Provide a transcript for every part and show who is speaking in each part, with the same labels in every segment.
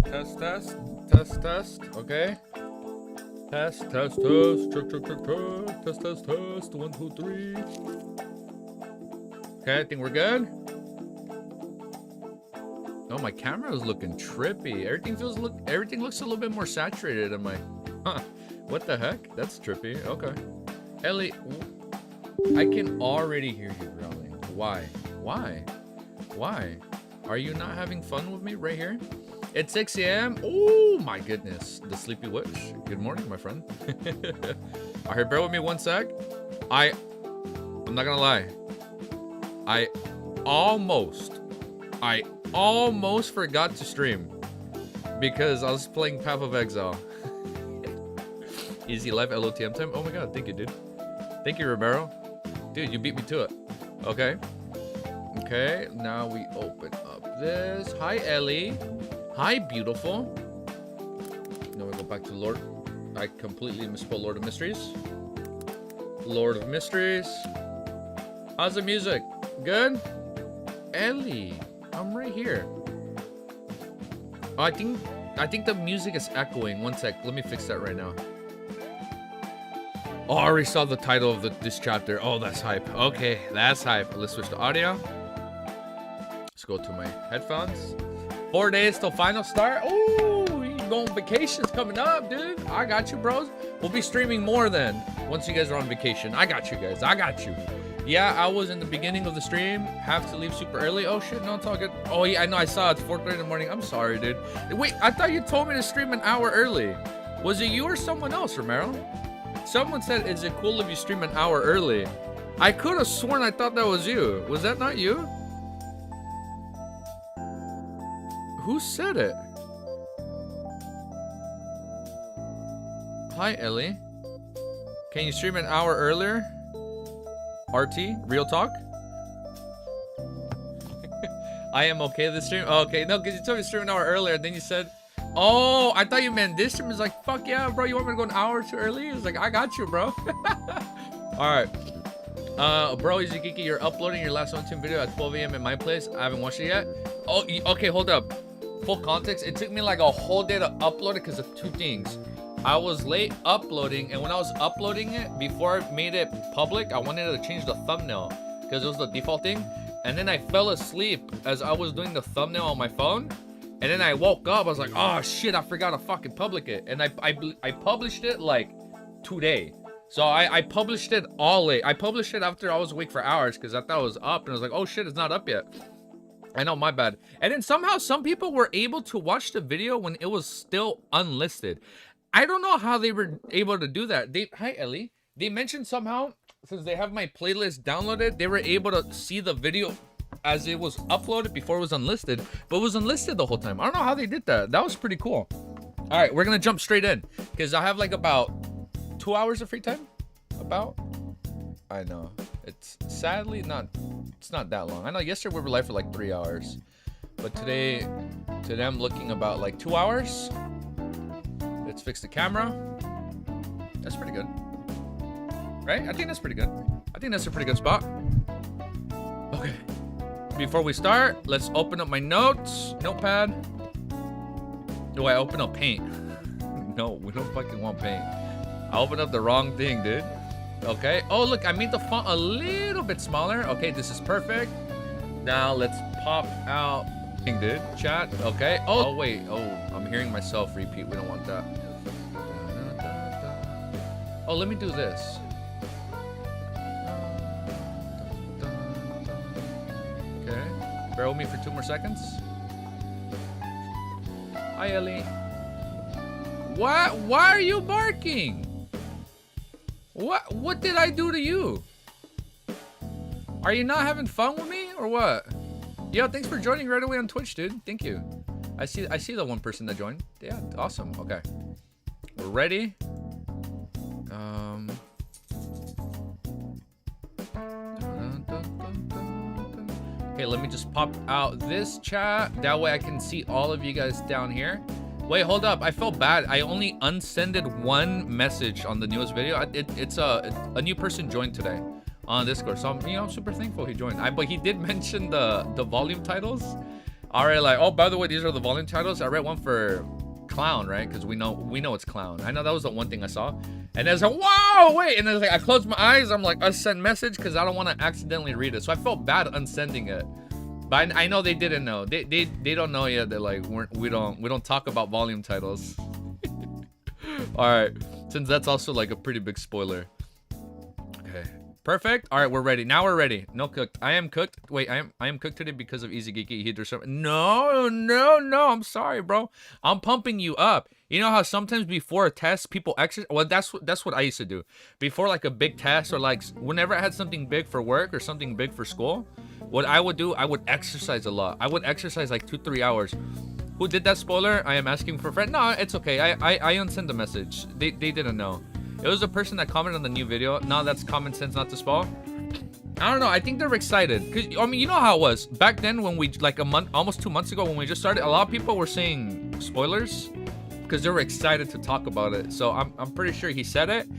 Speaker 1: Test, test, test, test. Okay. Test, test, test. Check, check, check, check. Test, test, test. 1, 2, 3. Okay, I think we're good. Oh, my camera is looking trippy. Everything looks a little bit more saturated. I'm like, huh? What the heck? That's trippy. Okay. Ellie, I can already hear you growling. Why? Why? Why? Are you not having fun with me right here? It's 6 a.m. Oh my goodness. The Sleepy Witch. Good morning, my friend. All right, bear with me one sec. I'm not gonna lie. I almost forgot to stream because I was playing Path of Exile. Easy life, LOTM time. Oh my god, thank you, dude. Thank you, Romero. Dude, you beat me to it. Okay. Okay, now we open up this. Hi, Ellie. Hi, beautiful. Now we go back to Lord. I completely misspelled Lord of Mysteries. Lord of Mysteries. How's the music? Good? Ellie, I'm right here. Oh, I think the music is echoing. One sec. Let me fix that right now. Oh, I already saw the title of this chapter. Oh, that's hype. Okay, that's hype. Let's switch to audio. Let's go to my headphones. 4 days till final start. Oh, you going on vacation's coming up, dude. I got you, bros. We'll be streaming more then once you guys are on vacation. I got you guys. I got you. Yeah, I was in the beginning of the stream. Have to leave super early. Oh shit, no, it's all good. Oh yeah, I know. I saw it's 4:30 in the morning. I'm sorry, dude. Wait, I thought you told me to stream an hour early. Was it you or someone else, Romero? Someone said, is it cool if you stream an hour early? I could have sworn I thought that was you. Was that not you? Who said it? Hi, Ellie. Can you stream an hour earlier? RT? Real talk? I am okay this stream? Oh, okay, no, because you told me to stream an hour earlier, then you said, oh, I thought you meant this stream. Is like, fuck yeah, bro. You want me to go an hour too early? It's like, I got you, bro. All right. Bro, Izukiki, you're uploading your last OneTune video at 12 a.m. in my place. I haven't watched it yet. Oh, okay, hold up. Full context, it took me like a whole day to upload it because of two things. I was late uploading, and when I was uploading it, before I made it public, I wanted to change the thumbnail because it was the default thing. And then I fell asleep as I was doing the thumbnail on my phone. And then I woke up, I was like, oh shit, I forgot to fucking publish it. And I published it like today. So I published it all late. I published it after I was awake for hours because I thought it was up. And I was like, oh shit, it's not up yet. I know, my bad. And then somehow some people were able to watch the video when it was still unlisted. I don't know how they were able to do that. Hi, Ellie. They mentioned somehow, since they have my playlist downloaded, they were able to see the video as it was uploaded before it was unlisted, but it was unlisted the whole time. I don't know how they did that. That was pretty cool. All right, we're gonna jump straight in because I have like about 2 hours of free time. I know it's sadly it's not that long. I know yesterday we were live for like 3 hours, but today I'm looking about like 2 hours. Let's fix the camera. That's pretty good, right? I think that's pretty good. I think that's a pretty good spot. Okay. Before we start, let's open up my notepad. Do I open up paint? No, we don't fucking want paint. I opened up the wrong thing, dude. Okay. Oh, look, I made the font a little bit smaller. Okay, this is perfect. Now let's pop out, dude. Chat. Okay. Oh, wait. Oh, I'm hearing myself repeat. We don't want that. Oh, let me do this. Bear with me for 2 more seconds. Hi, Ellie. What? Why are you barking? What did I do to you? Are you not having fun with me or what? Yo, thanks for joining right away on Twitch, dude. Thank you. I see the one person that joined. Yeah, awesome. Okay. We're ready. Okay, let me just pop out this chat. That way I can see all of you guys down here. Wait, hold up. I felt bad. I only unsended one message on the newest video. It's a new person joined today on Discord. So I'm super thankful he joined. But he did mention the volume titles. All right, like, oh, by the way, these are the volume titles. I read one for clown, right? Because we know it's clown. I know that was the one thing I saw. And I was like, whoa, wait. And then like, I closed my eyes. I'm like, send message because I don't want to accidentally read it. So I felt bad unsending it. But I know they didn't know. They don't know yet that like we don't talk about volume titles. All right, since that's also like a pretty big spoiler. Okay. Perfect. All right, we're ready. Now we're ready. No cooked. I am cooked. Wait, I am cooked today because of Easy Geeky. He did something. No. I'm sorry, bro. I'm pumping you up. You know how sometimes before a test, people exercise. Well, that's what I used to do. Before like a big test or like whenever I had something big for work or something big for school, what I would do, I would exercise a lot. I would exercise like 2-3 hours. Who did that spoiler? I am asking for a friend. No, it's okay. I unsent the message. They didn't know. It was a person that commented on the new video. No, that's common sense not to spoil. I don't know. I think they're excited. Cause I mean, you know how it was back then when we like almost 2 months ago when we just started. A lot of people were saying spoilers because they were excited to talk about it. So I'm pretty sure he said it.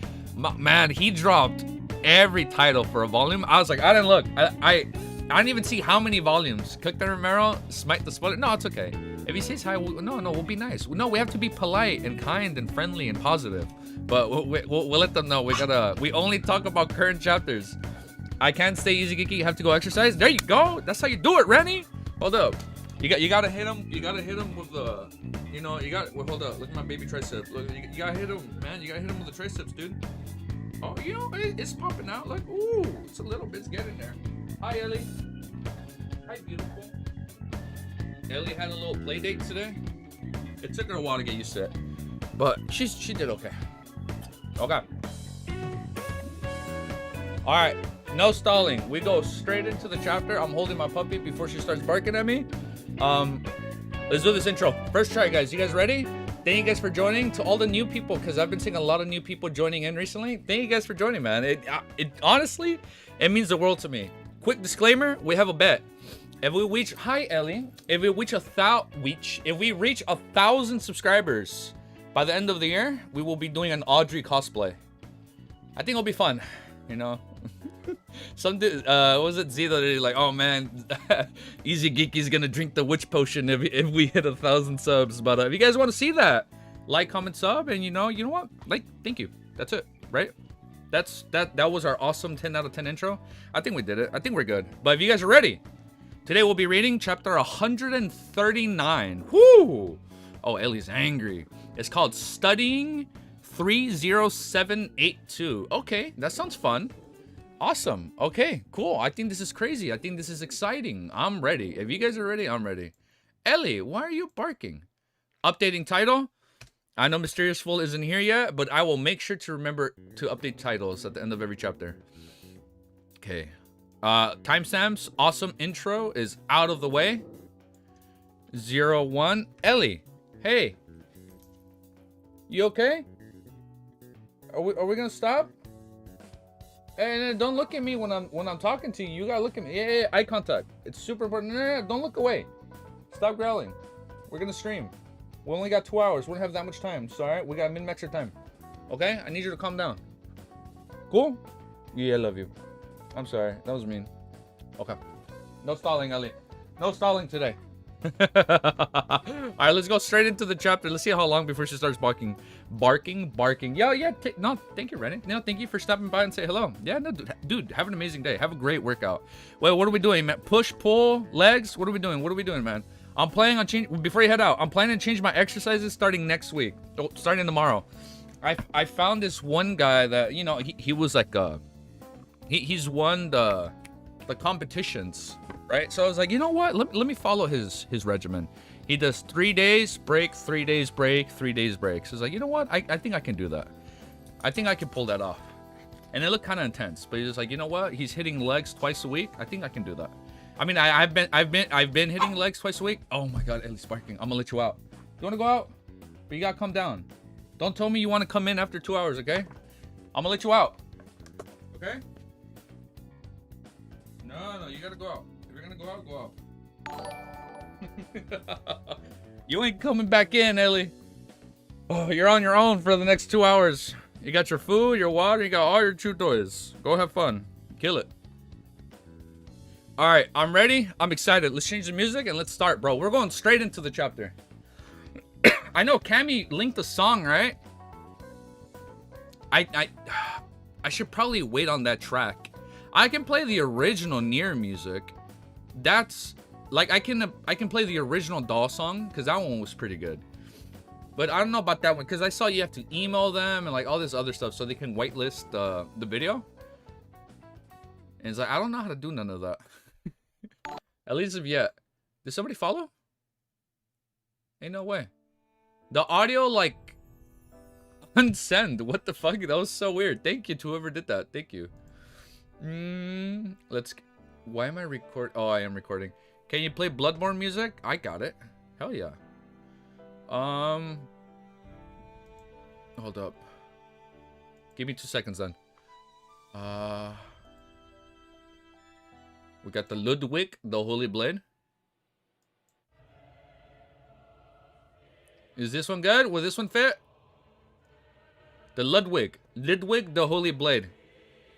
Speaker 1: Man, he dropped every title for a volume. I was like, I didn't look. I didn't even see how many volumes. Cooked and Romero, Smite the spoiler. No, it's okay. If he says hi, we'll be nice. No, we have to be polite and kind and friendly and positive. But we'll let them know. We only talk about current chapters. I can't stay Easy Geeky. You have to go exercise. There you go. That's how you do it, Rennie. Hold up. You gotta hit him. You gotta hit him with the. You know. You got. Well, hold up. Look at my baby triceps. Look. You gotta hit him, man. You gotta hit him with the triceps, dude. Oh, you know, it's popping out. Look. Ooh, it's a little bit's getting there. Hi, Ellie. Hi, beautiful. Ellie had a little play date today. It took her a while to get used to it, but she did okay. Okay. All right. No stalling. We go straight into the chapter. I'm holding my puppy before she starts barking at me. Let's do this intro. First try, guys. You guys ready? Thank you guys for joining. To all the new people, because I've been seeing a lot of new people joining in recently. Thank you guys for joining, man. It honestly, it means the world to me. Quick disclaimer: we have a bet. If we reach, hi Ellie. If we reach 1,000 subscribers by the end of the year, we will be doing an Audrey cosplay. I think it'll be fun, you know. Some dude, was it Z that like, oh man, Easy Geeky's gonna drink the witch potion if we hit 1,000 subs. But if you guys want to see that, like, comment, sub, and you know what? Like, thank you. That's it, right? That was our awesome 10 out of 10 intro. I think we did it. I think we're good. But if you guys are ready, today we'll be reading chapter 139. Whoo! Oh, Ellie's angry. It's called Studying 30782. Okay, that sounds fun. Awesome. Okay, cool. I think this is crazy. I think this is exciting. I'm ready. If you guys are ready, I'm ready. Ellie, why are you barking? Updating title. I know Mysterious Fool isn't here yet, but I will make sure to remember to update titles at the end of every chapter. Okay. Timestamps. Awesome intro is out of the way. 01. Ellie. Hey. You okay? Are we gonna stop? And don't look at me when I'm talking to you. You gotta look at me. Yeah, eye contact. It's super important. No, don't look away. Stop growling. We're gonna stream. We only got 2 hours. We don't have that much time. So alright, we got min-max your time. Okay? I need you to calm down. Cool? Yeah, I love you. I'm sorry. That was mean. Okay. No stalling, Ellie. No stalling today. Alright, let's go straight into the chapter. Let's see how long before she starts barking. Barking. Yeah. No, thank you, Rennie. No, thank you for stopping by and say hello. Yeah, no, dude, have an amazing day. Have a great workout. Wait, what are we doing, man? Push, pull, legs? What are we doing? What are we doing, man? I'm planning on change. Before you head out, I'm planning to change my exercises starting next week. Oh, starting tomorrow. I found this one guy that, you know, he was like he's won the competitions, right? So I was like, you know what? Let me follow his regimen. He does 3 days break, 3 days break, 3 days break. So I was like, you know what? I think I can do that. I think I can pull that off. And it looked kind of intense, but he's like, you know what? He's hitting legs twice a week. I think I can do that. I mean, I've been hitting legs twice a week. Oh my God, Ellie's barking. I'm gonna let you out. You wanna go out? But you gotta come down. Don't tell me you wanna come in after 2 hours, okay? I'm gonna let you out. Okay? No, you gotta go out. If you're gonna go out, go out. You ain't coming back in, Ellie. Oh, you're on your own for the next 2 hours. You got your food, your water, you got all your chew toys. Go have fun. Kill it. All right, I'm ready. I'm excited. Let's change the music and let's start, bro. We're going straight into the chapter. I know Cammy linked the song, right? I should probably wait on that track. I can play the original Nier music. That's like I can play the original Doll song because that one was pretty good. But I don't know about that one because I saw you have to email them and like all this other stuff so they can whitelist the video. And it's like I don't know how to do none of that. At least of yet. Did somebody follow? Ain't no way. The audio like unsend. What the fuck? That was so weird. Thank you to whoever did that. Thank you. Let's. Why am I record? Oh, I am recording. Can you play Bloodborne music? I got it. Hell yeah. Hold up. Give me 2 seconds then. We got the Ludwig, the Holy Blade. Is this one good? Will this one fit? The Ludwig, the Holy Blade.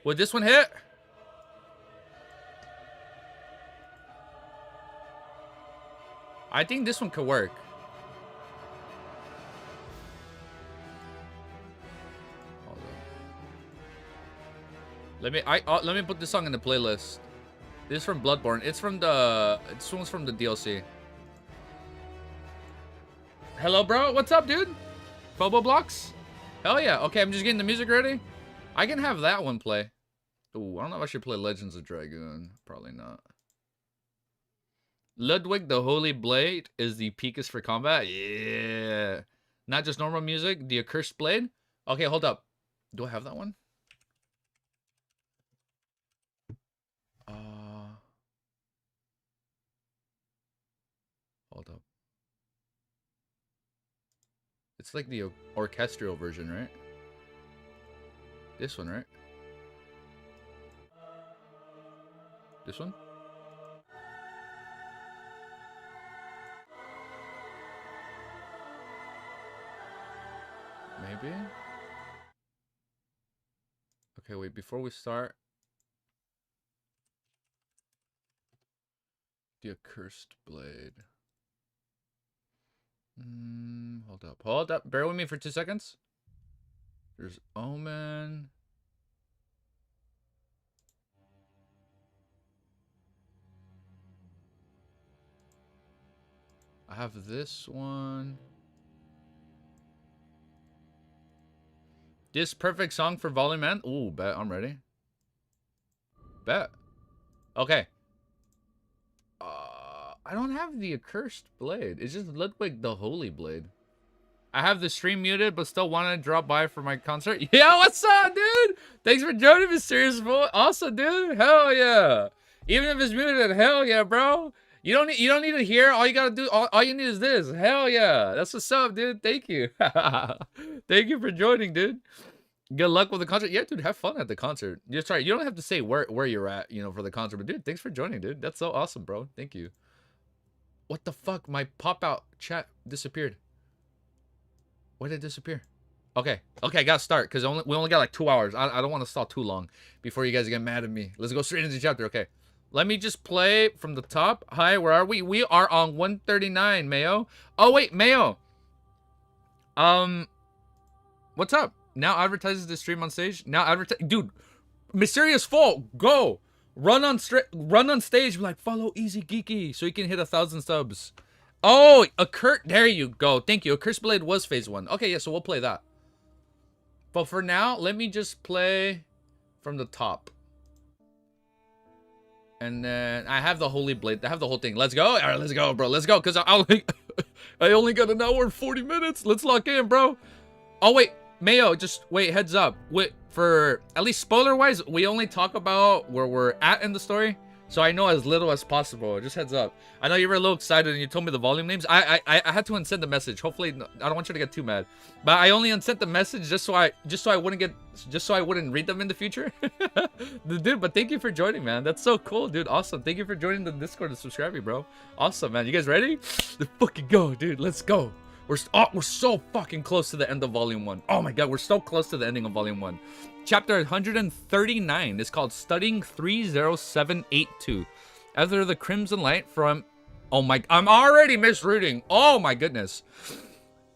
Speaker 1: Would this one hit? I think this one could work. Let me put this song in the playlist. This is from Bloodborne. This one's from the DLC. Hello, bro. What's up, dude? Phobo blocks? Hell yeah. Okay, I'm just getting the music ready. I can have that one play. Ooh, I don't know if I should play Legends of Dragoon. Probably not. Ludwig the Holy Blade is the peakest for combat. Yeah. Not just normal music. The Accursed Blade. Okay, hold up. Do I have that one? Hold up. It's like the orchestral version, right? This one, right? This one? Maybe? Okay, wait, before we start. The Accursed Blade. Hold up. Bear with me for 2 seconds. There's Omen. I have this one. This perfect song for Volley Man. Ooh, bet. I'm ready. Bet. Okay. I don't have the Accursed Blade. It's just Ludwig the Holy Blade. I have the stream muted, but still want to drop by for my concert. Yeah, what's up, dude? Thanks for joining, Mysterious Boy. Awesome, dude. Hell yeah. Even if it's muted, hell yeah, bro. You don't need to hear. All you gotta do, all you need is this. Hell yeah. That's what's up, dude. Thank you. Thank you for joining, dude. Good luck with the concert. Yeah, dude, have fun at the concert. Just try. You don't have to say where you're at, you know, for the concert. But dude, thanks for joining, dude. That's so awesome, bro. Thank you. What the fuck? My pop-out chat disappeared. Where did it disappear? Okay, I gotta start because we only got like 2 hours. I don't want to stall too long before you guys get mad at me. Let's go straight into the chapter. Okay, let me just play from the top. Hi, where are we? We are on 139, Mayo. Oh wait, Mayo. What's up? Now advertises the stream on stage. Now advertise, dude. Mysterious Fall, go. Run on stage, be like, follow Easy Geeky so he can hit 1,000 subs. Oh, there you go. Thank you. Accursed Blade was phase 1. Okay, yeah, so we'll play that. But for now, let me just play from the top. And then I have the Holy Blade. I have the whole thing. Let's go. All right, let's go, bro. Let's go. Because I only got an hour and 40 minutes. Let's lock in, bro. Oh, wait. Mayo, just wait, heads up. Wait, for at least spoiler-wise, we only talk about where we're at in the story. So I know as little as possible. Just heads up. I know you were a little excited and you told me the volume names. I had to unsend the message. Hopefully, I don't want you to get too mad. But I only unsent the message just so I wouldn't read them in the future. Dude, but thank you for joining, man. That's so cool, dude. Awesome. Thank you for joining the Discord and subscribing, bro. Awesome, man. You guys ready? Let's fucking go, dude. Let's go. We're so fucking close to the end of Volume 1. Oh my god, we're so close to the ending of Volume 1. Chapter 139 is called Studying 30782. After the crimson light from... Oh my... I'm already misreading. Oh my goodness.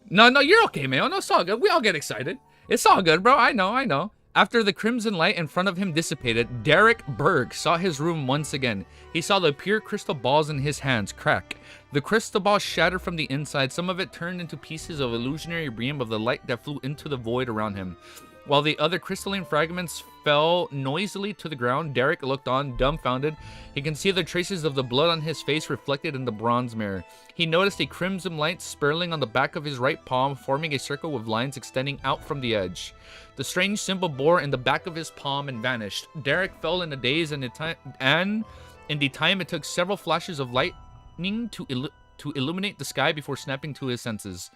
Speaker 1: No, you're okay, man. No, it's all good. We all get excited. It's all good, bro. I know. After the crimson light in front of him dissipated, Derek Berg saw his room once again. He saw the pure crystal balls in his hands crack. The crystal balls shattered from the inside. Some of it turned into pieces of illusionary beam of the light that flew into the void around him. While the other crystalline fragments fell noisily to the ground, Derek looked on, dumbfounded. He can see the traces of the blood on his face reflected in the bronze mirror. He noticed a crimson light spiraling on the back of his right palm, forming a circle with lines extending out from the edge. The strange symbol bore in the back of his palm and vanished. Derek fell in a daze, and in the time it took several flashes of lightning to illuminate the sky before snapping to his senses.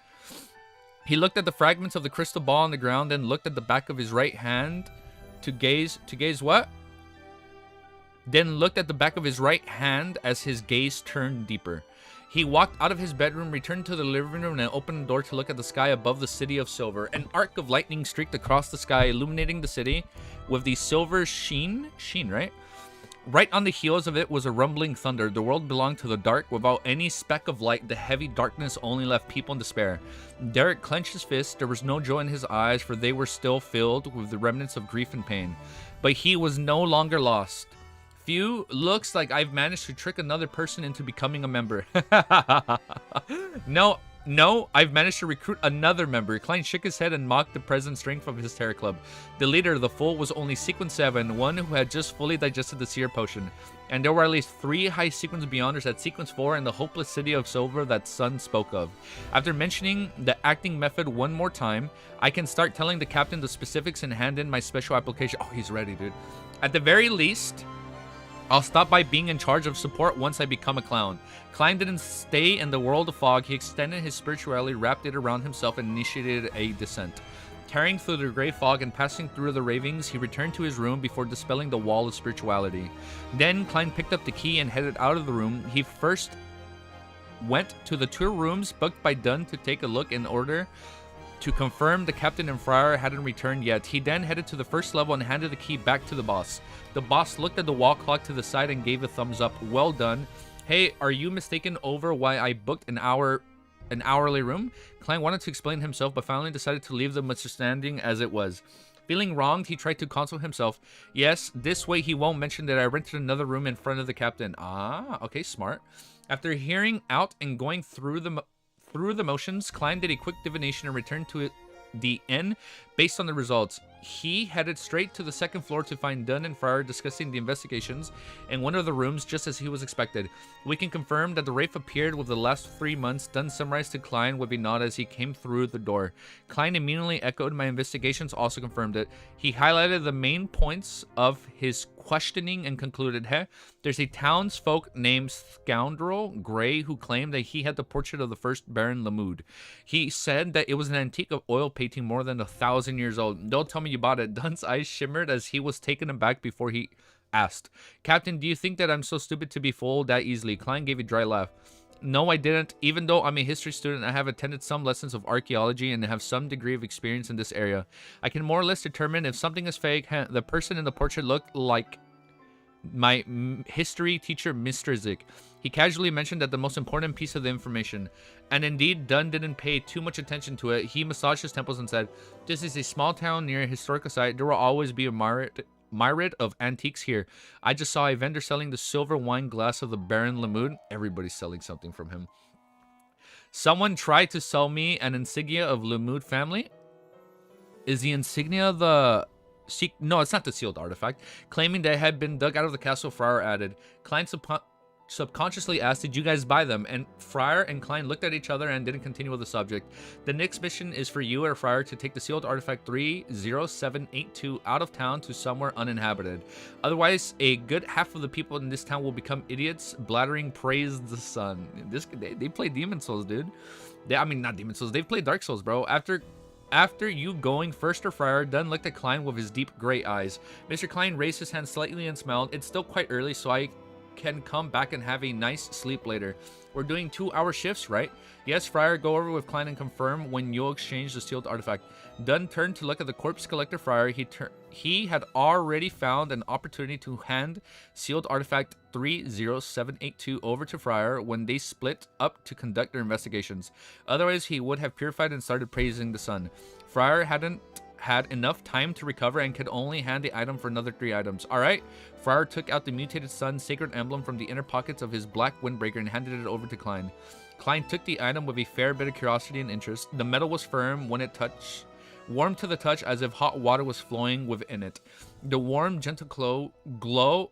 Speaker 1: He looked at the fragments of the crystal ball on the ground, then looked at the back of his right hand to gaze what? Then looked at the back of his right hand as his gaze turned deeper. He walked out of his bedroom, returned to the living room, and opened the door to look at the sky above the city of silver. An arc of lightning streaked across the sky, illuminating the city with the silver sheen, right? Right on the heels of it was a rumbling thunder. The world belonged to the dark. Without any speck of light, the heavy darkness only left people in despair. Derek clenched his fist. There was no joy in his eyes, for they were still filled with the remnants of grief and pain. But he was no longer lost. Phew, looks like I've managed to trick another person into becoming a member. No, I've managed to recruit another member. Klein shook his head and mocked the present strength of his terror club. The leader of the fool was only Sequence 7, one who had just fully digested the seer potion. And there were at least 3 high sequence beyonders at Sequence 4 in the hopeless city of silver that Sun spoke of. After mentioning the acting method one more time, I can start telling the captain the specifics and hand in my special application. Oh, he's ready, dude. At the very least, I'll stop by being in charge of support once I become a clown. Klein didn't stay in the world of fog. He extended his spirituality, wrapped it around himself, and initiated a descent. Tearing through the gray fog and passing through the ravings, he returned to his room before dispelling the wall of spirituality. Then Klein picked up the key and headed out of the room. He first went to the 2 rooms booked by Dunn to take a look in order to confirm the captain and Friar hadn't returned yet. He then headed to the first level and handed the key back to the boss. The boss looked at the wall clock to the side and gave a thumbs up. Well done. Hey, are you mistaken over why I booked an hourly room? Klein wanted to explain himself, but finally decided to leave the misunderstanding as it was. Feeling wronged, he tried to console himself. Yes, this way he won't mention that I rented another room in front of the captain. Ah, okay, smart. After hearing out and going through the motions, Klein did a quick divination and returned to the inn based on the results. He headed straight to the second floor to find Dunn and Friar discussing the investigations in one of the rooms, just as he was expected. We can confirm that the Wraith appeared with the last 3 months. Dunn summarized to Klein with a nod as he came through the door. Klein immediately echoed my investigations, also confirmed it. He highlighted the main points of his questioning and concluded, there's a townsfolk named Scoundrel Gray who claimed that he had the portrait of the first Baron Lamoud. He said that it was an antique of oil painting more than 1,000 years old. Don't tell me you bought it. Dunn's eyes shimmered as he was taken aback before he asked, Captain, do you think that I'm so stupid to be fooled that easily? Klein gave a dry laugh. No, I didn't. Even though I'm a history student, I have attended some lessons of archaeology and have some degree of experience in this area. I can more or less determine if something is fake. The person in the portrait looked like my history teacher, Mr. Zick. He casually mentioned that the most important piece of the information. And indeed, Dunn didn't pay too much attention to it. He massaged his temples and said, this is a small town near a historical site. There will always be a myriad of antiques here. I just saw a vendor selling the silver wine glass of the Baron Lamoud. Everybody's selling something from him. Someone tried to sell me an insignia of Lamoud family. Is the insignia the... No, it's not the sealed artifact. Claiming that it had been dug out of the castle, Friar added. Klein subconsciously asked, did you guys buy them? And Friar and Klein looked at each other and didn't continue with the subject. The next mission is for you or Friar to take the sealed artifact 30782 out of town to somewhere uninhabited. Otherwise, a good half of the people in this town will become idiots, blathering praise the sun. They play Demon Souls, dude. Not Demon Souls. They've played Dark Souls, bro. After you going first or Friar, Dunn looked at Klein with his deep gray eyes. Mr. Klein raised his hand slightly and smiled. It's still quite early, so I can come back and have a nice sleep later. We're doing 2-hour shifts, right? Yes, Friar, go over with Klein and confirm when you'll exchange the sealed artifact. Dunn turned to look at the corpse collector Friar. He had already found an opportunity to hand sealed artifact 30782 over to Friar when they split up to conduct their investigations. Otherwise, he would have purified and started praising the sun. Friar hadn't had enough time to recover and could only hand the item for another 3 items. Alright, Friar took out the mutated sun sacred emblem from the inner pockets of his black windbreaker and handed it over to Klein. Klein took the item with a fair bit of curiosity and interest. The metal was firm when it touched, warm to the touch as if hot water was flowing within it. The warm, gentle glow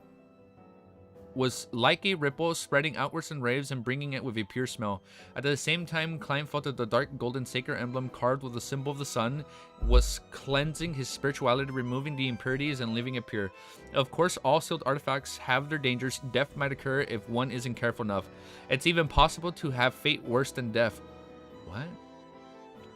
Speaker 1: was like a ripple spreading outwards in waves and bringing it with a pure smell. At the same time, Klein felt that the dark golden sacred emblem carved with the symbol of the sun was cleansing his spirituality, removing the impurities and leaving it pure. Of course, all sealed artifacts have their dangers. Death might occur if one isn't careful enough. It's even possible to have fate worse than death. What?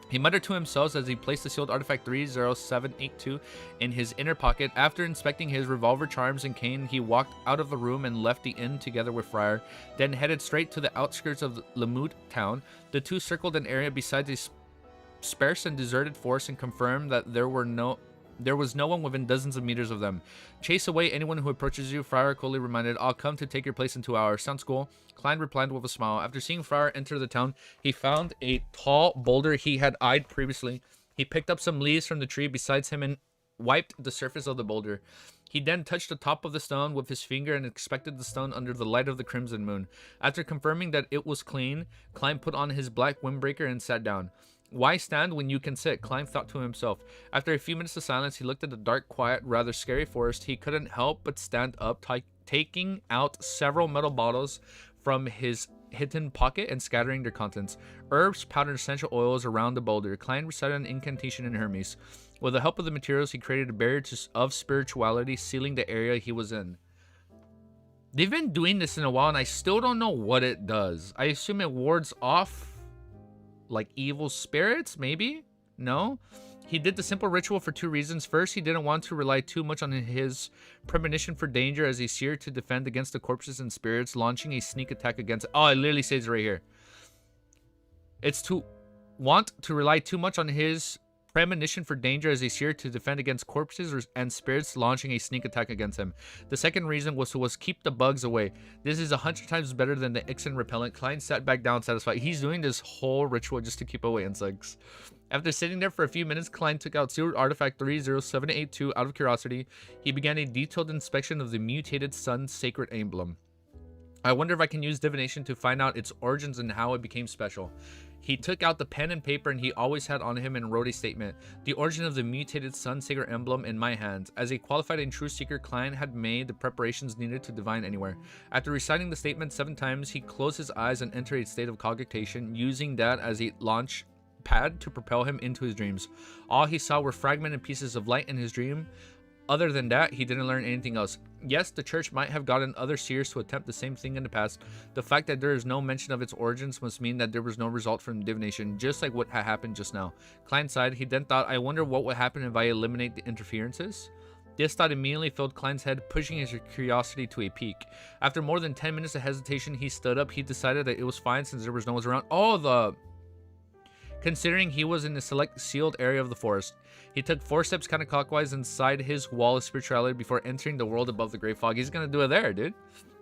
Speaker 1: He muttered to himself as he placed the sealed artifact 30782 in his inner pocket. After inspecting his revolver, charms, and cane, he walked out of the room and left the inn together with Friar, then headed straight to the outskirts of Lamut town. The two circled an area beside a sparse and deserted forest and confirmed that there was no one within dozens of meters of them. Chase away anyone who approaches you, Friar coolly reminded. I'll come to take your place in 2 hours. Sounds cool. Klein replied with a smile. After seeing Friar enter the town, he found a tall boulder he had eyed previously. He picked up some leaves from the tree beside him and wiped the surface of the boulder. He then touched the top of the stone with his finger and inspected the stone under the light of the crimson moon. After confirming that it was clean, Klein put on his black windbreaker and sat down. Why stand when you can sit? Klein thought to himself. After a few minutes of silence, he looked at the dark, quiet, rather scary forest. He couldn't help but stand up, taking out several metal bottles from his hidden pocket and scattering their contents. Herbs, powdered essential oils around the boulder. Klein recited an incantation in Hermes. With the help of the materials, he created a barrier of spirituality, sealing the area he was in. They've been doing this in a while, and I still don't know what it does. I assume it wards off like evil spirits, maybe? No? He did the simple ritual for 2 reasons. First, he didn't want to rely too much on his premonition for danger as a seer to defend against the corpses and spirits, launching a sneak attack against... Oh, it literally says right here. It's to want to rely too much on his premonition for danger as a seer to defend against corpses and spirits, launching a sneak attack against him. The second reason was to keep the bugs away. This is 100 times better than the Ixen repellent. Klein sat back down satisfied. He's doing this whole ritual just to keep away insects. After sitting there for a few minutes, Klein took out sealed artifact 30782 out of curiosity. He began a detailed inspection of the mutated sun sacred emblem. I wonder if I can use divination to find out its origins and how it became special. He took out the pen and paper and he always had on him and wrote a statement. The origin of the mutated sun sacred emblem in my hands. As a qualified and true seeker, Klein had made the preparations needed to divine anywhere. After reciting the statement 7 times, he closed his eyes and entered a state of cogitation, using that as a launch pad to propel him into his dreams. All he saw were fragmented pieces of light in his dream. Other than that, he didn't learn anything else. Yes, the church might have gotten other seers to attempt the same thing in the past. The fact that there is no mention of its origins must mean that there was no result from divination, just like what had happened just now. Klein sighed. He then thought, I wonder what would happen if I eliminate the interferences? This thought immediately filled Klein's head, pushing his curiosity to a peak. After more than 10 minutes of hesitation, he stood up. He decided that it was fine since there was no one around. Considering he was in the select sealed area of the forest. He took 4 steps counterclockwise inside his wall of spirituality before entering the world above the great fog. He's gonna do it there, dude.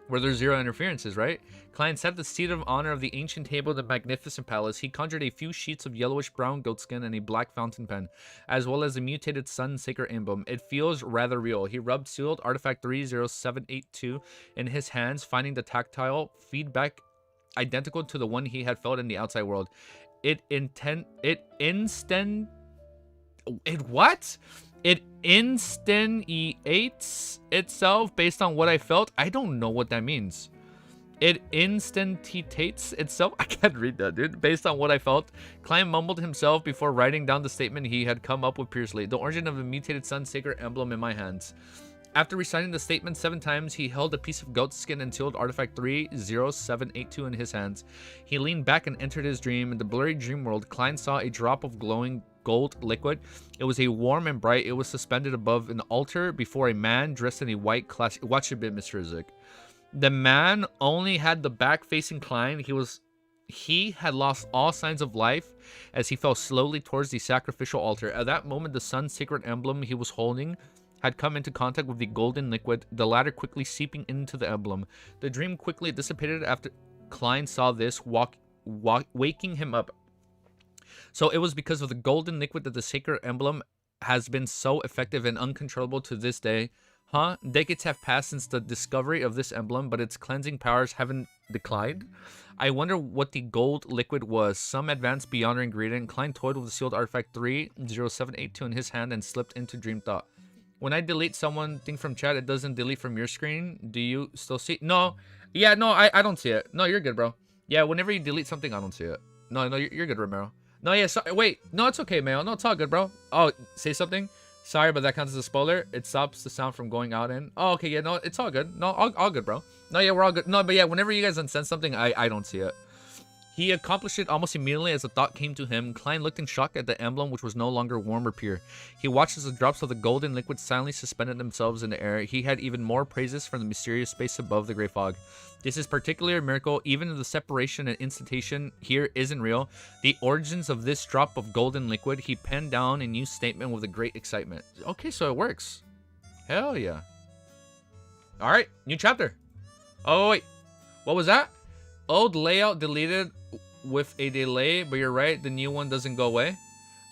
Speaker 1: Where there's 0 interferences, right? Klein sat at the seat of honor of the ancient table of the magnificent palace. He conjured a few sheets of yellowish-brown goatskin and a black fountain pen, as well as the mutated sun sacred emblem. It feels rather real. He rubbed sealed artifact 30782 in his hands, finding the tactile feedback identical to the one he had felt in the outside world. It instantiates itself based on what I felt. I don't know what that means. It instantiates itself. I can't read that, dude. Based on what I felt. Klein mumbled himself before writing down the statement he had come up with previously. The origin of the mutated sun sacred emblem in my hands. After reciting the statement 7 times, he held a piece of goat skin and sealed artifact 30782 in his hands. He leaned back and entered his dream. In the blurry dream world, Klein saw a drop of glowing gold liquid. It was a warm and bright. It was suspended above an altar before a man dressed in a white class. Watch a bit, Mr. Zik. The man only had the back facing Klein. He had lost all signs of life as he fell slowly towards the sacrificial altar. At that moment, the sun's sacred emblem he was holding had come into contact with the golden liquid, the latter quickly seeping into the emblem. The dream quickly dissipated after Klein saw this, waking him up. So it was because of the golden liquid that the sacred emblem has been so effective and uncontrollable to this day. Huh? Decades have passed since the discovery of this emblem, but its cleansing powers haven't declined. I wonder what the gold liquid was. Some advanced beyond our ingredient. Klein toyed with the sealed artifact 30782 in his hand and slipped into dream thought. When I delete something from chat, it doesn't delete from your screen. Do you still see it? No. Yeah, no, I don't see it. No, you're good, bro. Yeah, whenever you delete something, I don't see it. No, you're good, Romero. No, yeah, so, wait. No, it's okay, Mayo. No, it's all good, bro. Oh, say something? Sorry, but that counts as a spoiler. It stops the sound from going out in. Oh, okay, yeah, no, it's all good. No, all good, bro. No, yeah, we're all good. No, but yeah, whenever you guys unsend something, I don't see it. He accomplished it almost immediately as the thought came to him. Klein looked in shock at the emblem, which was no longer warm or pure. He watched as the drops of the golden liquid silently suspended themselves in the air. He had even more praises from the mysterious space above the gray fog. This is particularly a miracle. Even if the separation and instantation here isn't real, the origins of this drop of golden liquid, he penned down a new statement with a great excitement. Okay, so it works. Hell yeah. All right, new chapter. Oh, wait. What was that? Old layout deleted with a delay, but you're right, the new one doesn't go away.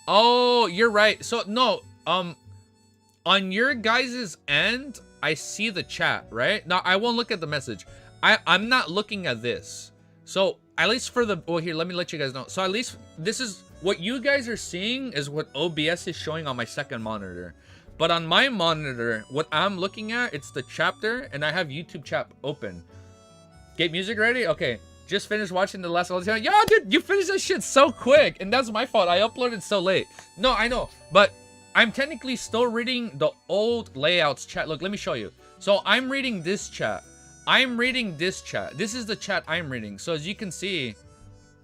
Speaker 1: Oh, you're right. So no, on your guys' end, I see the chat, right? Now I won't look at the message. I'm not looking at this. So at least for the, well, here, let me let you guys know. So at least this is what you guys are seeing is what OBS is showing on my second monitor. But on my monitor, what I'm looking at, it's the chapter, and I have YouTube chat open. Get music ready? Okay. Just finished watching the last episode. Yo, dude, you finished that shit so quick. And that's my fault. I uploaded so late. No, I know. But I'm technically still reading the old layouts chat. Look, let me show you. So I'm reading this chat. I'm reading this chat. This is the chat I'm reading. So as you can see,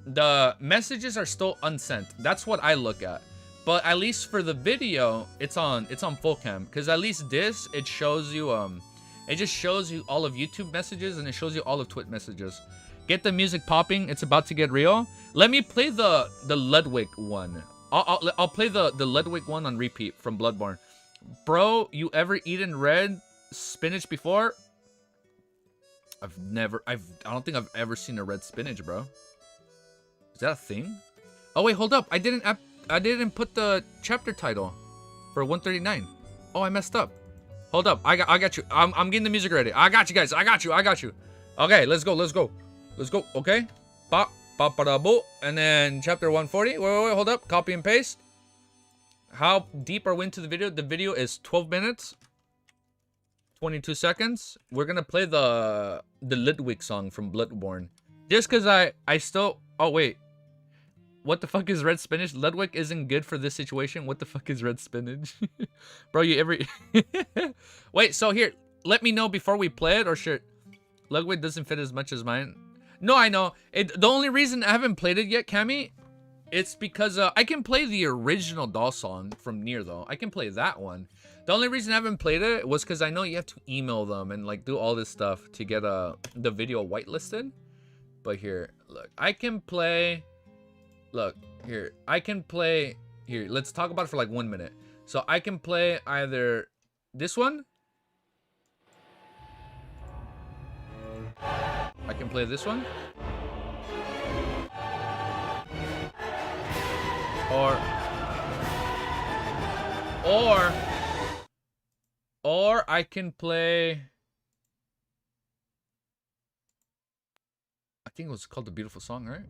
Speaker 1: the messages are still unsent. That's what I look at. But at least for the video, it's on full cam. Because at least this, it shows you, it just shows you all of YouTube messages and it shows you all of Twitch messages. Get the music popping. It's about to get real. Let me play the Ludwig one. I'll play the Ludwig one on repeat from Bloodborne. Bro, you ever eaten red spinach before? I don't think I've ever seen a red spinach, bro. Is that a thing? Oh wait, hold up. I didn't put the chapter title for 139. Oh, I messed up. Hold up. I got you. I'm getting the music ready. I got you guys. I got you. Okay, let's go. Okay. Ba ba ba da bo. And then chapter 140. Wait, hold up. Copy and paste. How deep are we into the video? The video is 12 minutes. 22 seconds. We're gonna play the Ludwig song from Bloodborne. Just cause I still, oh wait. What the fuck is red spinach? Ludwig isn't good for this situation. What the fuck is red spinach? Bro, you ever wait, so here, let me know before we play it, or should Ludwig doesn't fit as much as mine. No, I know. The only reason I haven't played it yet, Cammy, it's because I can play the original doll song from Nier though. I can play that one. The only reason I haven't played it was because I know you have to email them and like do all this stuff to get the video whitelisted. But here, look, I can play. Look, here, I can play. Here, let's talk about it for like 1 minute. So I can play either this one. I can play this one. Or I can play. I think it was called The Beautiful Song, right?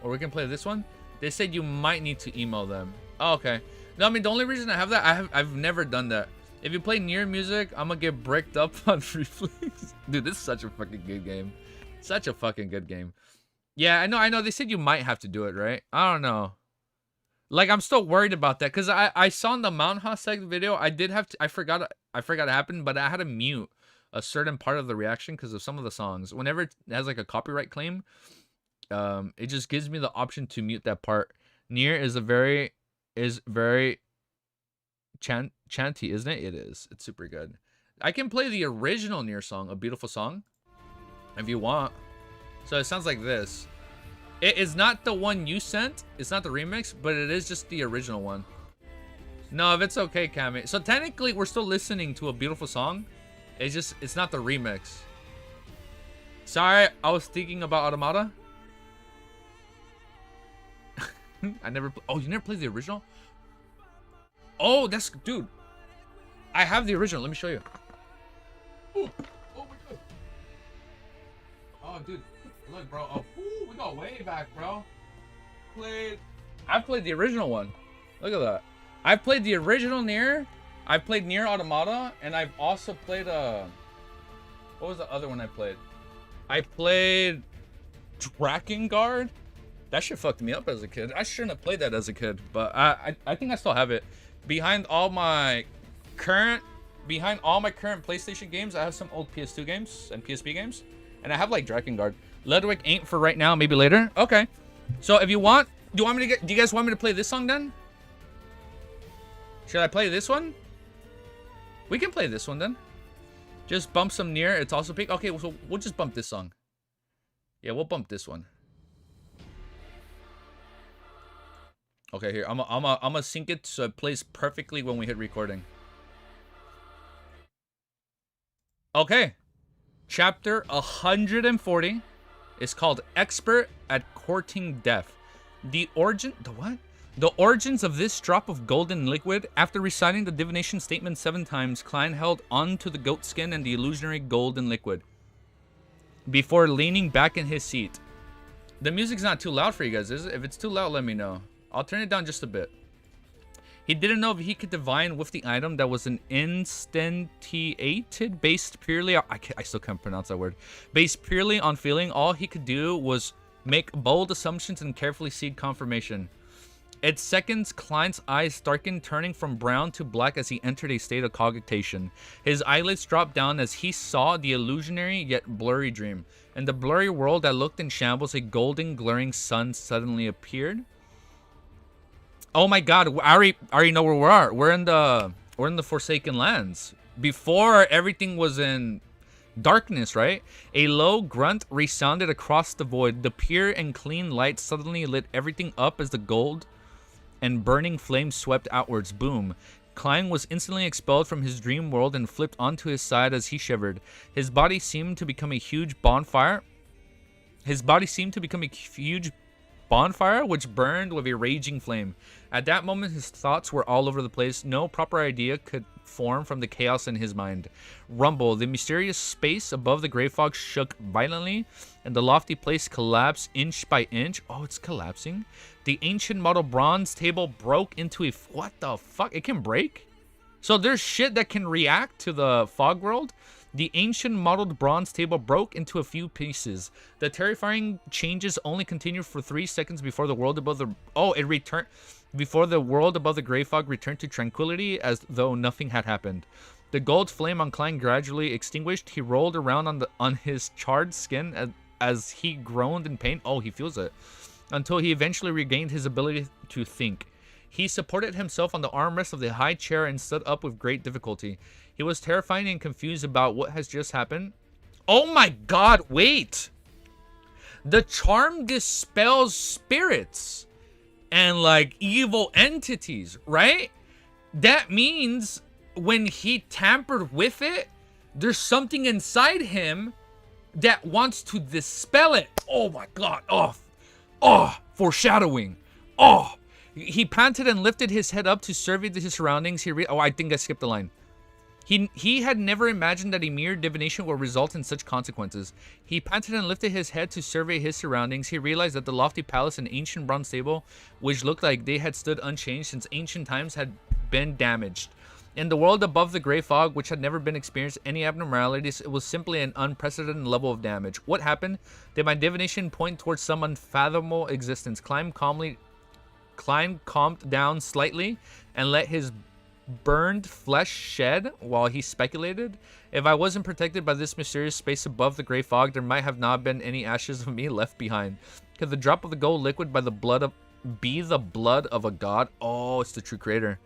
Speaker 1: Or we can play this one. They said you might need to email them. Oh, okay. No, I mean the only reason I have that, I've never done that. If you play Nier music, I'm gonna get bricked up on reflex. Dude, this is such a fucking good game. Such a fucking good game. Yeah, I know. They said you might have to do it, right? I don't know. Like, I'm still worried about that because I saw in the Mount Hasek video, I did have to. I forgot it happened, but I had to mute a certain part of the reaction because of some of the songs. Whenever it has like a copyright claim, it just gives me the option to mute that part. Nier is very chanty, isn't it? It is. It's super good. I can play the original Nier song, A Beautiful Song, if you want. So it sounds like this. It is not the one you sent. It's not the remix, but it is just the original one. No, if it's okay, Cammy. So technically, we're still listening to A Beautiful Song. It's not the remix. Sorry, I was thinking about Automata. I never... Oh, you never played the original? Oh, that's... Dude. I have the original. Let me show you. Ooh. Oh, my God. Oh, dude. Look, bro. Oh, ooh, we got way back, bro. I've played the original one. Look at that. I've played the original Nier. I've played Nier Automata. And I've also played... What was the other one I played? I played Drakengard. That shit fucked me up as a kid. I shouldn't have played that as a kid, but I think I still have it. Behind all my current PlayStation games, I have some old PS2 games and PSP games, and I have like Drakengard. Ludwig ain't for right now, maybe later. Okay. So if you want, do you guys want me to play this song then? Should I play this one? We can play this one then. Just bump some Nier. It's also peak. Okay, so we'll just bump this song. Yeah, we'll bump this one. Okay, here. I'm gonna sync it so it plays perfectly when we hit recording. Okay. Chapter 140 is called Expert at Courting Death. The origins of this drop of golden liquid. After reciting the divination statement 7 times, Klein held onto the goat skin and the illusionary golden liquid before leaning back in his seat. The music's not too loud for you guys, is it? If it's too loud, let me know. I'll turn it down just a bit. He didn't know if he could divine with the item that was an instantiated based purely on, I still can't pronounce that word. Based purely on feeling. All he could do was make bold assumptions and carefully seek confirmation. At seconds, Klein's eyes darkened, turning from brown to black as he entered a state of cogitation. His eyelids dropped down as he saw the illusionary yet blurry dream. In the blurry world that looked in shambles, a golden glaring sun suddenly appeared. Oh my God, I already know where we are. We're in the Forsaken Lands. Before, everything was in darkness, right? A low grunt resounded across the void. The pure and clean light suddenly lit everything up as the gold and burning flames swept outwards. Boom. Klein was instantly expelled from his dream world and flipped onto his side as he shivered. His body seemed to become a huge bonfire. Which burned with a raging flame. At that moment, his thoughts were all over the place. No proper idea could form from the chaos in his mind. Rumble. The mysterious space above the gray fog shook violently, and the lofty place collapsed inch by inch. Oh, it's collapsing. The ancient model bronze table broke into a... What the fuck? It can break? So there's shit that can react to the fog world? The ancient modeled bronze table broke into a few pieces. The terrifying changes only continued for 3 seconds before the world above the... Oh, it returned... Before the world above the gray fog returned to tranquility as though nothing had happened. The gold flame on Klein gradually extinguished. He rolled around on his charred skin as he groaned in pain. Oh, he feels it. Until he eventually regained his ability to think. He supported himself on the armrest of the high chair and stood up with great difficulty. He was terrified and confused about what has just happened. Oh my God, wait! The charm dispels spirits and like evil entities, right? That means when he tampered with it, there's something inside him that wants to dispel it. Oh my God. Oh, foreshadowing. Oh, he panted and lifted his head up to survey his surroundings. I think I skipped the line. He had never imagined that a mere divination would result in such consequences. He panted and lifted his head to survey his surroundings. He realized that the lofty palace and ancient bronze table, which looked like they had stood unchanged since ancient times, had been damaged. In the world above the gray fog, which had never been experienced any abnormalities, it was simply an unprecedented level of damage. What happened? Did my divination point towards some unfathomable existence? Klein calmed down slightly and let his burned flesh shed while he speculated. If I wasn't protected by this mysterious space above the gray fog, there might have not been any ashes of me left behind. Could the drop of the gold liquid by the blood be the blood of a god? Oh, it's the true creator.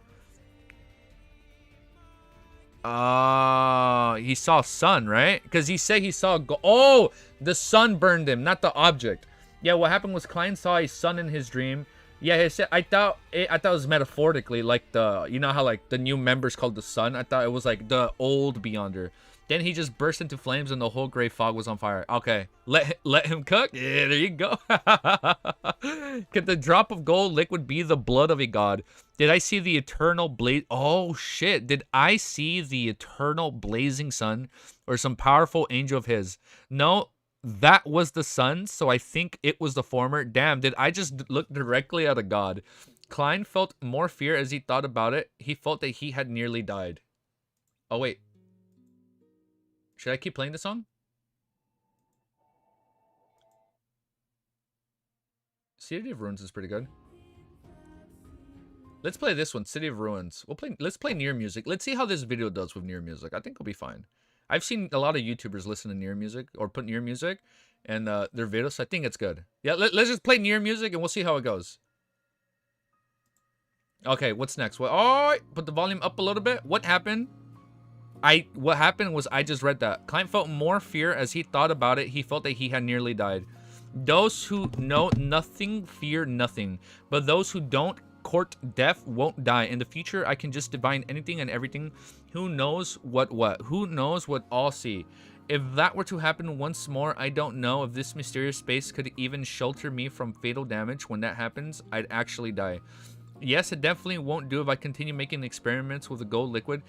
Speaker 1: He saw sun, right? Because he said he saw oh, the sun burned him, not the object. Yeah, what happened was Klein saw a sun in his dream. Yeah, he said I thought it was metaphorically, like the, you know how like the new members called the sun. I thought it was like the old Beyonder. Then he just burst into flames and the whole gray fog was on fire. Okay, let him cook. Yeah, there you go. Could the drop of gold liquid be the blood of a god? Did I see the eternal blaze? Oh shit! Did I see the eternal blazing sun, or some powerful angel of his? No, that was the sun. So I think it was the former. Damn! Did I just look directly at a god? Klein felt more fear as he thought about it. He felt that he had nearly died. Oh wait. Should I keep playing the song? City of Ruins is pretty good. Let's play this one, City of Ruins. Let's play Near music. Let's see how this video does with Near music. I think it'll be fine. I've seen a lot of YouTubers listen to Near music or put Near music and their videos, so I think it's good. Yeah, let's just play Near music and we'll see how it goes. Okay, what's next? Well, oh, put the volume up a little bit. What happened? What happened was I just read that. Klein felt more fear as he thought about it. He felt that he had nearly died. Those who know nothing fear nothing, but those who don't court death won't die. In the future, I can just divine anything and everything. Who knows what? Who knows what all see? If that were to happen once more, I don't know if this mysterious space could even shelter me from fatal damage. When that happens, I'd actually die. Yes, it definitely won't do if I continue making experiments with the gold liquid.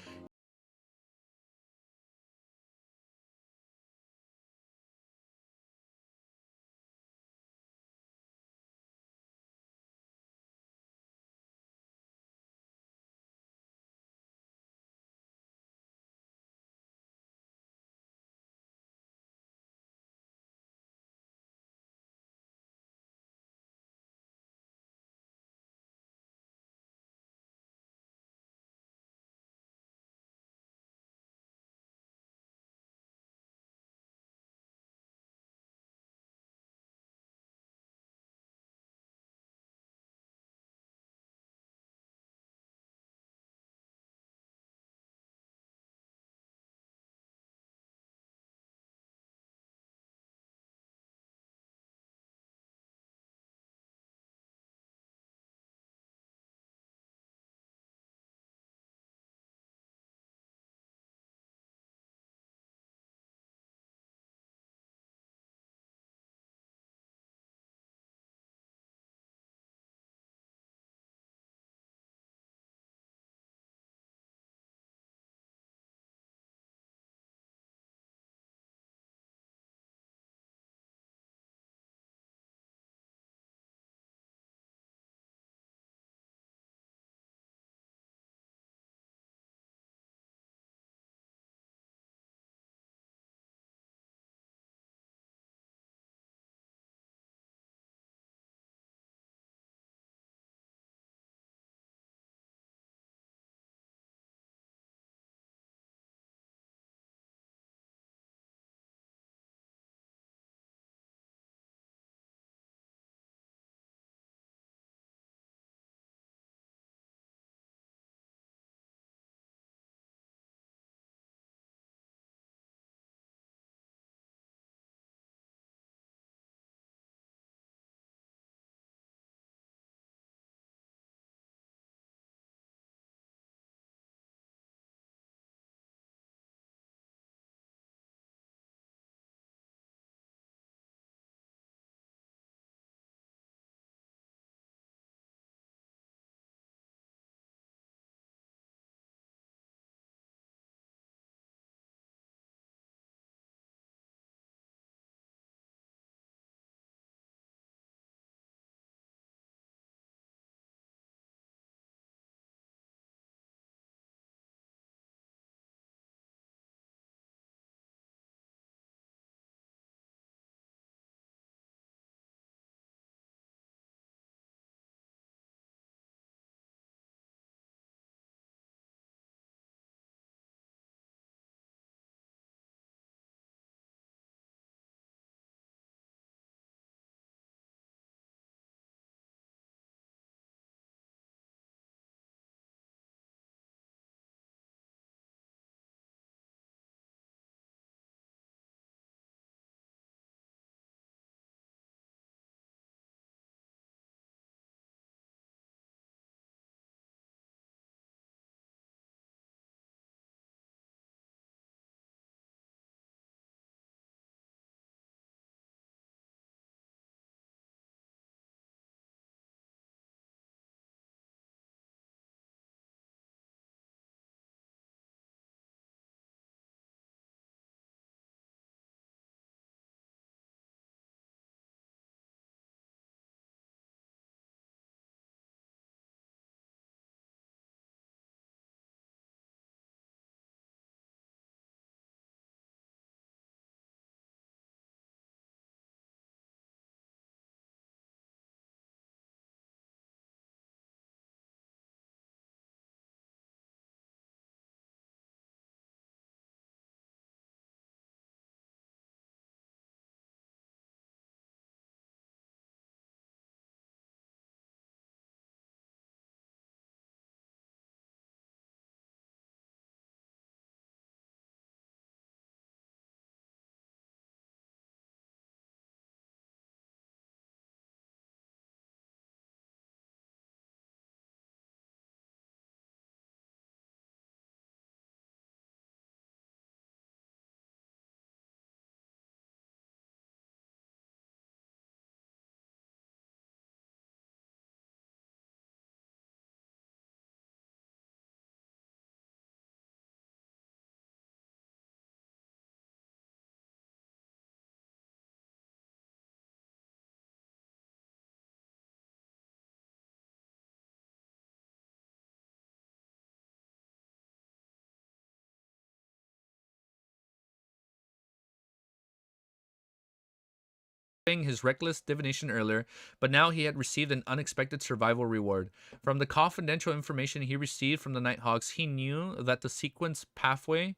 Speaker 1: his reckless divination earlier, but now he had received an unexpected survival reward. From the confidential information he received from the Nighthawks, he knew that the sequence pathway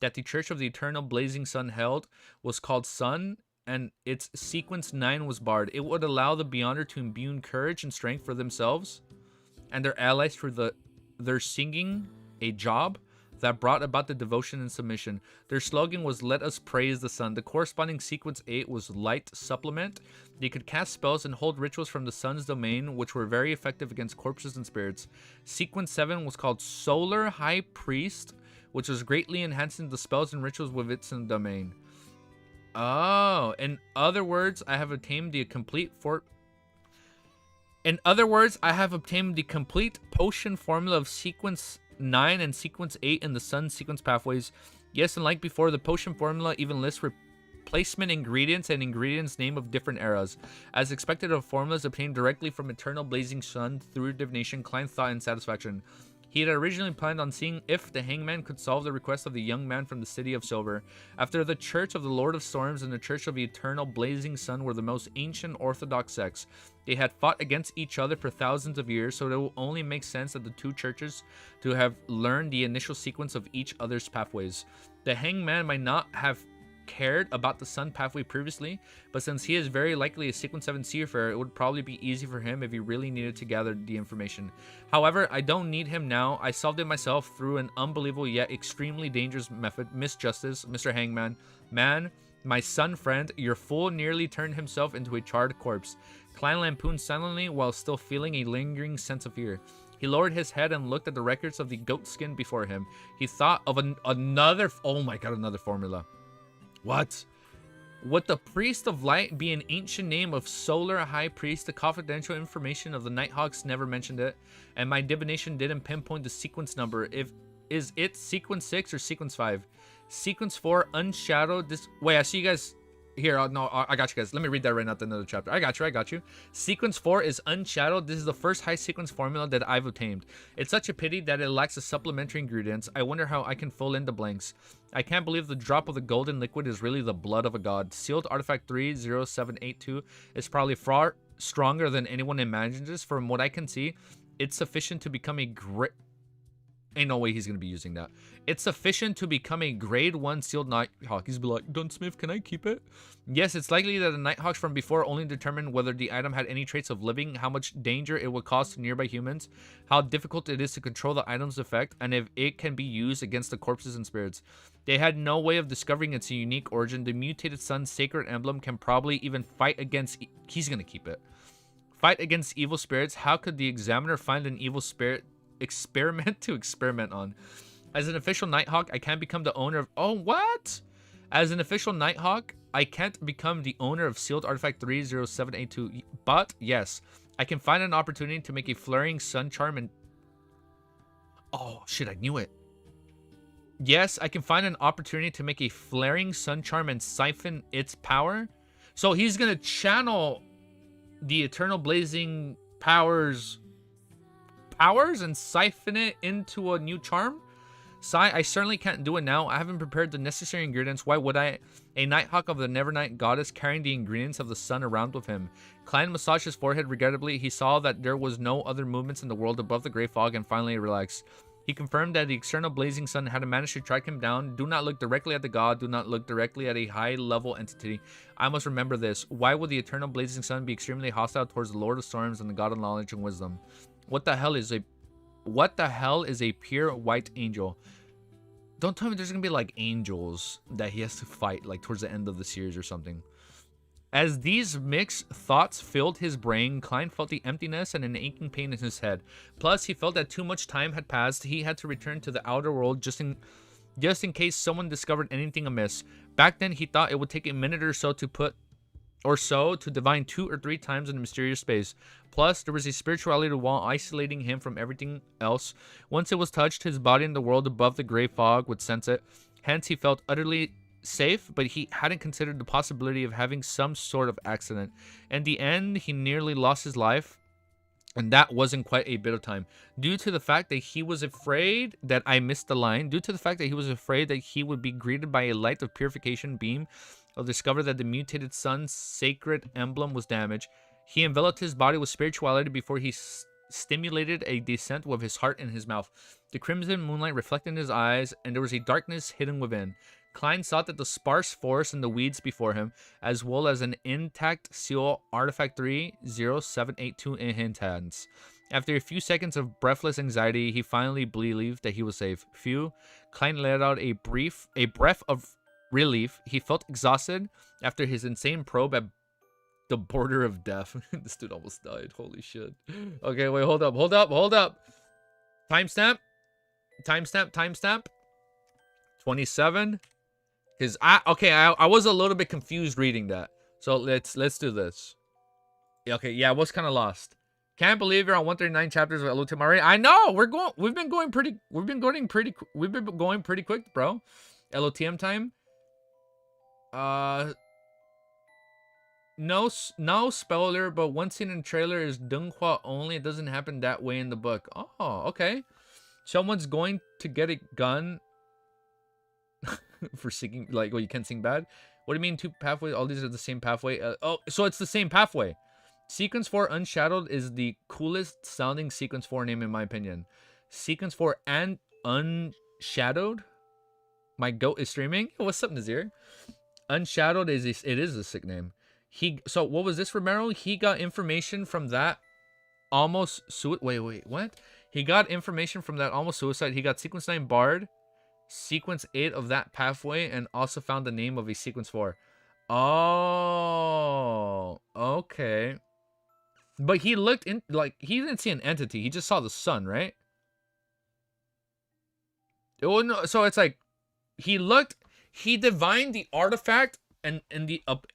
Speaker 1: that the Church of the Eternal Blazing Sun held was called Sun, and its sequence 9 was barred. It would allow the Beyonder to imbue courage and strength for themselves and their allies through their singing a job that brought about the devotion and submission. Their slogan was "Let us praise the sun." The corresponding sequence 8 was Light Supplement. They could cast spells and hold rituals from the sun's domain, which were very effective against corpses and spirits. Sequence 7 was called Solar High Priest, which was greatly enhancing the spells and rituals with its domain. Oh, in other words, I have obtained the complete potion formula of sequence 9 and sequence 8 in the sun sequence pathways. Yes, and like before, the potion formula even lists replacement ingredients and ingredients name of different eras. As expected, a formula is obtained directly from Eternal Blazing Sun through divination, client thought, and satisfaction. He had originally planned on seeing if the hangman could solve the request of the young man from the City of Silver. After the Church of the Lord of Storms and the Church of the Eternal Blazing Sun were the most ancient orthodox sects. They had fought against each other for thousands of years, so it will only make sense that the two churches to have learned the initial sequence of each other's pathways. The hangman might not have cared about the sun pathway previously, but since he is very likely a sequence 7 seafarer, it would probably be easy for him if he really needed to gather the information. However, I don't need him now. I solved it myself through an unbelievable yet extremely dangerous method. Miss Justice, Mr. Hangman. Man, my son friend, your fool nearly turned himself into a charred corpse. Klein lampooned silently while still feeling a lingering sense of fear. He lowered his head and looked at the records of the goat skin before him. He thought of another... Oh my god, another formula. What? Would the Priest of Light be an ancient name of Solar High Priest? The confidential information of the Nighthawks never mentioned it, and my divination didn't pinpoint the sequence number. Is it sequence 6 or sequence 5? Sequence 4, Unshadowed. Wait, I see you guys here. No, I got you guys. Let me read that right now at the end of the chapter. I got you. Sequence 4 is Unshadowed. This is the first high sequence formula that I've obtained. It's such a pity that it lacks the supplementary ingredients. I wonder how I can fill in the blanks. I can't believe the drop of the golden liquid is really the blood of a god. Sealed artifact 30782 is probably far stronger than anyone imagines. From what I can see, it's sufficient to become a great... Ain't no way he's going to be using that. It's sufficient to become a grade 1 sealed Nighthawk. He's be like, Dunsmith, can I keep it? Yes, it's likely that the Nighthawks from before only determined whether the item had any traits of living, how much danger it would cause to nearby humans, how difficult it is to control the item's effect, and if it can be used against the corpses and spirits. They had no way of discovering its unique origin. The mutated sun's sacred emblem can probably even fight against... He's going to keep it. Fight against evil spirits. How could the examiner find an evil spirit to experiment on? As an official Nighthawk, I can't become the owner of... Oh, what? As an official Nighthawk, I can't become the owner of sealed artifact 30782. But, yes, I can find an opportunity to make a flaring sun charm and... Oh, shit, I knew it. Yes, I can find an opportunity to make a flaring sun charm and siphon its power. So he's going to channel the Eternal Blazing powers and siphon it into a new charm? I certainly can't do it now. I haven't prepared the necessary ingredients. Why would I? A Nighthawk of the Nevernight goddess carrying the ingredients of the sun around with him. Klein massaged his forehead regrettably. He saw that there was no other movements in the world above the gray fog and finally relaxed. He confirmed that the external blazing sun had managed to track him down. Do not look directly at the god. Do not look directly at a high-level entity. I must remember this. Why would the eternal blazing sun be extremely hostile towards the Lord of Storms and the god of knowledge and wisdom? What the hell is a pure white angel? Don't tell me there's gonna be like angels that he has to fight like towards the end of the series or something. As these mixed thoughts filled his brain, Klein felt the emptiness and an aching pain in his head. Plus, he felt that too much time had passed. He had to return to the outer world just in case someone discovered anything amiss. Back then, he thought it would take a minute or so to divine 2 or 3 times in a mysterious space. Plus, there was a spirituality wall isolating him from everything else. Once it was touched, his body in the world above the gray fog would sense it. Hence, he felt utterly safe, but he hadn't considered the possibility of having some sort of accident. In the end, he nearly lost his life, and that wasn't quite a bit of time. Due to the fact that he was afraid that I missed the line, due to the fact that he was afraid that he would be greeted by a light of purification beam He'll discover that the mutated sun's sacred emblem was damaged. He enveloped his body with spirituality before he stimulated a descent with his heart in his mouth. The crimson moonlight reflected in his eyes, and there was a darkness hidden within. Klein saw that the sparse forest and the weeds before him, as well as an intact seal artifact 30782 in his hands. After a few seconds of breathless anxiety, he finally believed that he was safe. Phew. Klein let out a breath of relief. He felt exhausted after his insane probe at the border of death. This dude almost died. Holy shit. Okay, wait, hold up. Timestamp. 27. Because I was a little bit confused reading that. So let's do this. Okay, yeah, I was kind of lost. Can't believe you're on 139 chapters of LOTM already. I know. We've been going pretty quick, bro. LOTM time. No spoiler, but one scene in the trailer is Dunghua only. It doesn't happen that way in the book. Oh, okay. Someone's going to get a gun for singing, like, well, you can't sing bad. What do you mean 2 pathways? All these are the same pathway. Oh, so it's the same pathway. Sequence 4 Unshadowed is the coolest sounding Sequence 4 name in my opinion. Sequence 4 and Unshadowed. My goat is streaming. What's up, Nazir? Unshadowed is a sick name. So what was this, Romero? He got information from that almost wait, what? He got information from that almost suicide. He got Sequence 9 Bard, Sequence 8 of that pathway, and also found the name of a Sequence 4. Oh, okay. But he looked in, like, he didn't see an entity. He just saw the sun, right? Oh, no, so it's like, he divined the artifact and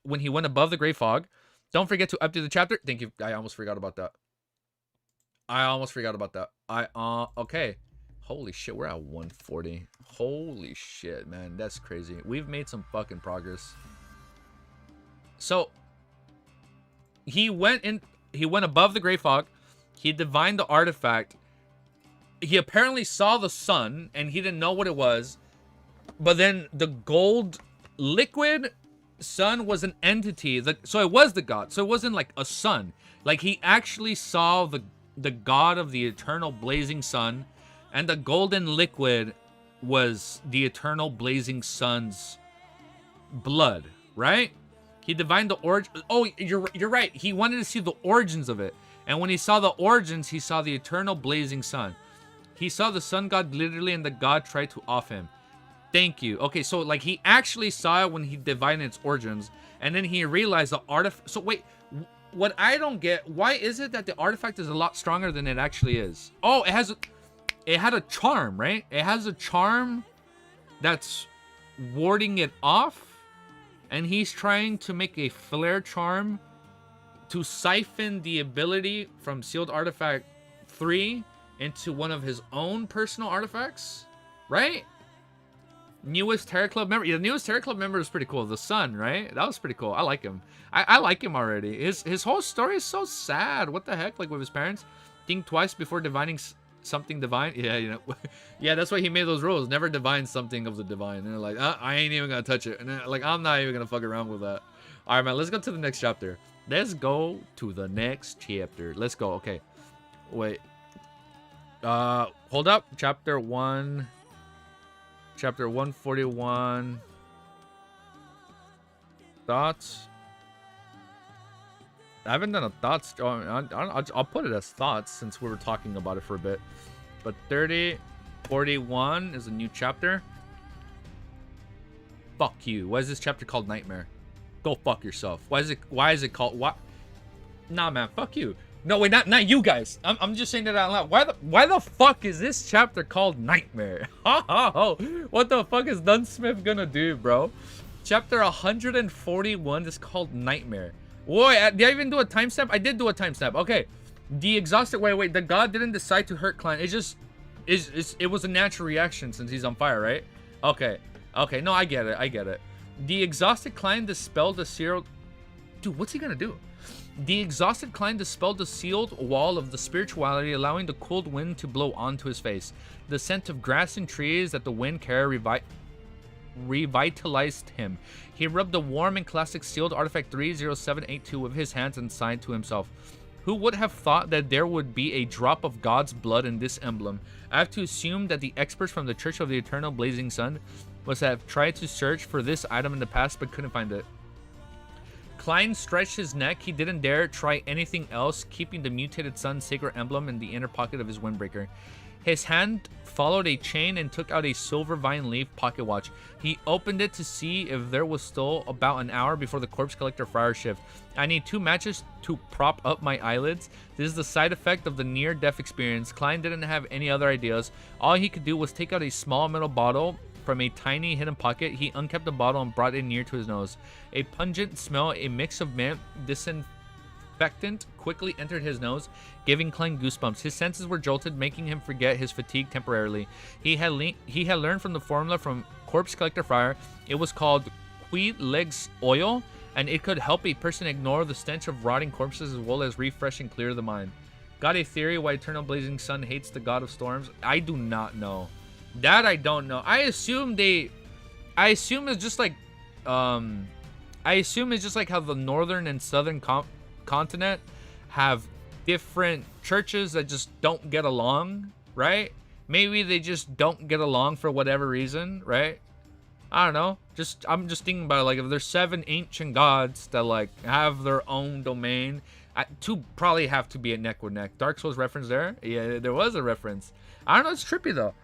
Speaker 1: when he went above the gray fog. Don't forget to update the chapter. Thank you. I almost forgot about that. Okay. Holy shit, we're at 140. Holy shit, man. That's crazy. We've made some fucking progress. So, he went above the gray fog. He divined the artifact. He apparently saw the sun, and he didn't know what it was. But then the gold liquid sun was an entity. So it was the god. So it wasn't like a sun. Like, he actually saw the god of the eternal blazing sun, and the golden liquid was the eternal blazing sun's blood, right? He divined the origin. Oh, you're right. He wanted to see the origins of it. And when he saw the origins, he saw the eternal blazing sun. He saw the sun god literally, and the god tried to off him. Thank you. Okay, so like he actually saw it when he divined its origins, and then he realized the artifact. So wait, what I don't get, why is it that the artifact is a lot stronger than it actually is? Oh, it had a charm, right? It has a charm that's warding it off. And he's trying to make a flare charm to siphon the ability from Sealed Artifact 3 into one of his own personal artifacts, right? Newest Terror Club member. Yeah, the newest Terror Club member is pretty cool. The Sun, right? That was pretty cool. I like him. I like him already. His whole story is so sad. What the heck? Like with his parents, think twice before divining something divine. Yeah, you know. Yeah, that's why he made those rules. Never divine something of the divine. And they're like, I ain't even gonna touch it. And then, like, I'm not even gonna fuck around with that. All right, man. Let's go to the next chapter. Let's go to the next chapter. Let's go. Okay. Wait. Hold up. Chapter 1. Chapter 141. Thoughts. I haven't done a thoughts. I'll put it as thoughts since we were talking about it for a bit. But 3041 is a new chapter. Fuck you. Why is this chapter called Nightmare? Go fuck yourself. Why is it called what? Nah, man. Fuck you. No, wait, not you guys. I'm just saying that out loud. Why the fuck is this chapter called Nightmare? What the fuck is Dunsmith gonna do, bro? Chapter 141 is called Nightmare. Boy, did I even do a timestamp? I did do a timestamp. Okay. The exhausted... Wait. The god didn't decide to hurt Klein. It just... It was a natural reaction since he's on fire, right? Okay. Okay. No, I get it. The exhausted Klein dispelled the sealed... Dude, what's he gonna do? The exhausted Klein dispelled the sealed wall of the spirituality, allowing the cold wind to blow onto his face. The scent of grass and trees that the wind carried revitalized him. He rubbed the warm and classic sealed artifact 30782 with his hands and sighed to himself. Who would have thought that there would be a drop of God's blood in this emblem? I have to assume that the experts from the Church of the Eternal Blazing Sun must have tried to search for this item in the past but couldn't find it. Klein stretched his neck. He didn't dare try anything else, keeping the mutated sun sacred emblem in the inner pocket of his windbreaker. His hand followed a chain and took out a silver vine leaf pocket watch. He opened it to see if there was still about an hour before the corpse collector friar shift. I need 2 matches to prop up my eyelids. This is the side effect of the near-death experience. Klein didn't have any other ideas. All he could do was take out a small metal bottle from a tiny hidden pocket. He uncapped the bottle and brought it near to his nose. A pungent smell, a mix of mint, disinfectant, quickly entered his nose, giving Klein goosebumps. His senses were jolted, making him forget his fatigue temporarily. He had learned from the formula from Corpse Collector Friar. It was called Quid Legs Oil, and it could help a person ignore the stench of rotting corpses as well as refresh and clear the mind. Got a theory why Eternal Blazing Sun hates the God of Storms? I do not know. That I don't know. I assume it's just like how the northern and southern continent have different churches that just don't get along, right? Maybe they just don't get along for whatever reason, right? I don't know. I'm just thinking about it, like if there's 7 ancient gods that like have their own domain, 2 probably have to be a neck with neck. Dark Souls reference there? Yeah, there was a reference. I don't know. It's trippy though.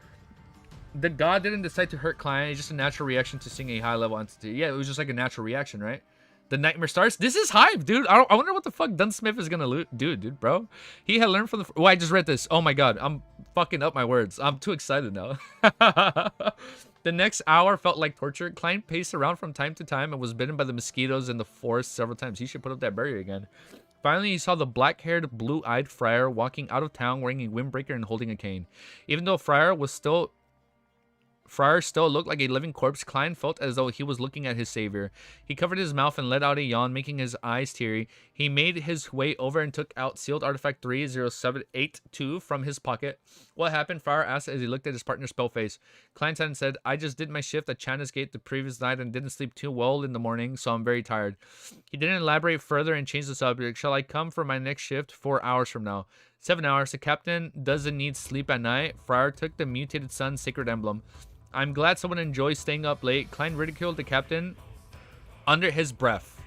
Speaker 1: The god didn't decide to hurt Klein. It's just a natural reaction to seeing a high-level entity. Yeah, it was just like a natural reaction, right? The nightmare starts. This is hype, dude. I wonder what the fuck Dunsmith is gonna do, dude, bro. He had learned from the... Oh, I just read this. Oh my god. I'm fucking up my words. I'm too excited now. The next hour felt like torture. Klein paced around from time to time and was bitten by the mosquitoes in the forest several times. He should put up that barrier again. Finally, he saw the black-haired, blue-eyed friar walking out of town wearing a windbreaker and holding a cane. Even though Friar still looked like a living corpse, Klein felt as though he was looking at his savior. He covered his mouth and let out a yawn, making his eyes teary. He made his way over and took out sealed artifact 30782 from his pocket. What happened? Friar asked as he looked at his partner's spell face. Klein said, I just did my shift at China's Gate the previous night and didn't sleep too well in the morning, so I'm very tired. He didn't elaborate further and changed the subject. Shall I come for my next shift 4 hours from now? 7 hours. The captain doesn't need sleep at night. Friar took the mutated sun sacred emblem. I'm glad someone enjoys staying up late. Klein ridiculed the captain under his breath.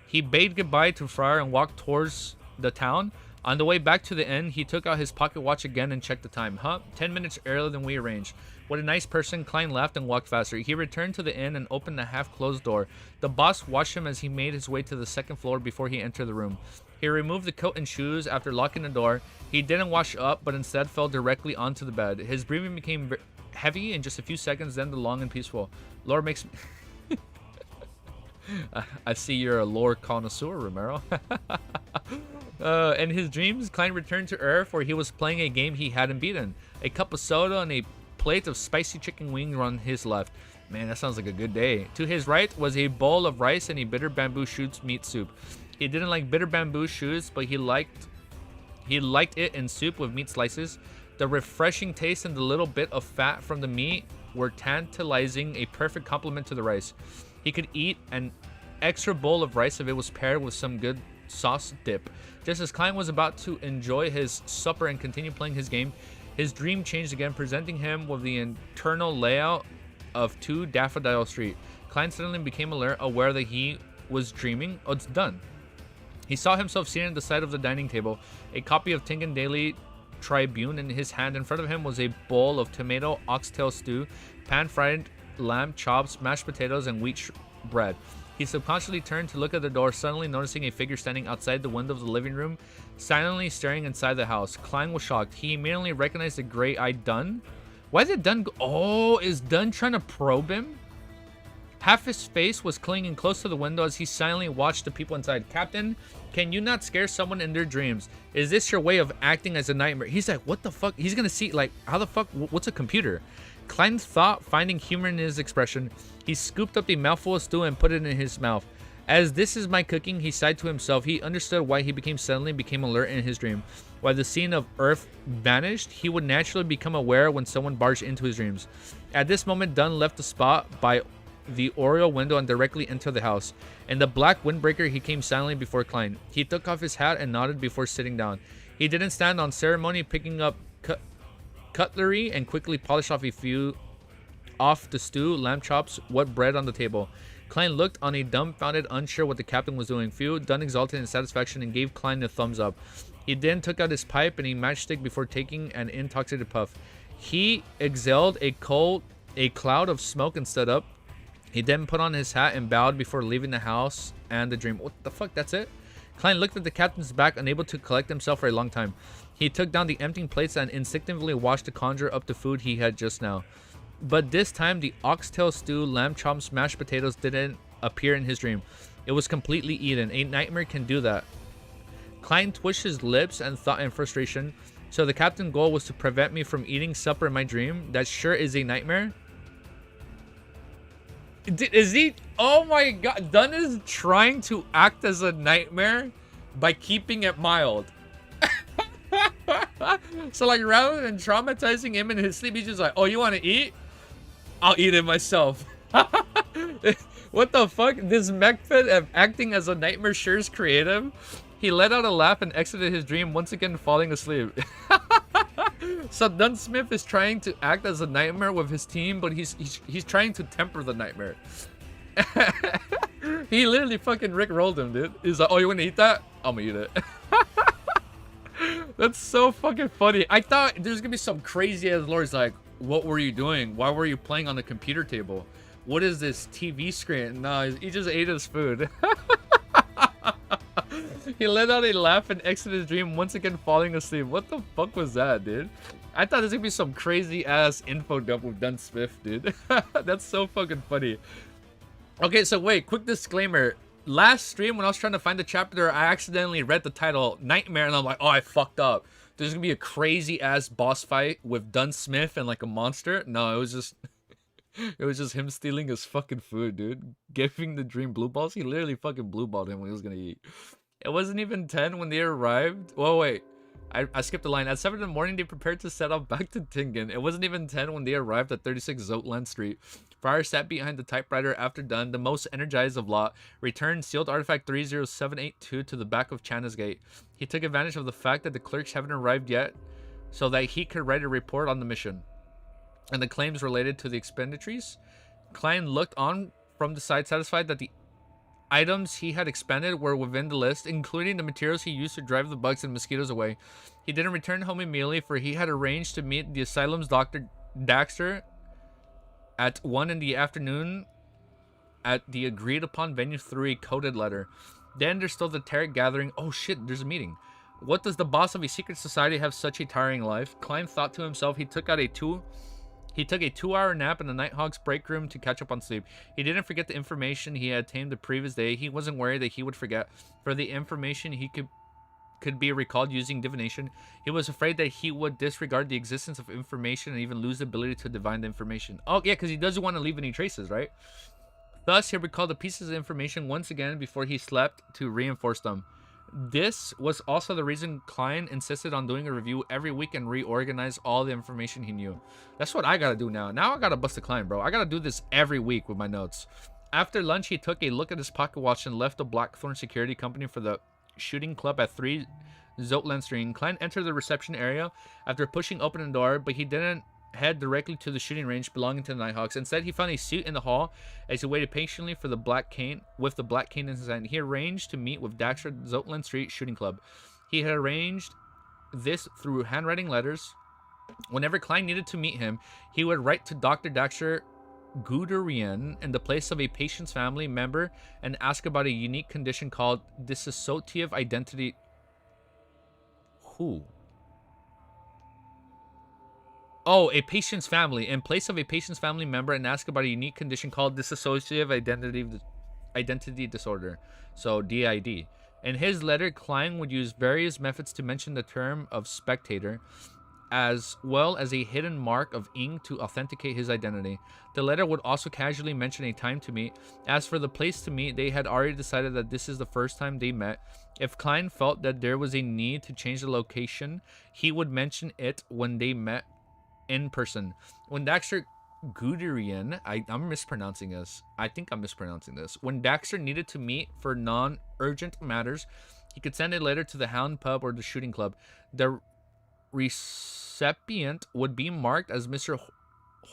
Speaker 1: He bade goodbye to Friar and walked towards the town. On the way back to the inn, he took out his pocket watch again and checked the time. 10 minutes earlier than we arranged. What a nice person. Klein laughed and walked faster. He returned to the inn and opened the half-closed door. The boss watched him as he made his way to the 2nd floor before he entered the room. He removed the coat and shoes after locking the door. He didn't wash up, but instead fell directly onto the bed. His breathing became heavy in just a few seconds, then long and peaceful. Lore makes me... I see you're a lore connoisseur, Romero. In his dreams, Klein returned to Earth where he was playing a game he hadn't beaten. A cup of soda and a plate of spicy chicken wings on his left. Man, that sounds like a good day. To his right was a bowl of rice and a bitter bamboo shoots meat soup. He didn't like bitter bamboo shoots, but he liked it in soup with meat slices. The refreshing taste and the little bit of fat from the meat were tantalizing, a perfect complement to the rice. He could eat an extra bowl of rice if it was paired with some good sauce dip. Just as Klein was about to enjoy his supper and continue playing his game, his dream changed again, presenting him with the internal layout of 2 Daffodil Street. Klein suddenly became aware that he was dreaming. Oh, it's done. He saw himself seated at the side of the dining table, a copy of Tinkin Daily Tribune in his hand. In front of him was a bowl of tomato oxtail stew, pan-fried lamb chops, mashed potatoes, and wheat bread. He subconsciously turned to look at the door, suddenly noticing a figure standing outside the window of the living room, silently staring inside the house. Klein was shocked. He immediately recognized the gray-eyed Dunn. Why did Dunn go? Oh, is Dunn trying to probe him? Half his face was clinging close to the window as he silently watched the people inside. Captain, can you not scare someone in their dreams? Is this your way of acting as a nightmare? He's like, what the fuck? He's gonna see, like, how the fuck? What's a computer? Klein thought, finding humor in his expression. He scooped up a mouthful of stew and put it in his mouth. As this is my cooking, he sighed to himself. He understood why he suddenly became alert in his dream. While the scene of Earth vanished, he would naturally become aware when someone barged into his dreams. At this moment, Dunn left the spot by the oriel window and directly entered the house. In the black windbreaker, he came silently before Klein. He took off his hat and nodded before sitting down. He didn't stand on ceremony, picking up cutlery and quickly polished off the stew, lamb chops, what bread on the table. Klein looked on a dumbfounded, unsure what the captain was doing. Dunn exulted in satisfaction and gave Klein a thumbs up. He then took out his pipe and a matchstick before taking an intoxicated puff. He exhaled a cloud of smoke and stood up. He then put on his hat and bowed before leaving the house and the dream. What the fuck? That's it? Klein looked at the captain's back, unable to collect himself for a long time. He took down the emptying plates and instinctively watched to conjure up the food he had just now. But this time, the oxtail stew, lamb chops, mashed potatoes didn't appear in his dream. It was completely eaten. A nightmare can do that. Klein twitched his lips and thought in frustration. So the captain's goal was to prevent me from eating supper in my dream? That sure is a nightmare. Is he? Oh my god. Dunn is trying to act as a nightmare by keeping it mild. So like rather than traumatizing him in his sleep, he's just like, oh, you want to eat? I'll eat it myself. What the fuck? This mechfit of acting as a nightmare sure is creative. He let out a laugh and exited his dream, once again falling asleep. So Dunn Smith is trying to act as a nightmare with his team, but he's trying to temper the nightmare. He literally fucking Rick rolled him, dude. He's like, oh, you want to eat that? I'm gonna eat it. That's so fucking funny. I thought there's gonna be some crazy ass lore. He's like, what were you doing? Why were you playing on the computer table? What is this TV screen? No, he just ate his food. He let out a laugh and exited his dream, once again falling asleep. What the fuck was that, dude? I thought this was gonna be some crazy ass info dump with Dunn Smith, dude. That's so fucking funny. Okay, so wait, quick disclaimer. Last stream when I was trying to find the chapter, I accidentally read the title Nightmare, and I'm like, oh, I fucked up. There's gonna be a crazy ass boss fight with Dunn Smith and like a monster. No, it was just it was just him stealing his fucking food, dude. Giving the dream blue balls. He literally fucking blue balled him when he was gonna eat. It wasn't even 10 when they arrived. Whoa, wait. I skipped the line. At 7 in the morning, they prepared to set off back to Tingen. It wasn't even 10 when they arrived at 36 Zotland Street. Fryer sat behind the typewriter after done, the most energized of lot, returned sealed artifact 30782 to the back of Chana's gate. He took advantage of the fact that the clerks haven't arrived yet so that he could write a report on the mission and the claims related to the expenditures. Klein looked on from the side, satisfied that the items he had expended were within the list, including the materials he used to drive the bugs and mosquitoes away. He didn't return home immediately, for he had arranged to meet the asylum's Dr. Daxter at 1 in the afternoon at the agreed upon venue through a coded letter. Then there's still the Tarot gathering. Oh shit, there's a meeting. What does the boss of a secret society have such a tiring life? Klein thought to himself. He took a 2-hour nap in the Nighthawk's break room to catch up on sleep. He didn't forget the information he had obtained the previous day. He wasn't worried that he would forget, for the information he could be recalled using divination. He was afraid that he would disregard the existence of information and even lose the ability to divine the information. Oh yeah, because he doesn't want to leave any traces, right? Thus, he recalled the pieces of information once again before he slept to reinforce them. This was also the reason Klein insisted on doing a review every week and reorganize all the information he knew. That's what I gotta do now. Now I gotta bust a Klein, bro. I gotta do this every week with my notes. After lunch, he took a look at his pocket watch and left the Blackthorn Security Company for the shooting club at 3 Zotland Street. Klein entered the reception area after pushing open the door, but he didn't head directly to the shooting range belonging to the Nighthawks. Instead, he found a seat in the hall as he waited patiently for the black cane in his hand. He arranged to meet with Daxter at Zotland Street Shooting Club. He had arranged this through handwriting letters. Whenever Klein needed to meet him, he would write to Dr. Daxter Guderian in the place of a patient's family member and ask about a unique condition called dissociative identity. Who? Oh, a patient's family. In place of a patient's family member and ask about a unique condition called dissociative identity disorder. So, DID. In his letter, Klein would use various methods to mention the term of spectator. as well as a hidden mark of ink to authenticate his identity. The letter would also casually mention a time to meet. As for the place to meet, they had already decided that this is the first time they met. If Klein felt that there was a need to change the location, he would mention it when they met in person. When Daxter Guderian, I'm mispronouncing this. I think I'm mispronouncing this. When Daxter needed to meet for non-urgent matters, he could send a letter to the Hound Pub or the Shooting Club. The recipient would be marked as Mr.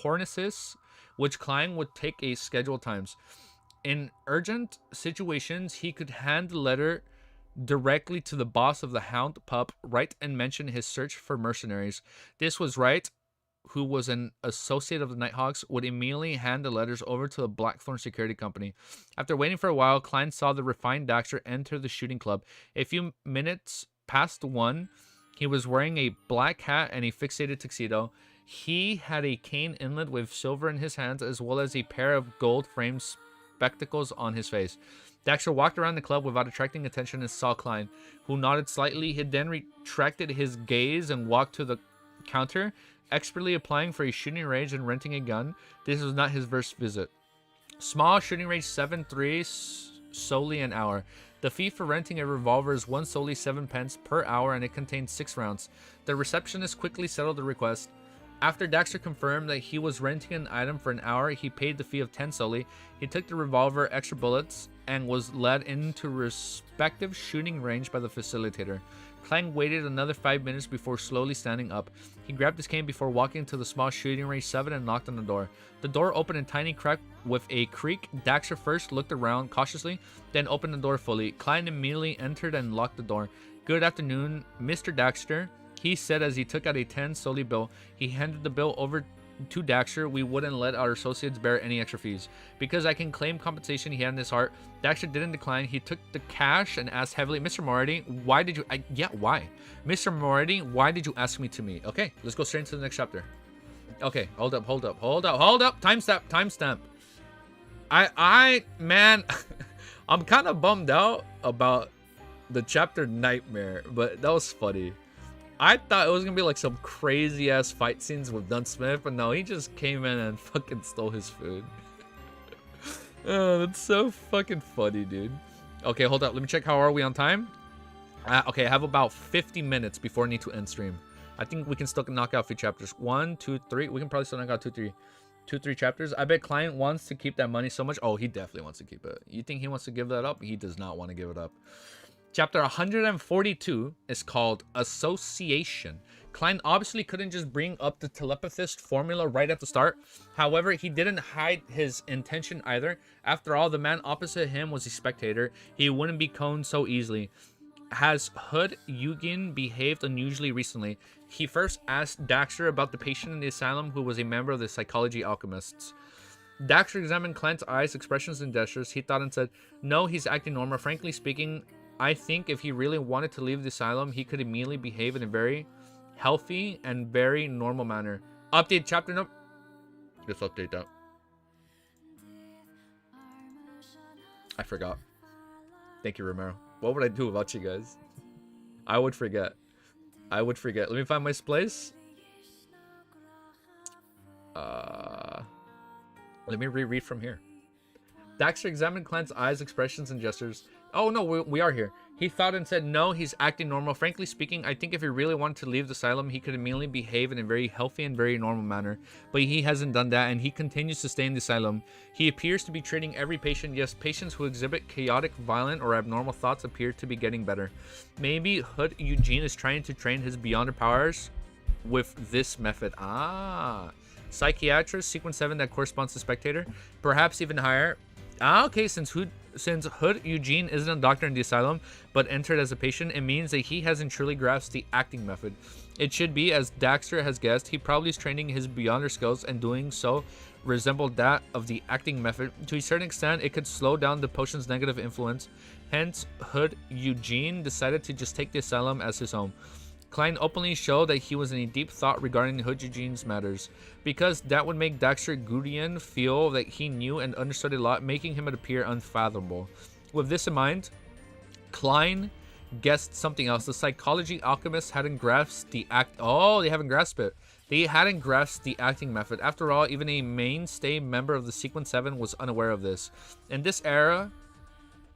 Speaker 1: Hornesis, which Klein would take a scheduled times. In urgent situations, he could hand the letter directly to the boss of the Hound Pub, write and mention his search for mercenaries. This was Wright, who was an associate of the Nighthawks, would immediately hand the letters over to the Blackthorn Security Company. After waiting for a while, Klein saw the refined Daxter enter the shooting club. A few minutes past 1, he was wearing a black hat and a fixated tuxedo. He had a cane inlet with silver in his hands, as well as a pair of gold-framed spectacles on his face. Daxter walked around the club without attracting attention and saw Klein, who nodded slightly. He then retracted his gaze and walked to the counter, expertly applying for a shooting range and renting a gun. This was not his first visit. Small shooting range 7.3 solely an hour. The fee for renting a revolver is 1 solely 7 pence per hour, and it contains 6 rounds. The receptionist quickly settled the request. After Daxter confirmed that he was renting an item for an hour, he paid the fee of 10 solely. He took the revolver, extra bullets, and was led into respective shooting range by the facilitator. Klein waited another 5 minutes before slowly standing up. He grabbed his cane before walking to the small shooting range 7 and knocked on the door. The door opened in tiny crack with a creak. Daxter first looked around cautiously, then opened the door fully. Klein immediately entered and locked the door. "Good afternoon, Mr. Daxter," he said as he took out a 10 solely bill. He handed the bill over to Daxter. "We wouldn't let our associates bear any extra fees. Because I can claim compensation," he had in his heart. Daxter didn't decline. He took the cash and asked heavily, "Mr. Moretti, why did you..." Why? "Mr. Moretti, why did you ask me to meet?" Okay, let's go straight into the next chapter. Okay, hold up. Timestamp. Man, I'm kind of bummed out about the chapter Nightmare, but that was funny. I thought it was gonna be like some crazy ass fight scenes with Dunn Smith, but no, he just came in and fucking stole his food. Oh, that's so fucking funny, dude. Okay, hold up. Let me check. How are we on time? Okay, I have about 50 minutes before I need to end stream. I think we can still knock out a few chapters. 1, 2, 3. We can probably still knock out 2, 3 chapters. I bet Client wants to keep that money so much. Oh, he definitely wants to keep it. You think he wants to give that up? He does not want to give it up. Chapter 142 is called Association. Klein obviously couldn't just bring up the telepathist formula right at the start. However, he didn't hide his intention either. After all, the man opposite him was a spectator. He wouldn't be coned so easily. Has Hood Eugen behaved unusually recently? He first asked Daxter about the patient in the asylum who was a member of the psychology alchemists. Daxter examined Klein's eyes, expressions, and gestures. He thought and said, "No, he's acting normal. Frankly speaking, I think if he really wanted to leave the asylum, he could immediately behave in a very healthy and very normal manner." Update chapter note. Let's update that. I forgot. Thank you, Romero. What would I do without you guys? I would forget. Let me find my place. Let me reread from here. Daxter examined Klein's eyes, expressions, and gestures. Oh, no, we are here. He thought and said, "No, he's acting normal. Frankly speaking, I think if he really wanted to leave the asylum, he could immediately behave in a very healthy and very normal manner. But he hasn't done that, and he continues to stay in the asylum. He appears to be treating every patient. Yes, patients who exhibit chaotic, violent, or abnormal thoughts appear to be getting better. Maybe Hood Eugene is trying to train his beyonder powers with this method." Psychiatrist, sequence 7 that corresponds to spectator. Perhaps even higher. Okay, since Hood Eugene isn't a doctor in the asylum, but entered as a patient, it means that he hasn't truly grasped the acting method. It should be, as Daxter has guessed, he probably is training his beyonder skills, and doing so resembled that of the acting method. To a certain extent, it could slow down the potion's negative influence. Hence, Hood Eugene decided to just take the asylum as his home. Klein openly showed that he was in a deep thought regarding Hood Eugene's matters, because that would make Daxter Guderian feel that he knew and understood a lot, making him appear unfathomable. With this in mind, Klein guessed something else. The psychology alchemists hadn't grasped the act. Oh, they haven't grasped it. They hadn't grasped the acting method. After all, even a mainstay member of the Sequence 7 was unaware of this. In this era,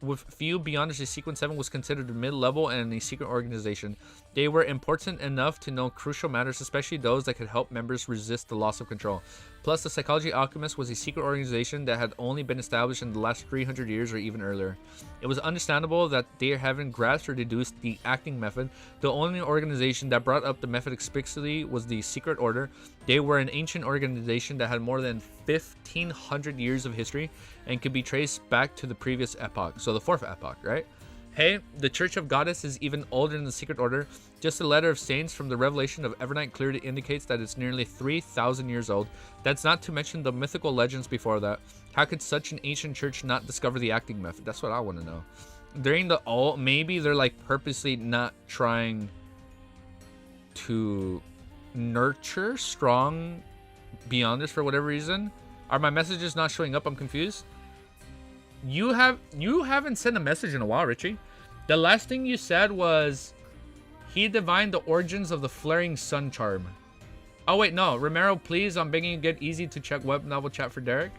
Speaker 1: with few beyonders, the Sequence 7 was considered mid-level and a secret organization. They were important enough to know crucial matters, especially those that could help members resist the loss of control. Plus, the Psychology Alchemist was a secret organization that had only been established in the last 300 years or even earlier. It was understandable that they haven't grasped or deduced the acting method. The only organization that brought up the method explicitly was the Secret Order. They were an ancient organization that had more than 1,500 years of history and could be traced back to the previous epoch, so the 4th epoch, right? Hey, the Church of Goddess is even older than the Secret Order. Just a letter of Saints from the Revelation of Evernight clearly indicates that it's nearly 3,000 years old. That's not to mention the mythical legends before that. How could such an ancient church not discover the acting method? That's what I want to know. During the maybe they're like purposely not trying to nurture strong Beyonders for whatever reason. Are my messages not showing up? I'm confused. You haven't sent a message in a while, Richie. The last thing you said was he divined the origins of the flaring sun charm. Oh wait, no, Romero, please, I'm begging you, get easy to check web novel chat for Derek.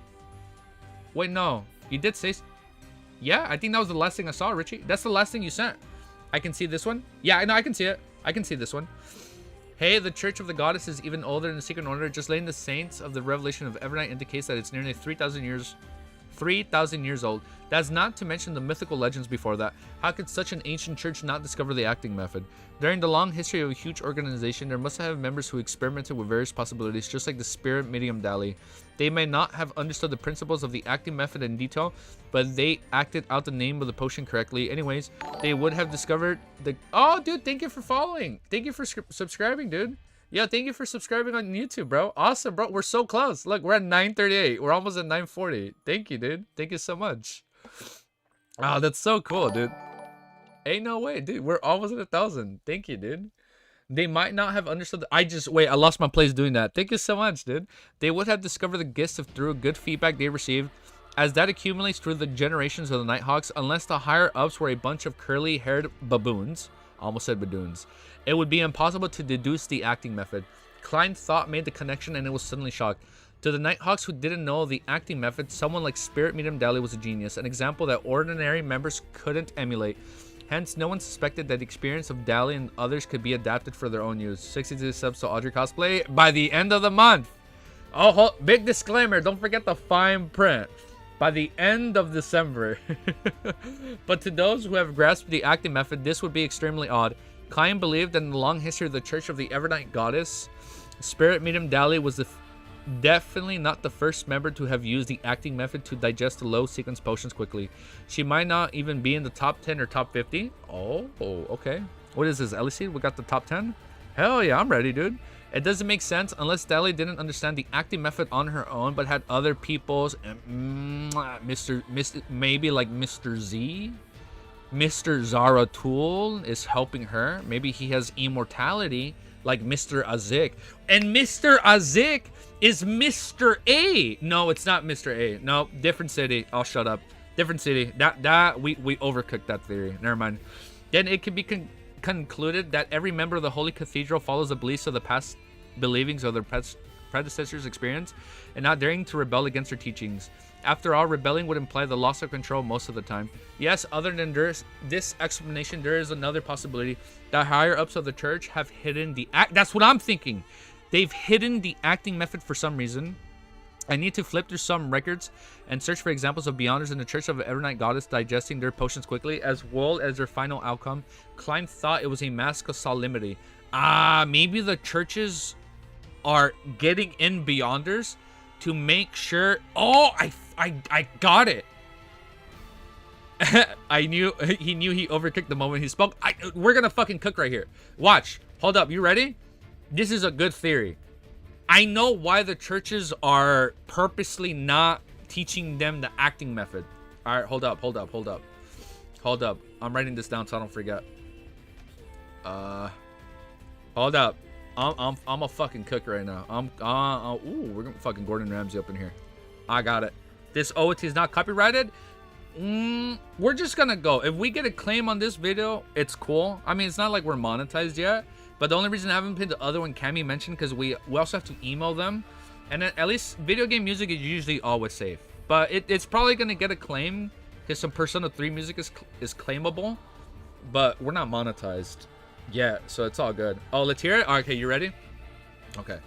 Speaker 1: Wait, no, you did say. Yeah, I think that was the last thing I saw, Richie. That's the last thing you sent. I can see this one. Yeah, I know, I can see it. I can see this one. Hey, the Church of the Goddess is even older than the Secret Order. Just letting the Saints of the Revelation of Evernight indicates that it's nearly 3,000 years old. That's not to mention the mythical legends before that. How could such an ancient church not discover the acting method? During the long history of a huge organization, there must have been members who experimented with various possibilities, just like the spirit medium Dali. They may not have understood the principles of the acting method in detail, but they acted out the name of the potion correctly. Anyways, they would have discovered the... Oh, dude, thank you for following. Thank you for subscribing, dude. Yeah, thank you for subscribing on YouTube, bro. Awesome, bro. We're so close. Look, we're at 938. We're almost at 940. Thank you, dude. Thank you so much. Oh, that's so cool, dude. Ain't no way, dude. We're almost at 1,000. Thank you, dude. They might not have understood. Wait, I lost my place doing that. Thank you so much, dude. They would have discovered the gist of through good feedback they received. As that accumulates through the generations of the Nighthawks, unless the higher-ups were a bunch of curly-haired baboons. Almost said badoons. It would be impossible to deduce the acting method. Klein thought made the connection and it was suddenly shocked. To the Nighthawks who didn't know the acting method, someone like Spirit Medium Dali was a genius, an example that ordinary members couldn't emulate. Hence, no one suspected that the experience of Dali and others could be adapted for their own use. 62 subs to Audrey cosplay by the end of the month. Oh, big disclaimer, don't forget the fine print. By the end of December. But to those who have grasped the acting method, this would be extremely odd. Klein believed that in the long history of the Church of the Evernight Goddess, Spirit Medium Dali was definitely not the first member to have used the acting method to digest the low sequence potions quickly. She might not even be in the top 10 or top 50. Oh, okay. What is this, Elyseed? We got the top 10? Hell yeah, I'm ready, dude. It doesn't make sense unless Dali didn't understand the acting method on her own, but had other people's, maybe like Mr. Z, Mr. Zaratul is helping her. Maybe he has immortality like Mr. Azik, and Mr. Azik is Mr. A. No, it's not Mr. A. No, different city. I'll shut up. Different city. We overcooked that theory. Never mind. Then it can be concluded that every member of the Holy Cathedral follows the beliefs of the past believings of their predecessors' experience and not daring to rebel against their teachings. After all, rebelling would imply the loss of control most of the time. Yes, other than this explanation, there is another possibility that higher-ups of the church have hidden the act. That's what I'm thinking. They've hidden the acting method for some reason. I need to flip through some records and search for examples of Beyonders in the Church of Evernight Goddess digesting their potions quickly, as well as their final outcome. Klein thought it was a mask of solemnity. Maybe the churches are getting in Beyonders to make sure. Oh, I got it. He knew he overcooked the moment he spoke. We're gonna fucking cook right here. Watch. Hold up. You ready? This is a good theory. I know why the churches are purposely not teaching them the acting method. All right, hold up. I'm writing this down so I don't forget. Hold up. I'm a fucking cook right now. Ooh, we're gonna fucking Gordon Ramsay up in here. I got it. This OOT is not copyrighted. We're just gonna go. If we get a claim on this video, it's cool. I mean, it's not like we're monetized yet. But the only reason I haven't played the other one Cammy mentioned because we also have to email them. And at least video game music is usually always safe. But it's probably gonna get a claim because some Persona 3 music is claimable. But we're not monetized yet, so it's all good. Oh, let's hear it. Okay, you ready? Okay.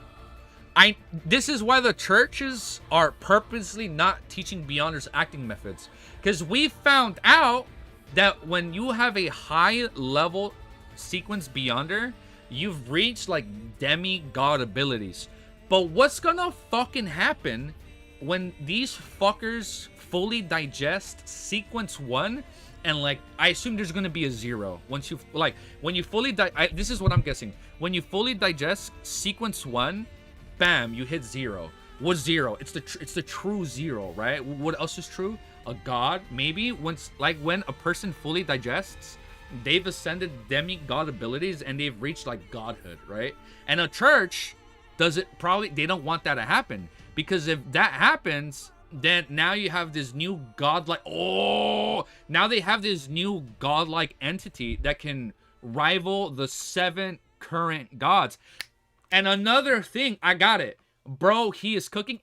Speaker 1: This is why the churches are purposely not teaching Beyonders acting methods. Because we found out that when you have a high level sequence Beyonder, you've reached like demigod abilities. But what's gonna fucking happen when these fuckers fully digest sequence 1 and like I assume there's gonna be a 0 once you like when you fully this is what I'm guessing. When you fully digest sequence 1, bam, you hit 0. What's 0? It's the true 0, right? What else is true? A god, maybe. Once like when a person fully digests, they've ascended demigod abilities and they've reached like godhood, right? And a church they don't want that to happen, because if that happens, then now you have this new godlike now they have this new godlike entity that can rival the 7 current gods. And another thing, I got it, bro. He is cooking.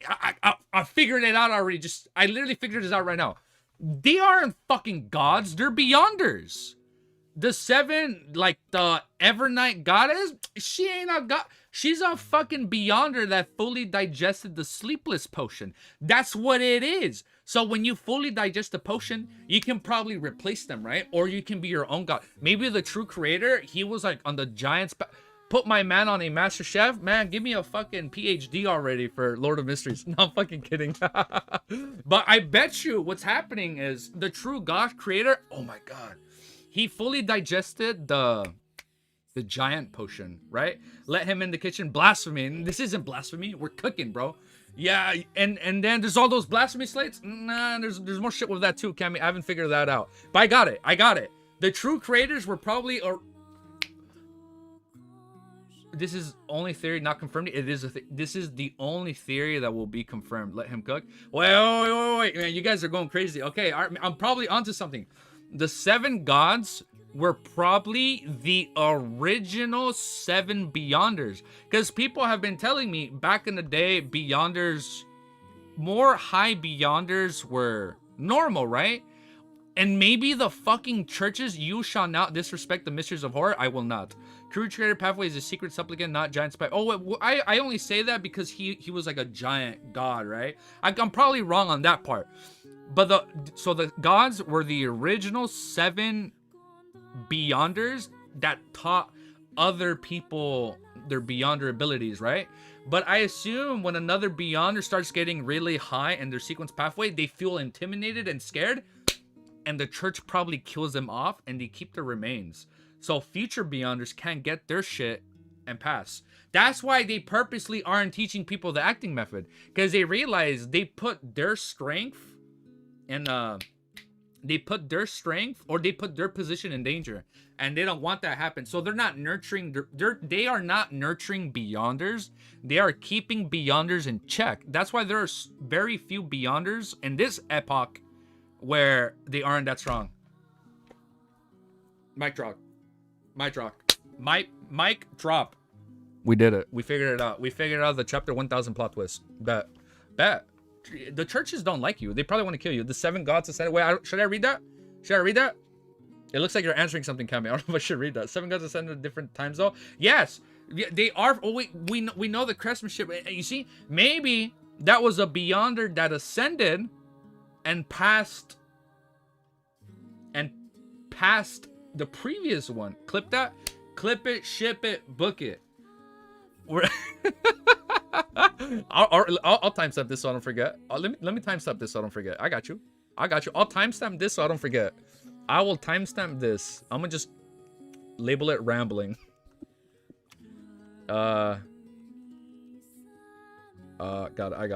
Speaker 1: I figured it out already. I literally figured this out right now. They aren't fucking gods. They're Beyonders. The 7, like the Evernight goddess, she ain't a god. She's a fucking Beyonder that fully digested the sleepless potion. That's what it is. So when you fully digest the potion, you can probably replace them, right? Or you can be your own god. Maybe the true creator, he was like on the giants. Put my man on a master chef. Man, give me a fucking PhD already for Lord of Mysteries. No, I'm fucking kidding. But I bet you what's happening is the true god creator, oh my god, he fully digested the giant potion, right? Let him in the kitchen. Blasphemy. And this isn't blasphemy. We're cooking, bro. Yeah, and then there's all those blasphemy slates. Nah, there's more shit with that too, Cammy. I haven't figured that out. But I got it. The true creators were probably this is only theory, not confirmed. It is this is the only theory that will be confirmed. Let him cook. Wait, man, you guys are going crazy. Okay, I'm probably onto something. The 7 gods were probably the original 7 Beyonders, because people have been telling me back in the day, Beyonders, more high Beyonders were normal, right? And maybe the fucking churches, you shall not disrespect the mysteries of horror. I will not. True creator pathway is a secret supplicant, not giant spy. Oh, I only say that because he was like a giant god, right? I'm probably wrong on that part. But so the gods were the original 7 Beyonders that taught other people their Beyonder abilities, right? But I assume when another Beyonder starts getting really high in their sequence pathway, they feel intimidated and scared, and the church probably kills them off and they keep their remains. So future Beyonders can't get their shit and pass. That's why they purposely aren't teaching people the acting method, because they realize they put their strength and they put their position in danger, and they don't want that to happen. So they're not nurturing they are not nurturing Beyonders. They are keeping Beyonders in check. That's why there are very few Beyonders in this epoch where they aren't that strong. Mic drop. Mic drop. We did it. We figured it out. We figured out the chapter 1000 plot twist. Bet. The churches don't like you. They probably want to kill you. The 7 gods ascended. Wait, should I read that? It looks like you're answering something, Cammy. I don't know if I should read that. 7 gods ascended at different times, though. Yes, they are. Oh wait, we know the craftsmanship. You see, maybe that was a Beyonder that ascended and passed the previous one. Clip that. Clip it. Ship it. Book it. I'll timestamp this so I don't forget. Let me timestamp this so I don't forget. I got you. I'll timestamp this so I don't forget. I will timestamp this. I'm gonna just label it rambling. Got it. I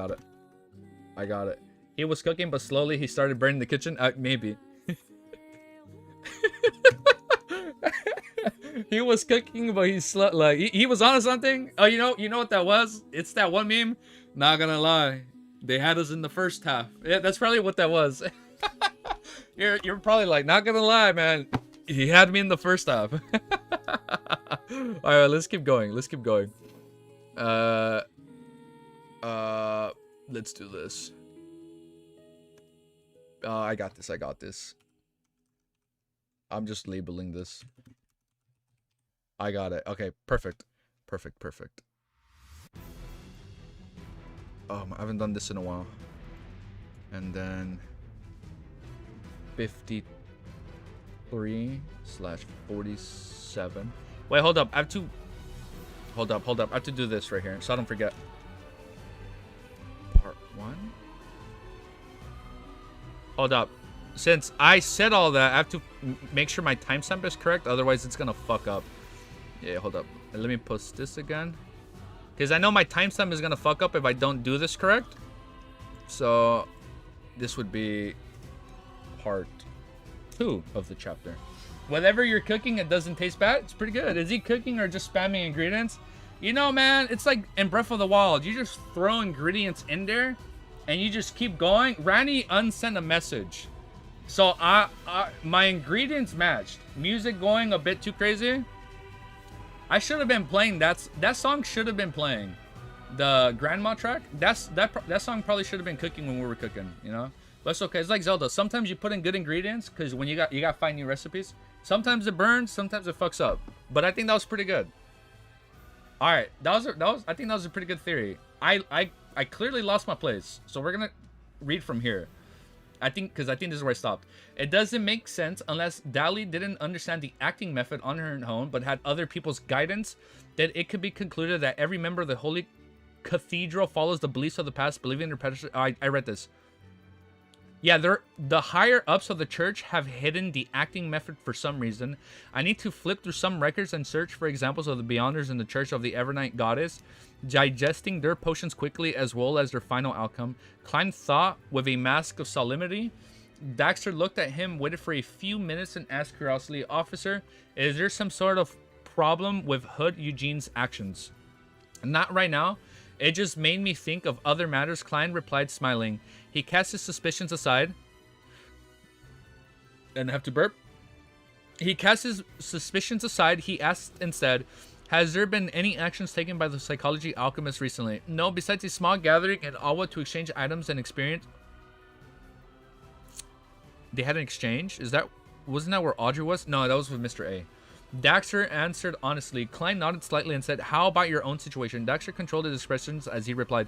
Speaker 1: got it. He was cooking, but slowly he started burning the kitchen. Maybe. He was cooking, but he was on something. Oh, you know what that was? It's that one meme. Not gonna lie, they had us in the first half. Yeah, that's probably what that was. You're probably like, not gonna lie, man. He had me in the first half. Alright, let's keep going. Let's keep going. Let's do this. I got this. I got this. I'm just labeling this. I got it. Okay, perfect. Perfect, perfect. I haven't done this in a while. And then 53/47. Wait, hold up. I have to... Hold up. I have to do this right here, so I don't forget. Part 1? Hold up. Since I said all that, I have to make sure my timestamp is correct. Otherwise, it's gonna fuck up. Yeah, hold up. Let me post this again. Because I know my timestamp is gonna fuck up if I don't do this correct. So, this would be part 2 of the chapter. Whatever you're cooking, it doesn't taste bad. It's pretty good. Is he cooking or just spamming ingredients? You know, man, it's like in Breath of the Wild. You just throw ingredients in there, and you just keep going. Randy unsent a message. So, my ingredients matched. Music going a bit too crazy. I should have been playing that song should have been playing. The grandma track, that song probably should have been cooking when we were cooking, you know? But it's okay. It's like Zelda. Sometimes you put in good ingredients because when you got to find new recipes. Sometimes it burns, sometimes it fucks up. But I think that was pretty good. All right, I think that was a pretty good theory. I clearly lost my place, so we're gonna read from here. I think this is where I stopped. It doesn't make sense unless Dali didn't understand the acting method on her own, but had other people's guidance, that it could be concluded that every member of the Holy Cathedral follows the beliefs of the past, believing their predecessors. I read this. Yeah, the higher ups of the church have hidden the acting method for some reason. I need to flip through some records and search for examples of the Beyonders in the Church of the Evernight Goddess, digesting their potions quickly as well as their final outcome. Klein thought with a mask of solemnity. Daxter looked at him, waited for a few minutes, and asked curiously, "Officer, is there some sort of problem with Hood Eugene's actions?" "Not right now. It just made me think of other matters," Klein replied, smiling. He cast his suspicions aside. And I have to burp. He cast his suspicions aside. He asked instead, "Has there been any actions taken by the psychology alchemists recently?" "No, besides a small gathering in Awa to exchange items and experience." They had an exchange? Wasn't that where Audrey was? No, that was with Mr. A. Daxter answered honestly. Klein nodded slightly and said, "How about your own situation?" Daxter controlled his expressions as he replied,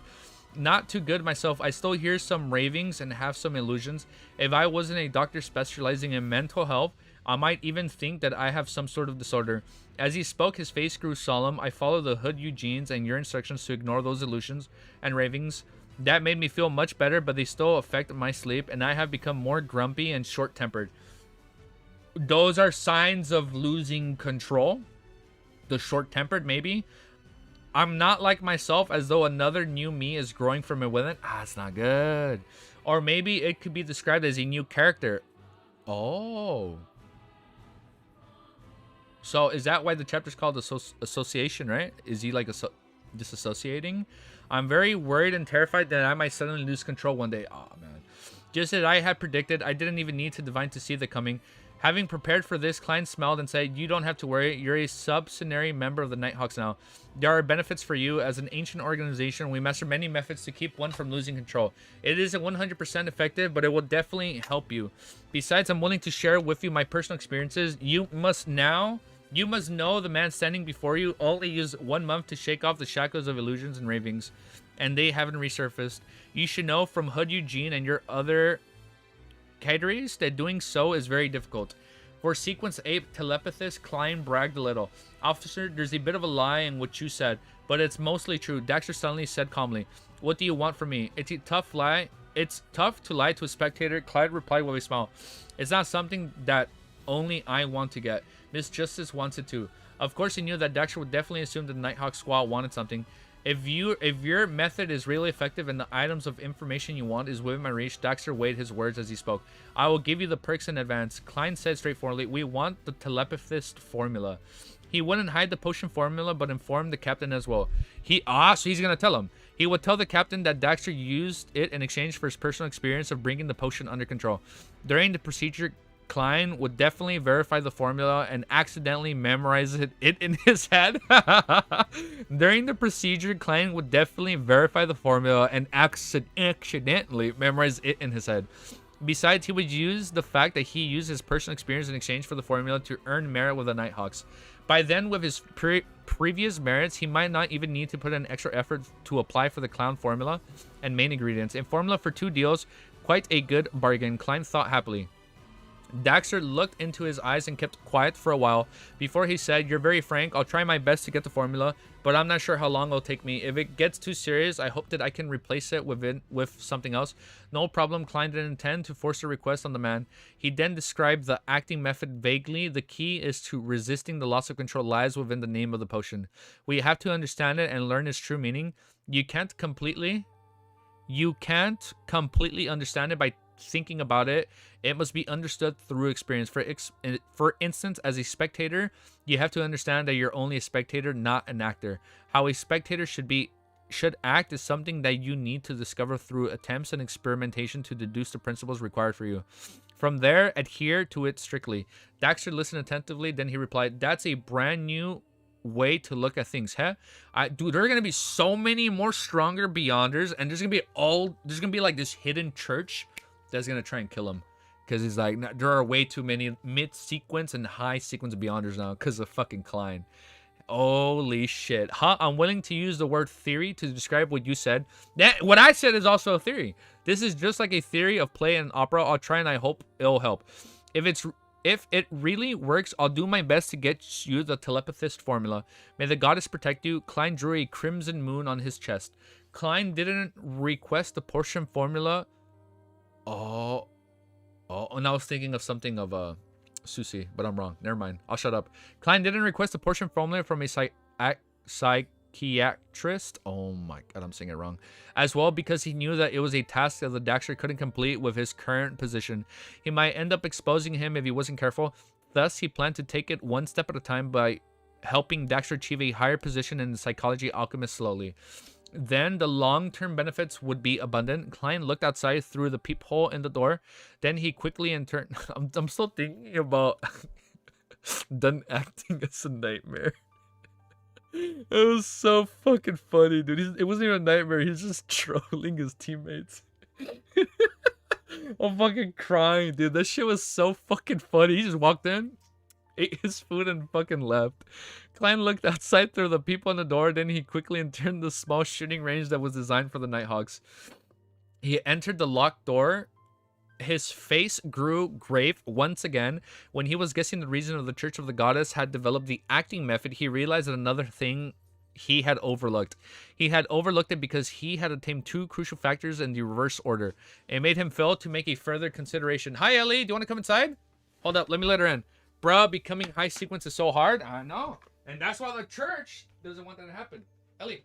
Speaker 1: "Not too good myself. I still hear some ravings and have some illusions. If I wasn't a doctor specializing in mental health, I might even think that I have some sort of disorder." As he spoke, his face grew solemn. "I follow the Hood Eugene's and your instructions to ignore those illusions and ravings. That made me feel much better, but they still affect my sleep, and I have become more grumpy and short-tempered." Those are signs of losing control. The short-tempered, maybe. "I'm not like myself, as though another new me is growing from within." It's not good. Or maybe it could be described as a new character. Oh. So is that why the chapter's called Association, right? Is he like disassociating? "I'm very worried and terrified that I might suddenly lose control one day." Oh, man. Just as I had predicted, I didn't even need to divine to see the coming. Having prepared for this, Klein smiled and said, "You don't have to worry. You're a subsidiary member of the Nighthawks now. There are benefits for you. As an ancient organization, we master many methods to keep one from losing control. It isn't 100% effective, but it will definitely help you. Besides, I'm willing to share with you my personal experiences. You must know the man standing before you only used 1 month to shake off the shackles of illusions and ravings, and they haven't resurfaced. You should know from Hood Eugene and your other cadres that doing so is very difficult." For Sequence 8 telepathist, Klein bragged a little. "Officer, there's a bit of a lie in what you said, but it's mostly true." Daxter suddenly said calmly, "What do you want from me?" It's tough to lie to a spectator," Clyde replied with a smile. "It's not something that only I want to get. Miss Justice wants it too." Of course he knew that Daxter would definitely assume that the Nighthawk squad wanted something. If your method is really effective and the items of information you want is within my reach, Daxter weighed his words as he spoke. I will give you the perks in advance. Klein said straightforwardly, we want the telepathist formula. He wouldn't hide the potion formula, but informed the captain as well. So he's gonna tell him. He would tell the captain that Daxter used it in exchange for his personal experience of bringing the potion under control. During the procedure, Klein would definitely verify the formula and accidentally memorize it in his head. During the procedure, Klein would definitely verify the formula and accidentally memorize it in his head. Besides, he would use the fact that he used his personal experience in exchange for the formula to earn merit with the Nighthawks. By then, with his previous merits, he might not even need to put in extra effort to apply for the clown formula and main ingredients. A formula for 2 deals, quite a good bargain, Klein thought happily. Daxter looked into his eyes and kept quiet for a while before he said, you're very frank. I'll try my best to get the formula, but I'm not sure how long it'll take me. If it gets too serious, I hope that I can replace it with something else. No problem. Klein didn't intend to force a request on the man. He then described the acting method vaguely. The key is to resisting the loss of control lies within the name of the potion. We have to understand it and learn its true meaning. You can't completely understand it by thinking about it. It must be understood through experience. For instance, as a spectator, you have to understand that you're only a spectator, not an actor. How a spectator should act is something that you need to discover through attempts and experimentation to deduce the principles required for you. From there, adhere to it strictly. Daxter listened attentively, then he replied, that's a brand new way to look at things, huh? Dude, there are gonna be so many more stronger Beyonders, and there's gonna be like this hidden church that's gonna try and kill him. Because he's like, there are way too many mid-sequence and high-sequence Beyonders now because of fucking Klein. Holy shit. Huh? I'm willing to use the word theory to describe what you said. What I said is also a theory. This is just like a theory of play and opera. I'll try and I hope it'll help. If it really works, I'll do my best to get you the telepathist formula. May the goddess protect you. Klein drew a crimson moon on his chest. Klein didn't request the portion formula. Oh, and I was thinking of something of Susie, but I'm wrong. Never mind. I'll shut up. Klein didn't request a portion formula from a psychiatrist. Oh my god, I'm saying it wrong. As well, because he knew that it was a task that the Daxter couldn't complete with his current position. He might end up exposing him if he wasn't careful. Thus, he planned to take it one step at a time by helping Daxter achieve a higher position in the psychology alchemist slowly. Then the long-term benefits would be abundant. Klein looked outside through the peephole in the door. Then he quickly turned. I'm still thinking about done acting as a nightmare. It was so fucking funny, dude. It wasn't even a nightmare. He's just trolling his teammates. I'm fucking crying, dude. That shit was so fucking funny. He just walked in, ate his food, and fucking left. Klein looked outside through the people on the door, then he quickly turned the small shooting range that was designed for the Nighthawks. He entered the locked door. His face grew grave once again. When he was guessing the reason of the Church of the Goddess had developed the acting method, he realized that another thing he had overlooked. He had overlooked it because he had attained 2 crucial factors in the reverse order. It made him fail to make a further consideration. Hi, Ellie. Do you want to come inside? Hold up. Let me let her in. Bruh, becoming high sequence is so hard. I know. And that's why the church doesn't want that to happen. Ellie,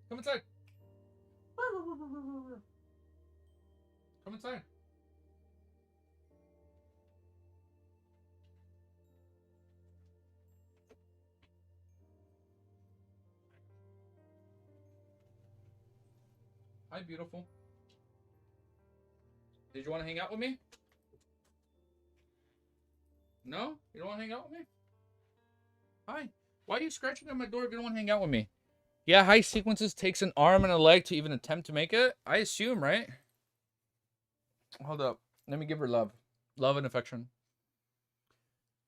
Speaker 1: come inside. Come inside. Hi, beautiful. Did you want to hang out with me? No? You don't want to hang out with me? Hi. Why are you scratching at my door if you don't want to hang out with me? Yeah, high sequences takes an arm and a leg to even attempt to make it. I assume, right? Hold up. Let me give her love. Love and affection.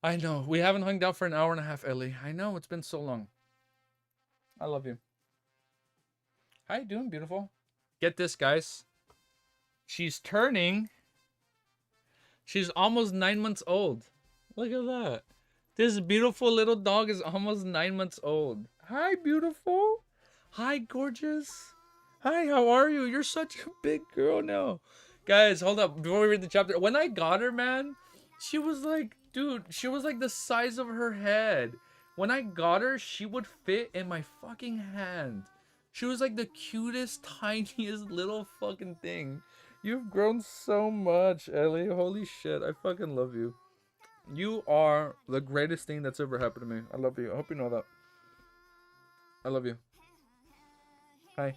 Speaker 1: I know. We haven't hung out for an hour and a half, Ellie. I know. It's been so long. I love you. How you doing, beautiful? Get this, guys. She's almost 9 months old. Look at that. This beautiful little dog is almost 9 months old. Hi, beautiful. Hi, gorgeous. Hi, how are you? You're such a big girl now. Guys, hold up. Before we read the chapter. When I got her, man, she was like, dude, she was like the size of her head. When I got her, she would fit in my fucking hand. She was like the cutest, tiniest little fucking thing. You've grown so much, Ellie. Holy shit. I fucking love you. You are the greatest thing that's ever happened to me. I love you. I hope you know that. I love you. Hi.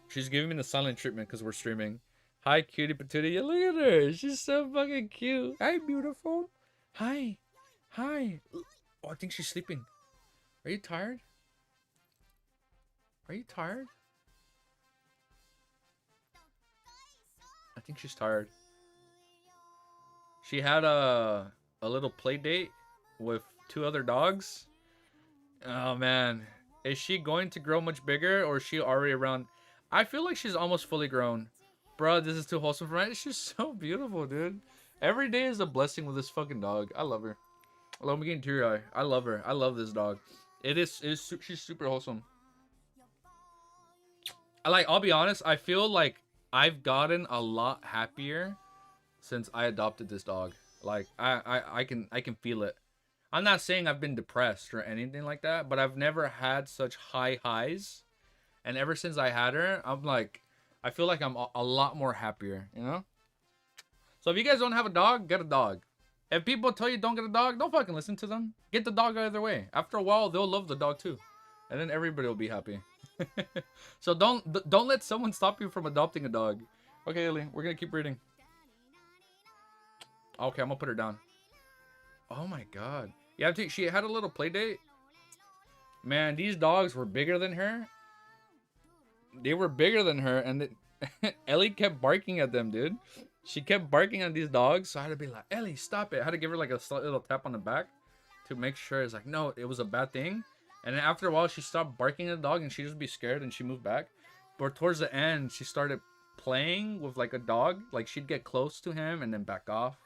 Speaker 1: She's giving me the silent treatment because we're streaming. Hi, cutie patootie. Yeah, look at her. She's so fucking cute. Hi, beautiful. Hi. Hi. Oh, I think she's sleeping. Are you tired? Are you tired? I think she's tired. She had a little play date with 2 other dogs. Oh man, is she going to grow much bigger, or is she already around? I feel like she's almost fully grown. Bro, this is too wholesome for me. She's so beautiful, dude. Every day is a blessing with this fucking dog. I love her. Let me get teary eye. I love her. I love this dog. She's super wholesome. I'll be honest, I feel like I've gotten a lot happier since I adopted this dog. Like I can feel it. I'm not saying I've been depressed or anything like that, but I've never had such high highs. And ever since I had her, I'm like, I feel like I'm a lot more happier, you know? So if you guys don't have a dog, get a dog. If people tell you don't get a dog, don't fucking listen to them. Get the dog out of their way. After a while, they'll love the dog too. And then everybody will be happy. So don't let someone stop you from adopting a dog. Okay, Ellie, we're gonna keep reading. Okay, I'm gonna put her down. Oh my god. Yeah, she had a little play date. Man, these dogs were bigger than her. They were bigger than her, and Ellie kept barking at them, dude. She kept barking at these dogs, so I had to be like, Ellie, stop it. I had to give her like a little tap on the back to make sure it's like, no, it was a bad thing. And then after a while, she stopped barking at the dog, and she'd just be scared, and she moved back. But towards the end, she started playing with like a dog. Like she'd get close to him and then back off.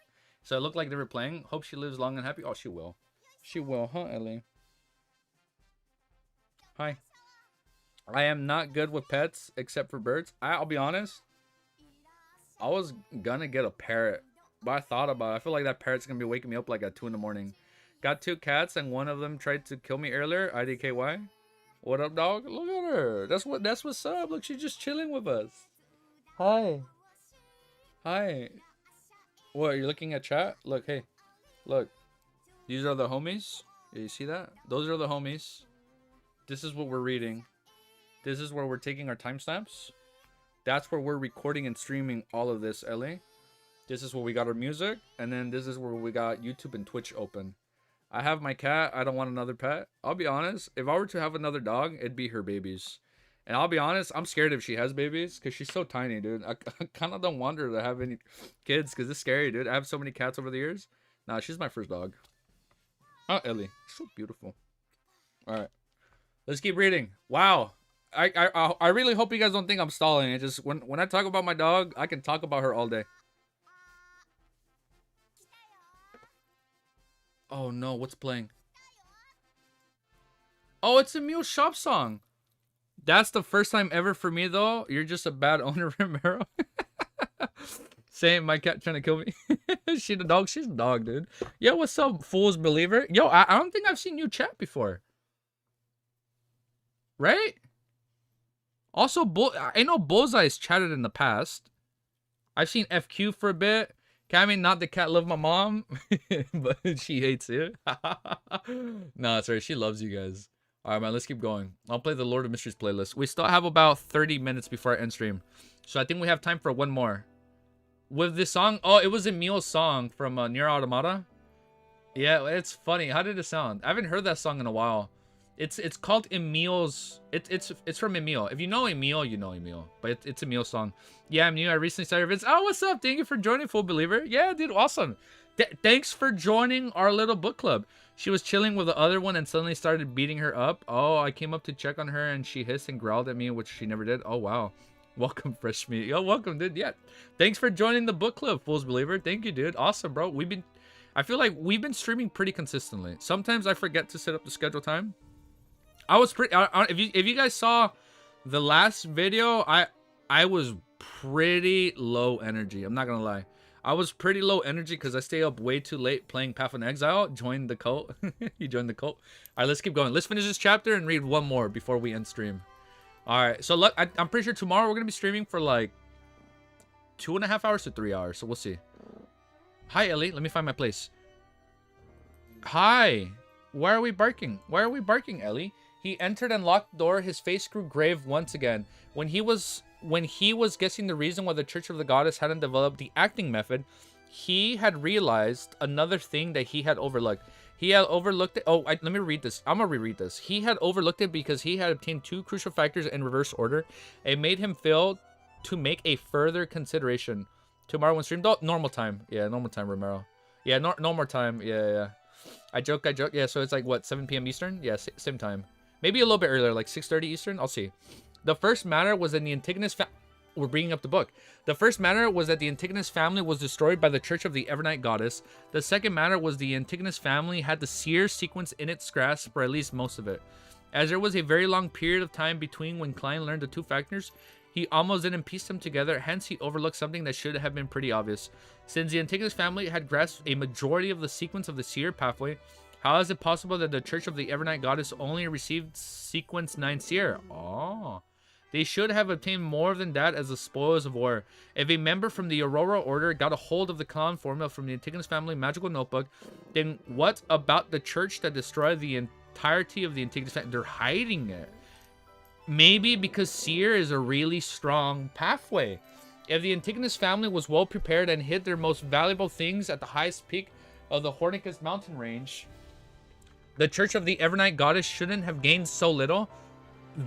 Speaker 1: So it looked like they were playing. Hope she lives long and happy. Oh, she will. She will, huh, Ellie? Hi. I am not good with pets except for birds. I'll be honest. I was gonna get a parrot, but I thought about it. I feel like that parrot's gonna be waking me up like at 2 in the morning. Got 2 cats and one of them tried to kill me earlier. IDKY. What up, dog? Look at her. That's what's up. Look, she's just chilling with us. Hi. Hi. What, you're looking at chat? Look, hey. Look. These are the homies. Yeah, you see that? Those are the homies. This is what we're reading. This is where we're taking our timestamps. That's where we're recording and streaming all of this, Ellie. This is where we got our music. And then this is where we got YouTube and Twitch open. I have my cat. I don't want another pet. I'll be honest. If I were to have another dog, it'd be her babies. And I'll be honest, I'm scared if she has babies because she's so tiny, dude. I kind of don't want her to have any kids because it's scary, dude. I have so many cats over the years. Nah, she's my first dog. Oh, Ellie. So beautiful. All right. Let's keep reading. Wow. I really hope you guys don't think I'm stalling. It just when I talk about my dog, I can talk about her all day. Oh no, what's playing? Oh, it's a Mule Shop song. That's the first time ever for me though. You're just a bad owner, Romero. Saying my cat trying to kill me. She the dog? She's the dog, dude. Yo, what's up, Fool's Believer? Yo, I don't think I've seen you chat before. Right? Also, I know Bullseye's chatted in the past. I've seen FQ for a bit. Cammy, not the cat love my mom, but she hates it. Nah, sorry, she loves you guys. All right, man, let's keep going. I'll play the Lord of Mysteries playlist. We still have about 30 minutes before I end stream. So I think we have time for one more. With this song, oh, it was Emil's song from Nier Automata. Yeah, it's funny. How did it sound? I haven't heard that song in a while. It's called Emil's. It's from Emil. If you know Emil, you know Emil. But it's Emil's song. Yeah, I'm new. I recently started Vince. Oh, what's up? Thank you for joining, Full Believer. Yeah, dude, awesome. Thanks for joining our little book club. She was chilling with the other one and suddenly started beating her up. Oh, I came up to check on her and she hissed and growled at me, which she never did. Oh, wow. Welcome, Fresh Meat. Yo, welcome, dude. Yeah. Thanks for joining the book club, Fool's Believer. Thank you, dude. Awesome, bro. I feel like we've been streaming pretty consistently. Sometimes I forget to set up the schedule time. I was pretty. If you guys saw the last video, I was pretty low energy. I'm not gonna lie. I was pretty low energy because I stay up way too late playing Path of Exile. Joined the cult. You joined the cult. All right, let's keep going. Let's finish this chapter and read one more before we end stream. All right, so look, I'm pretty sure tomorrow we're gonna be streaming for like 2.5 hours to 3 hours. So we'll see. Hi, Ellie. Let me find my place. Hi. Why are we barking? Why are we barking, Ellie? He entered and locked the door. His face grew grave once again. When he was guessing the reason why the Church of the Goddess hadn't developed the acting method, he had realized another thing that he had overlooked. He had overlooked it. Oh, let me read this. I'm gonna reread this. He had overlooked it because he had obtained 2 crucial factors in reverse order. It made him fail to make a further consideration. Tomorrow when streamed, normal time. Yeah, normal time, Romero. Yeah, no more time. Yeah. I joke. Yeah, so it's like, what, 7 p.m. Eastern? Yeah, same time. Maybe a little bit earlier, like 6:30 Eastern. I'll see. The first matter was that the Antigonus we're bringing up the book. The first matter was that the Antigonus family was destroyed by the Church of the Evernight Goddess. The second matter was the Antigonus family had the seer sequence in its grasp for at least most of it. As there was a very long period of time between when Klein learned the 2 factors, he almost didn't piece them together, hence he overlooked something that should have been pretty obvious. Since the Antigonus family had grasped a majority of the sequence of the seer pathway, how is it possible that the Church of the Evernight Goddess only received sequence 9 seer? Oh. They should have obtained more than that as the spoils of war. If a member from the Aurora Order got a hold of the Clown formula from the Antigonus family magical notebook, then what about the church that destroyed the entirety of the Antigonus family? They're hiding it. Maybe because seer is a really strong pathway. If the Antigonus family was well prepared and hid their most valuable things at the highest peak of the Hornicus mountain range, the Church of the Evernight Goddess shouldn't have gained so little.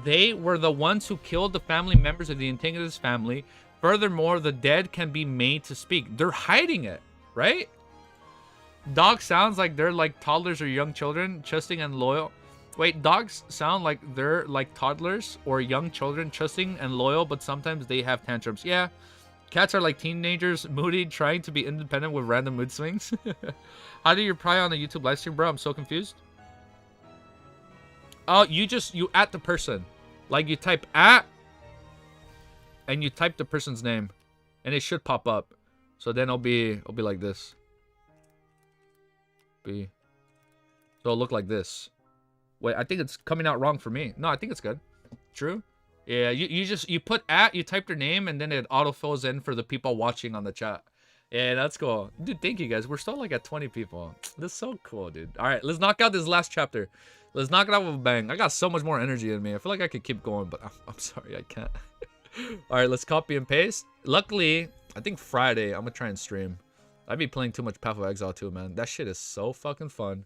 Speaker 1: They were the ones who killed the family members of the Antigonus family. Furthermore, the dead can be made to speak. They're hiding it, right? Dog sounds like they're like toddlers or young children, trusting and loyal. Wait, dogs sound like they're like toddlers or young children, trusting and loyal, but sometimes they have tantrums. Yeah. Cats are like teenagers, moody, trying to be independent with random mood swings. How do you reply on a YouTube live stream, bro? I'm so confused. Oh, you at the person. Like you type at and you type the person's name and it should pop up. So then it'll be like this. So it'll look like this. Wait, I think it's coming out wrong for me. No, I think it's good. True? Yeah, you put at, you type their name, and then it auto-fills in for the people watching on the chat. Yeah, that's cool. Dude, thank you guys. We're still like at 20 people. That's so cool, dude. All right, let's knock out this last chapter. Let's knock it out with a bang. I got so much more energy in me. I feel like I could keep going, but I'm sorry, I can't. All right, let's copy and paste. Luckily, I think Friday, I'm going to try and stream. I'd be playing too much Path of Exile too, man. That shit is so fucking fun.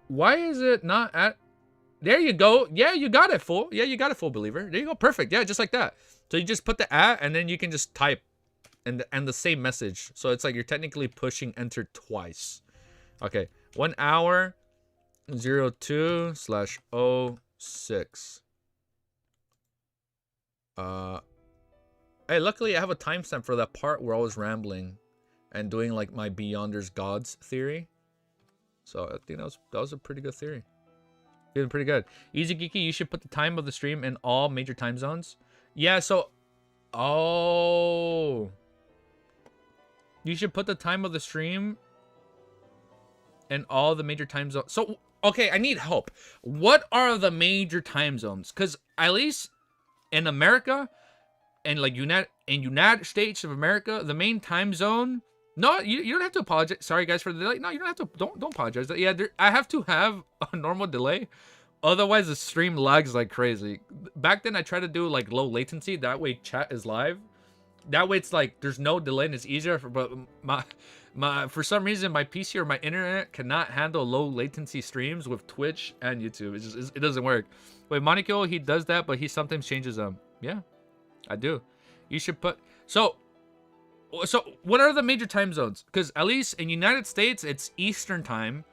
Speaker 1: Why is it not at... There you go. Yeah, you got it, fool. Yeah, you got it, full believer. There you go. Perfect. Yeah, just like that. So you just put the at, and then you can just type and the same message. So it's like you're technically pushing enter twice. Okay. 1 hour 02/06. Hey, luckily I have a timestamp for that part where I was rambling and doing like my Beyonders Gods theory. So I think that was a pretty good theory. Feeling pretty good. Easy Geeky, you should put the time of the stream in all major time zones. Yeah, so... Oh... You should put the time of the stream in all the major time zones. So, okay, I need help. What are the major time zones? Because at least in America, and like United States of America, the main time zone... No, you don't have to apologize. Sorry, guys, for the delay. No, you don't have to. Don't apologize. Yeah, I have to have a normal delay. Otherwise, the stream lags like crazy. Back then, I tried to do like low latency. That way, chat is live. That way, it's like there's no delay and it's easier. But for some reason, my PC or my internet cannot handle low latency streams with Twitch and YouTube. It doesn't work. Wait, Monaco, he does that, but he sometimes changes them. Yeah, I do. You should put So what are the major time zones? Because at least in United States, it's Eastern time.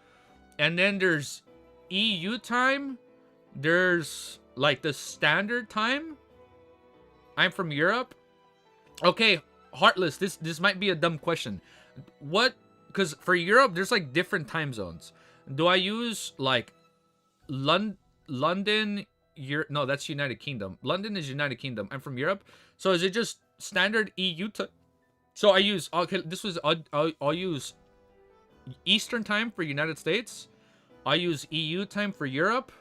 Speaker 1: And then there's EU time. There's like the standard time. I'm from Europe. Okay, Heartless, this might be a dumb question. What, because for Europe, there's like different time zones. Do I use like London? No, that's United Kingdom. London is United Kingdom. I'm from Europe. So is it just standard EU time? So I use, okay, this was, I'll use Eastern time for United States. I use EU time for Europe.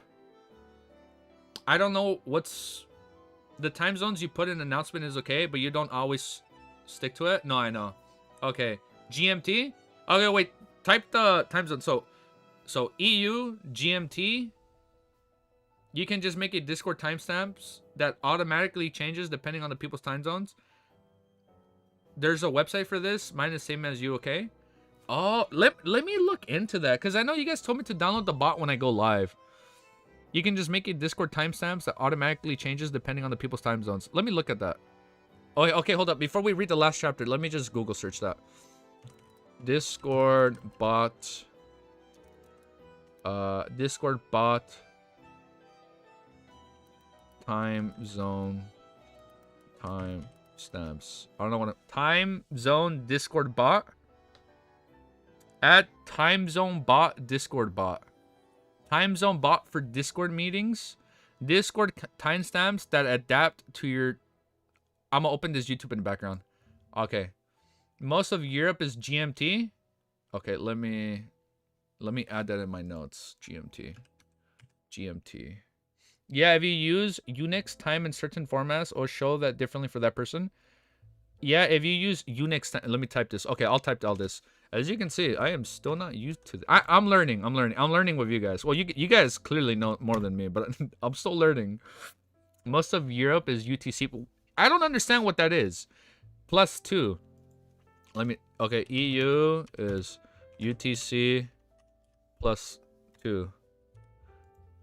Speaker 1: I don't know what's the time zones you put in announcement is okay, but you don't always stick to it. No, I know. Okay, GMT. Okay, wait. Type the time zone. So EU GMT. You can just make a Discord timestamps that automatically changes depending on the people's time zones. There's a website for this. Mine is same as you. Okay. Oh, let me look into that because I know you guys told me to download the bot when I go live. You can just make a Discord timestamps that automatically changes depending on the people's time zones. Let me look at that. Oh, okay, hold up. Before we read the last chapter, let me just Google search that. Discord bot. Discord bot. Time zone. Time stamps. I don't know what. Time zone Discord bot. Add time zone bot Discord bot. Time zone bot for Discord meetings. Discord timestamps that adapt to your. I'm gonna open this YouTube in the background. Okay. Most of Europe is GMT. Okay, let me add that in my notes. GMT. GMT. Yeah, if you use Unix time in certain formats or show that differently for that person. Yeah, if you use Unix time, let me type this. Okay, I'll type all this. As you can see, I am still not used to. I'm learning. I'm learning with you guys. Well, you guys clearly know more than me, but I'm still learning. Most of Europe is UTC. I don't understand what that is. +2. Let me. Okay, EU is UTC +2.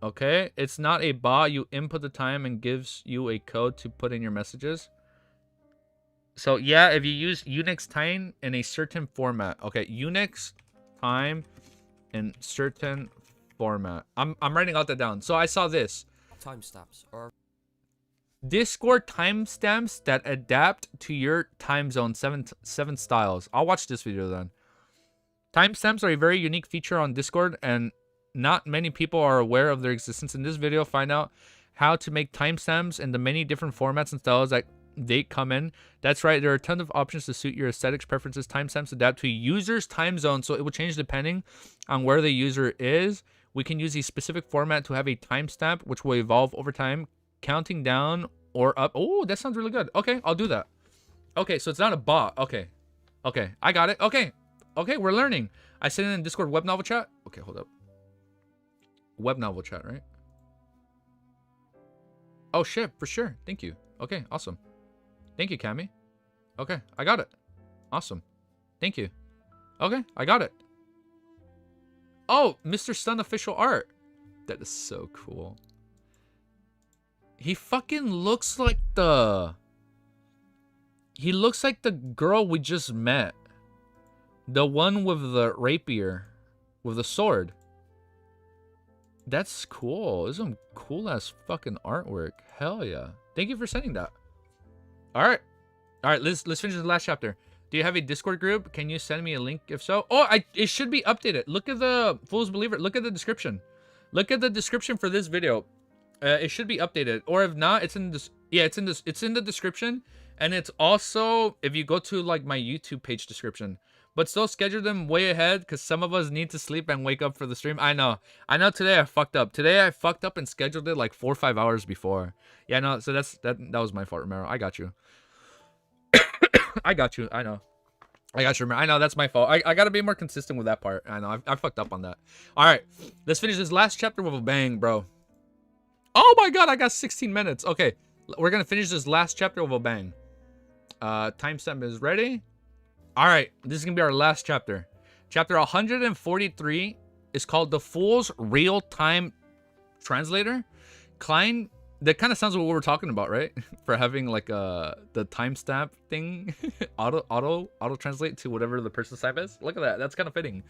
Speaker 1: Okay, it's not a bot. You input the time and gives you a code to put in your messages. So yeah, if you use Unix time in a certain format. Okay, Unix time in certain format. I'm writing all that down. So I saw this.
Speaker 2: Timestamps or
Speaker 1: Discord timestamps that adapt to your time zone. Seven styles. I'll watch this video then. Timestamps are a very unique feature on Discord, and not many people are aware of their existence. In this video, find out how to make timestamps in the many different formats and styles that they come in. That's right, there are a ton of options to suit your aesthetics preferences. Timestamps adapt to a user's time zone, so it will change depending on where the user is. We can use a specific format to have a timestamp, which will evolve over time, counting down or up. Oh, that sounds really good. Okay, I'll do that. Okay, so it's not a bot. Okay, I got it. Okay, we're learning. I sent it in Discord web novel chat. Okay, hold up. Web novel chat, right? Oh shit, for sure. Thank you. Okay, awesome. Thank you, Cammy. Okay, I got it. Awesome. Thank you. Okay, I got it. Oh, Mr. Sun official art. That is so cool. He fucking looks like the... He looks like the girl we just met. The one with the rapier. With the sword. That's cool. This is some cool ass fucking artwork. Hell yeah. Thank you for sending that. Alright. Alright, let's finish the last chapter. Do you have a Discord group? Can you send me a link if so? Oh, it should be updated. Look at the Fool's Believer. Look at the description. Look at the description for this video. It should be updated. Or if not, it's in this. Yeah, it's in this. It's in the description. And it's also if you go to like my YouTube page description. But still schedule them way ahead because some of us need to sleep and wake up for the stream. I know today I fucked up. Today I fucked up and scheduled it like 4 or 5 hours before. Yeah, no, so that was my fault, Romero. I got you. I got you. I know. I got you, Romero. I know that's my fault. I gotta be more consistent with that part. I know I fucked up on that. All right, let's finish this last chapter with a bang, bro. Oh my god, I got 16 minutes. Okay, we're gonna finish this last chapter with a bang. Timestamp is ready. All right, this is gonna be our last chapter. Chapter 143 is called The Fool's Real-Time Translator. Klein, that kind of sounds like what we're talking about, right? For having like the timestamp thing, auto translate to whatever the person's type is. Look at that, that's kind of fitting.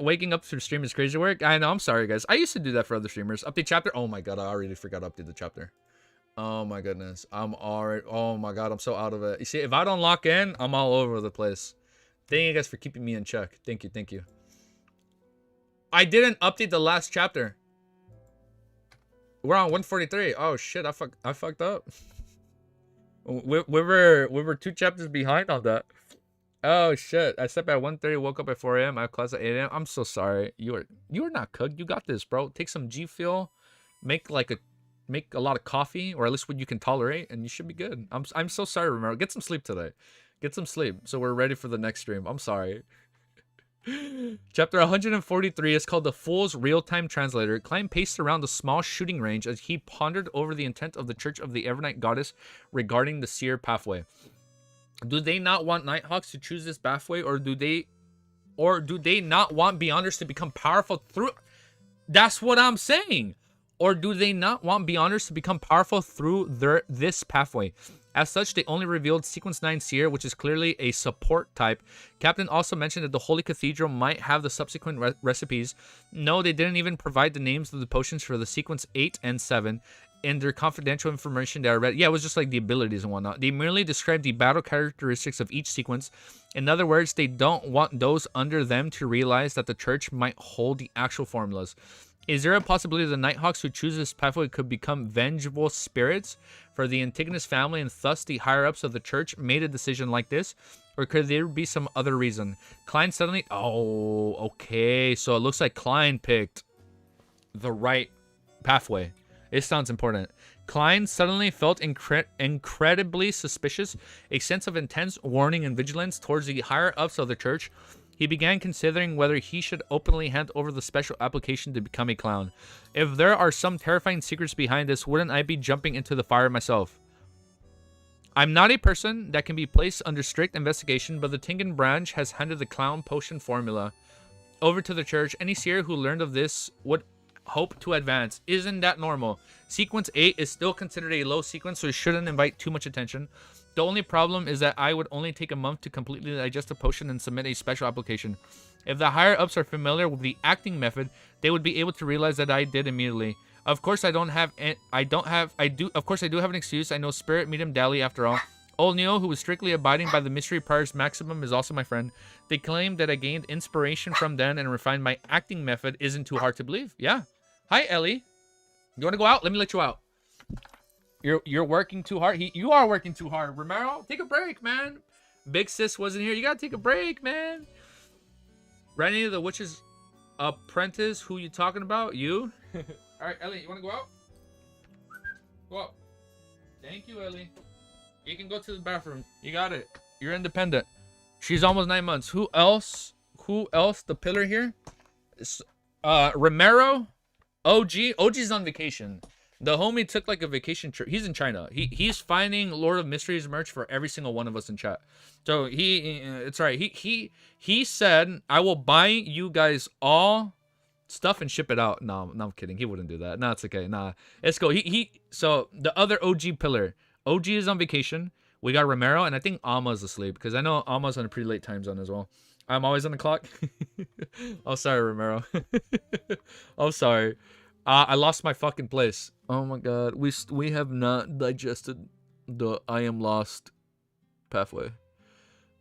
Speaker 1: Waking up to stream is crazy work. I know, I'm sorry guys. I used to do that for other streamers. Update chapter. Oh my god, I already forgot to update the chapter. Oh my goodness, I'm already. Oh my god, I'm so out of it. You see, if I don't lock in, I'm all over the place. Thank you guys for keeping me in check. Thank you. I didn't update the last chapter. We're on 143. Oh shit, I fucked up. We were 2 chapters behind on that. Oh shit! I slept at 1:30, woke up at 4 a.m. I have class at 8 a.m. I'm so sorry. You are not cooked. You got this, bro. Take some G Fuel, make make a lot of coffee, or at least what you can tolerate, and you should be good. I'm so sorry, Romero. Get some sleep today. Get some sleep so we're ready for the next stream. I'm sorry. Chapter 143 is called The Fool's Real-Time Translator. Klein paced around the small shooting range as he pondered over the intent of the Church of the Evernight Goddess regarding the seer pathway. Do they not want Nighthawks to choose this pathway, or do they not want Beyonders to become powerful through? That's what I'm saying. Or do they not want Beyonders to become powerful through this pathway? As such, they only revealed Sequence 9 Seer, which is clearly a support type. Captain also mentioned that the Holy Cathedral might have the subsequent recipes. No, they didn't even provide the names of the potions for the Sequence 8 and 7 in their confidential information that I read. Yeah, it was just like the abilities and whatnot. They merely described the battle characteristics of each sequence. In other words, they don't want those under them to realize that the church might hold the actual formulas. Is there a possibility the Nighthawks who choose this pathway could become vengeful spirits for the Antigonus family, and thus the higher-ups of the church made a decision like this? Or could there be some other reason? Klein suddenly... Oh, okay. So it looks like Klein picked the right pathway. It sounds important. Klein suddenly felt incredibly suspicious, a sense of intense warning and vigilance towards the higher-ups of the church. He began considering whether he should openly hand over the special application to become a clown. If there are some terrifying secrets behind this, wouldn't I be jumping into the fire myself? I'm not a person that can be placed under strict investigation, but the Tingan branch has handed the clown potion formula over to the church. Any seer who learned of this would hope to advance. Isn't that normal? Sequence 8 is still considered a low sequence, so it shouldn't invite too much attention. The only problem is that I would only take a month to completely digest a potion and submit a special application. If the higher-ups are familiar with the acting method, they would be able to realize that I did immediately. Of course, I do have an excuse. I know Spirit Medium Dally after all. Old Neo, who was strictly abiding by the Mystery Prior's maximum, is also my friend. They claim that I gained inspiration from them and refined my acting method. Isn't too hard to believe. Yeah. Hi, Ellie. You want to go out? Let me let you out. You're working too hard. You are working too hard. Romero, take a break, man. Big Sis wasn't here. You gotta take a break, man. Randy, the witch's apprentice. Who you talking about? You? All right, Ellie, you want to go out? Go out. Thank you, Ellie. You can go to the bathroom. You got it. You're independent. She's almost 9 months. Who else? Who else? The pillar here? Romero. OG's on vacation. The homie took like a vacation trip. He's in China. He's finding Lord of Mysteries merch for every single one of us in chat. So it's right. He said, I will buy you guys all stuff and ship it out. No, I'm kidding. He wouldn't do that. No, it's okay. Nah, let's go. So the other OG pillar. OG is on vacation. We got Romero, and I think Alma's asleep because I know Alma's on a pretty late time zone as well. I'm always on the clock. Oh, sorry, Romero. I'm sorry. I lost my fucking place. Oh my god. We have not digested the I am lost pathway.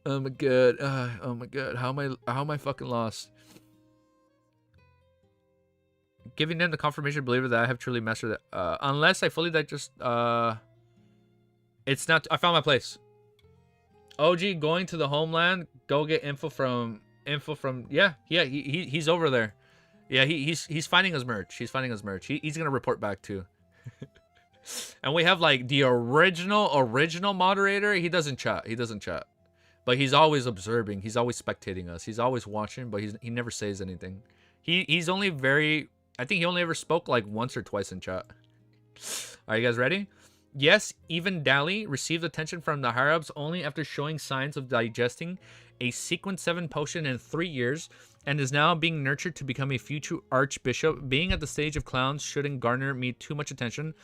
Speaker 1: Oh my god. Oh my god. How am I fucking lost? Giving them the confirmation believer that I have truly mastered it. Unless I fully digest it's not. I found my place. OG going to the homeland. Go get info from. Yeah. He's over there. Yeah, he's finding his merch. He's finding his merch. He's gonna report back too. And we have like the original moderator. He doesn't chat. But he's always observing. He's always spectating us. He's always watching, but he never says anything. He's only very. I think he only ever spoke like once or twice in chat. Are you guys ready? Yes, even Dally received attention from the higher-ups only after showing signs of digesting a Sequence 7 potion in 3 years, and is now being nurtured to become a future archbishop. Being at the stage of clowns shouldn't garner me too much attention.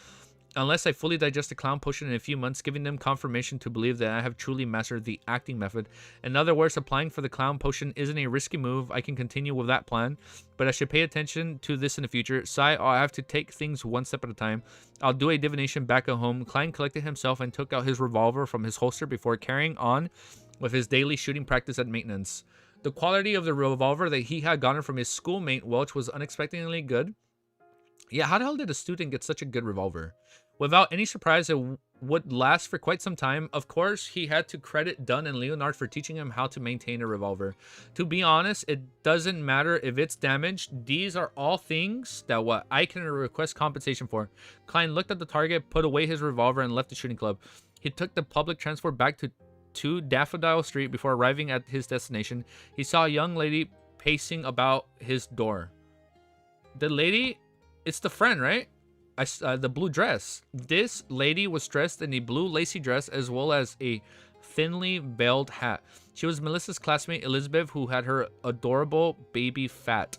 Speaker 1: Unless I fully digest the clown potion in a few months, giving them confirmation to believe that I have truly mastered the acting method. In other words, applying for the clown potion isn't a risky move. I can continue with that plan, but I should pay attention to this in the future. I'll have to take things one step at a time. I'll do a divination back at home. Klein collected himself and took out his revolver from his holster before carrying on with his daily shooting practice at maintenance. The quality of the revolver that he had gotten from his schoolmate Welch was unexpectedly good. Yeah, how the hell did a student get such a good revolver? Without any surprise, would last for quite some time. Of course, he had to credit Dunn and Leonard for teaching him how to maintain a revolver. To be honest, it doesn't matter if it's damaged. These are all things that what I can request compensation for. Klein looked at the target, put away his revolver, and left the shooting club. He took the public transport back to Daffodil Street. Before arriving at his destination, he saw a young lady pacing about his door. The lady, it's the friend, right? The blue dress. This lady was dressed in a blue lacy dress as well as a thinly veiled hat. She was Melissa's classmate Elizabeth, who had her adorable baby fat.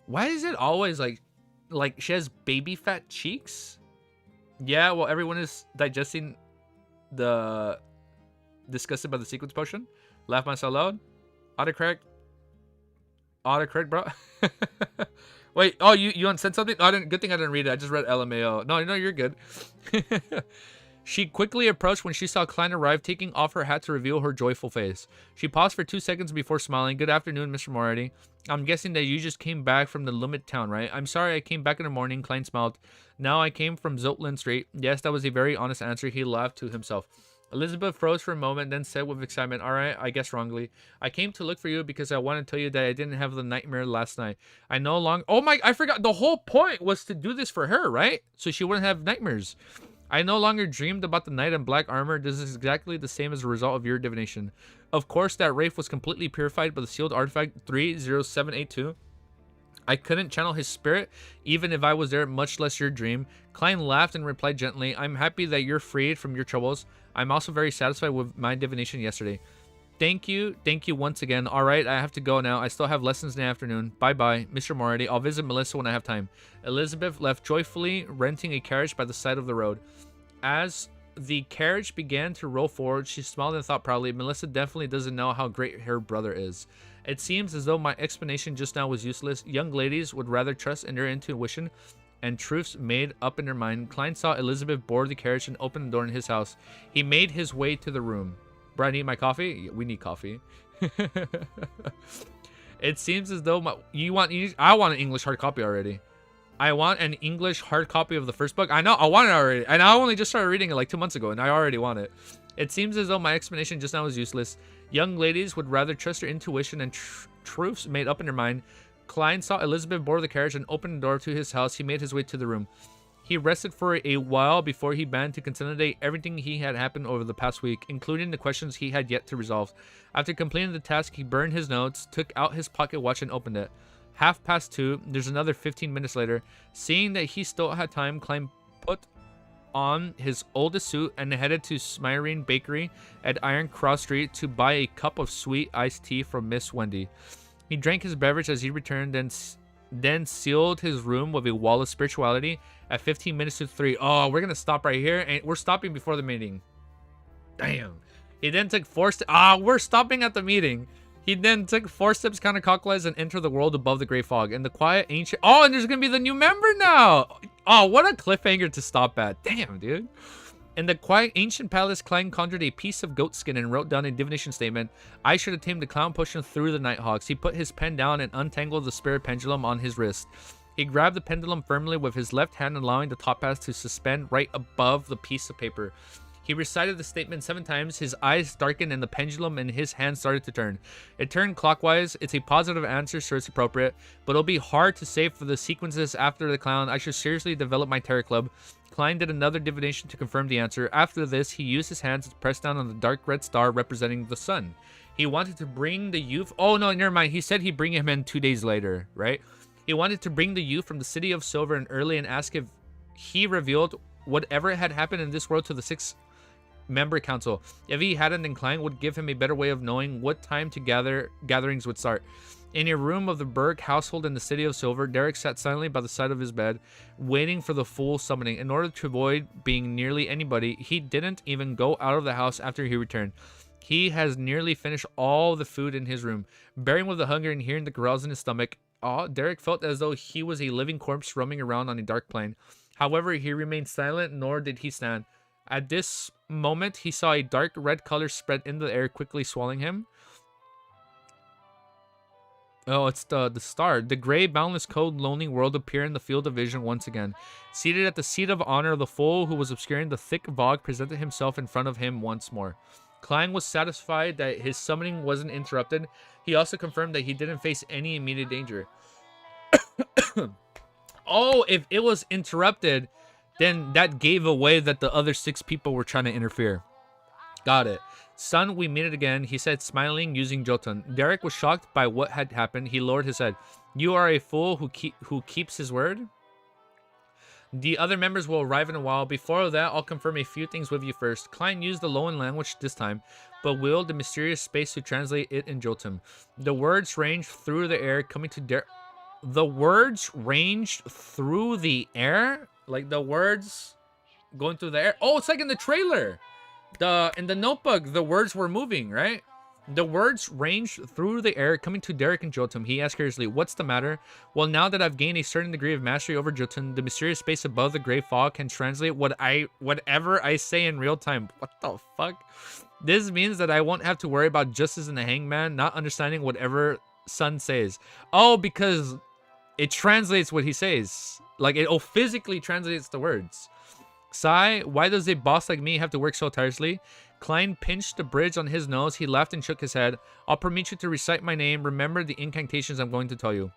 Speaker 1: Why is it always like she has baby fat cheeks? Yeah, well, everyone is digesting the disgusted by the sequence potion. Laugh myself loud. Autocorrect, bro. Wait, oh, you unsent something? Oh, good thing I didn't read it. I just read LMAO. No, you're good. She quickly approached when she saw Klein arrive, taking off her hat to reveal her joyful face. She paused for 2 seconds before smiling. Good afternoon, Mr. Moriarty. I'm guessing that you just came back from the Lumit town, right? I'm sorry I came back in the morning, Klein smiled. No, I came from Zotland Street. Yes, that was a very honest answer. He laughed to himself. Elizabeth froze for a moment, then said with excitement, all right, I guess wrongly. I came to look for you because I want to tell you that I didn't have the nightmare last night. I no longer... Oh my... I forgot. The whole point was to do this for her, right? So she wouldn't have nightmares. I no longer dreamed about the knight in black armor. This is exactly the same as a result of your divination. Of course, that wraith was completely purified by the sealed artifact 30782. I couldn't channel his spirit, even if I was there, much less your dream. Klein laughed and replied gently, I'm happy that you're freed from your troubles. I'm also very satisfied with my divination yesterday. Thank you once again. All right, I have to go now. I still have lessons in the afternoon. Bye-bye, Mr. Moriarty. I'll visit Melissa when I have time. Elizabeth left joyfully, renting a carriage by the side of the road. As the carriage began to roll forward, she smiled and thought proudly, Melissa definitely doesn't know how great her brother is. It seems as though my explanation just now was useless. Young ladies would rather trust in their intuition and truths made up in their mind. Klein saw Elizabeth board the carriage and open the door in his house. He made his way to the room. Bro, I need my coffee? We need coffee. It seems as though I want an English hard copy already. I want an English hard copy of the first book. I know, I want it already. And I only just started reading it like 2 months ago, and I already want it. It seems as though my explanation just now was useless. Young ladies would rather trust their intuition and truths made up in their mind. Klein saw Elizabeth board the carriage and open the door to his house. He made his way to the room. He rested for a while before he began to consolidate everything he had happened over the past week, including the questions he had yet to resolve. After completing the task, he burned his notes, took out his pocket watch, and opened it. 2:30. There's another 15 minutes later. Seeing that he still had time, Klein put on his oldest suit and headed to Smyrene Bakery at Iron Cross Street to buy a cup of sweet iced tea from Miss Wendy. He drank his beverage as he returned, then sealed his room with a wall of spirituality at 15 minutes to 3. Oh, we're gonna stop right here, and we're stopping before the meeting. Damn. He then took 4 steps. We're stopping at the meeting. He then took 4 steps counterclockwise and entered the world above the gray fog. And the quiet ancient... Oh, and there's gonna be the new member now! Oh, what a cliffhanger to stop at. Damn, dude. In the quiet ancient palace, Klein conjured a piece of goat skin and wrote down a divination statement. I should have tamed the clown potion through the Nighthawks. He put his pen down and untangled the spirit pendulum on his wrist. He grabbed the pendulum firmly with his left hand, allowing the top half to suspend right above the piece of paper. He recited the statement 7 times. His eyes darkened and the pendulum in his hand started to turn. It turned clockwise. It's a positive answer, so it's appropriate. But it'll be hard to say for the sequences after the clown. I should seriously develop my tarot club. Klein did another divination to confirm the answer. After this, he used his hands to press down on the dark red star representing the sun. He wanted to bring the youth... Oh, no, never mind. He said he'd bring him in 2 days later, right? He wanted to bring the youth from the city of Silver and early and ask if he revealed whatever had happened in this world to the 6-member council. If he hadn't, then Klein would give him a better way of knowing what time to gatherings would start. In a room of the Berg household in the city of Silver, Derek sat silently by the side of his bed, waiting for the full summoning. In order to avoid being nearly anybody, he didn't even go out of the house after he returned. He has nearly finished all the food in his room. Bearing with the hunger and hearing the growls in his stomach, Derek felt as though he was a living corpse roaming around on a dark plain. However, he remained silent, nor did he stand. At this moment, he saw a dark red color spread in the air, quickly swallowing him. Oh, it's the star. The gray, boundless, cold, lonely world appear in the field of vision once again. Seated at the seat of honor, the fool who was obscuring the thick fog presented himself in front of him once more. Klein was satisfied that his summoning wasn't interrupted. He also confirmed that he didn't face any immediate danger. Oh, if it was interrupted, then that gave away that the other 6 people were trying to interfere. Got it. Son, we meet it again, he said, smiling, using Jotun. Derek was shocked by what had happened. He lowered his head. You are a fool who keeps his word? The other members will arrive in a while. Before that, I'll confirm a few things with you first. Klein used the Loan language this time, but willed the mysterious space to translate it in Jotun. The words ranged through the air, coming to Derek. The words ranged through the air? Like the words going through the air? Oh, it's like in the trailer. In the notebook, the words were moving, right? The words ranged through the air, coming to Derek and Jotun. He asked curiously, what's the matter? Well, now that I've gained a certain degree of mastery over Jotun, the mysterious space above the gray fog can translate whatever I say in real time. What the fuck? This means that I won't have to worry about justice and the hangman not understanding whatever Son says. Oh, because it translates what he says. Like, it physically translates the words. Sigh, why does a boss like me have to work so tirelessly? Klein pinched the bridge on his nose. He laughed and shook his head. I'll permit you to recite my name. Remember the incantations I'm going to tell you.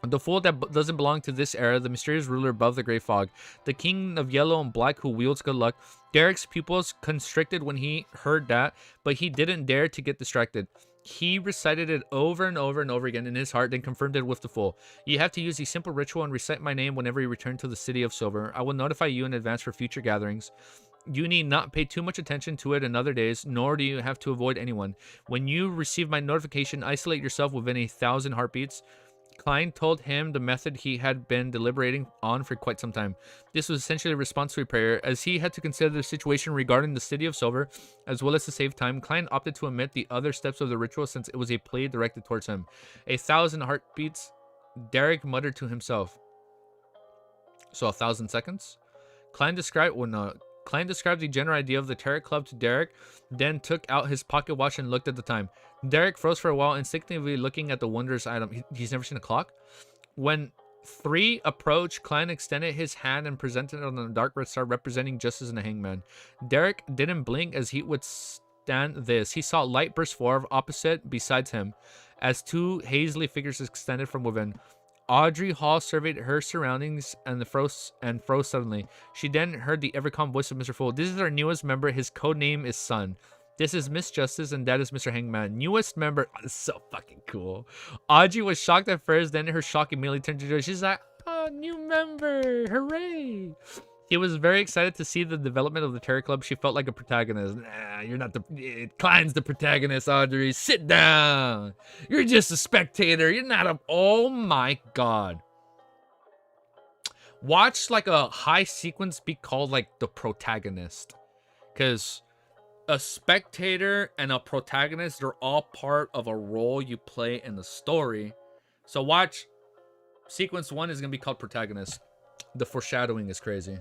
Speaker 1: The fool that doesn't belong to this era, the mysterious ruler above the gray fog, the king of yellow and black who wields good luck. Derek's pupils constricted when he heard that, but he didn't dare to get distracted. He recited it over and over and over again in his heart, then confirmed it with the fool. You have to use a simple ritual and recite my name whenever you return to the City of Silver. I will notify you in advance for future gatherings. You need not pay too much attention to it in other days, nor do you have to avoid anyone. When you receive my notification, isolate yourself within 1,000 heartbeats. Klein told him the method he had been deliberating on for quite some time. This was essentially a response to a prayer. As he had to consider the situation regarding the City of Silver, as well as to save time, Klein opted to omit the other steps of the ritual since it was a plea directed towards him. 1,000 heartbeats, Derek muttered to himself. So 1,000 seconds? Klein described the general idea of the Tarot Club to Derek, then took out his pocket watch and looked at the time. Derek froze for a while, instinctively looking at the wondrous item. He's never seen a clock? When 3 approached, Klein extended his hand and presented it on the dark red star representing justice and a hangman. Derek didn't blink as he would stand this. He saw light burst forward opposite besides him as 2 hazily figures extended from within. Audrey Hall surveyed her surroundings and froze suddenly. She then heard the ever-calm voice of Mr. Fool. This is our newest member. His code name is Sun. This is Miss Justice, and that is Mr. Hangman. Newest member. Oh, this is so fucking cool. Audrey was shocked at first, then her shock immediately turned to joy. She's like, oh, new member. Hooray. He was very excited to see the development of the Terror Club. She felt like a protagonist. Nah, you're not the... Klein's the protagonist, Audrey. Sit down. You're just a spectator. You're not a... Oh, my God. Watch, like, a high sequence be called, like, the protagonist. Because a spectator and a protagonist, they're all part of a role you play in the story. So watch. Sequence 1 is going to be called protagonist. The foreshadowing is crazy.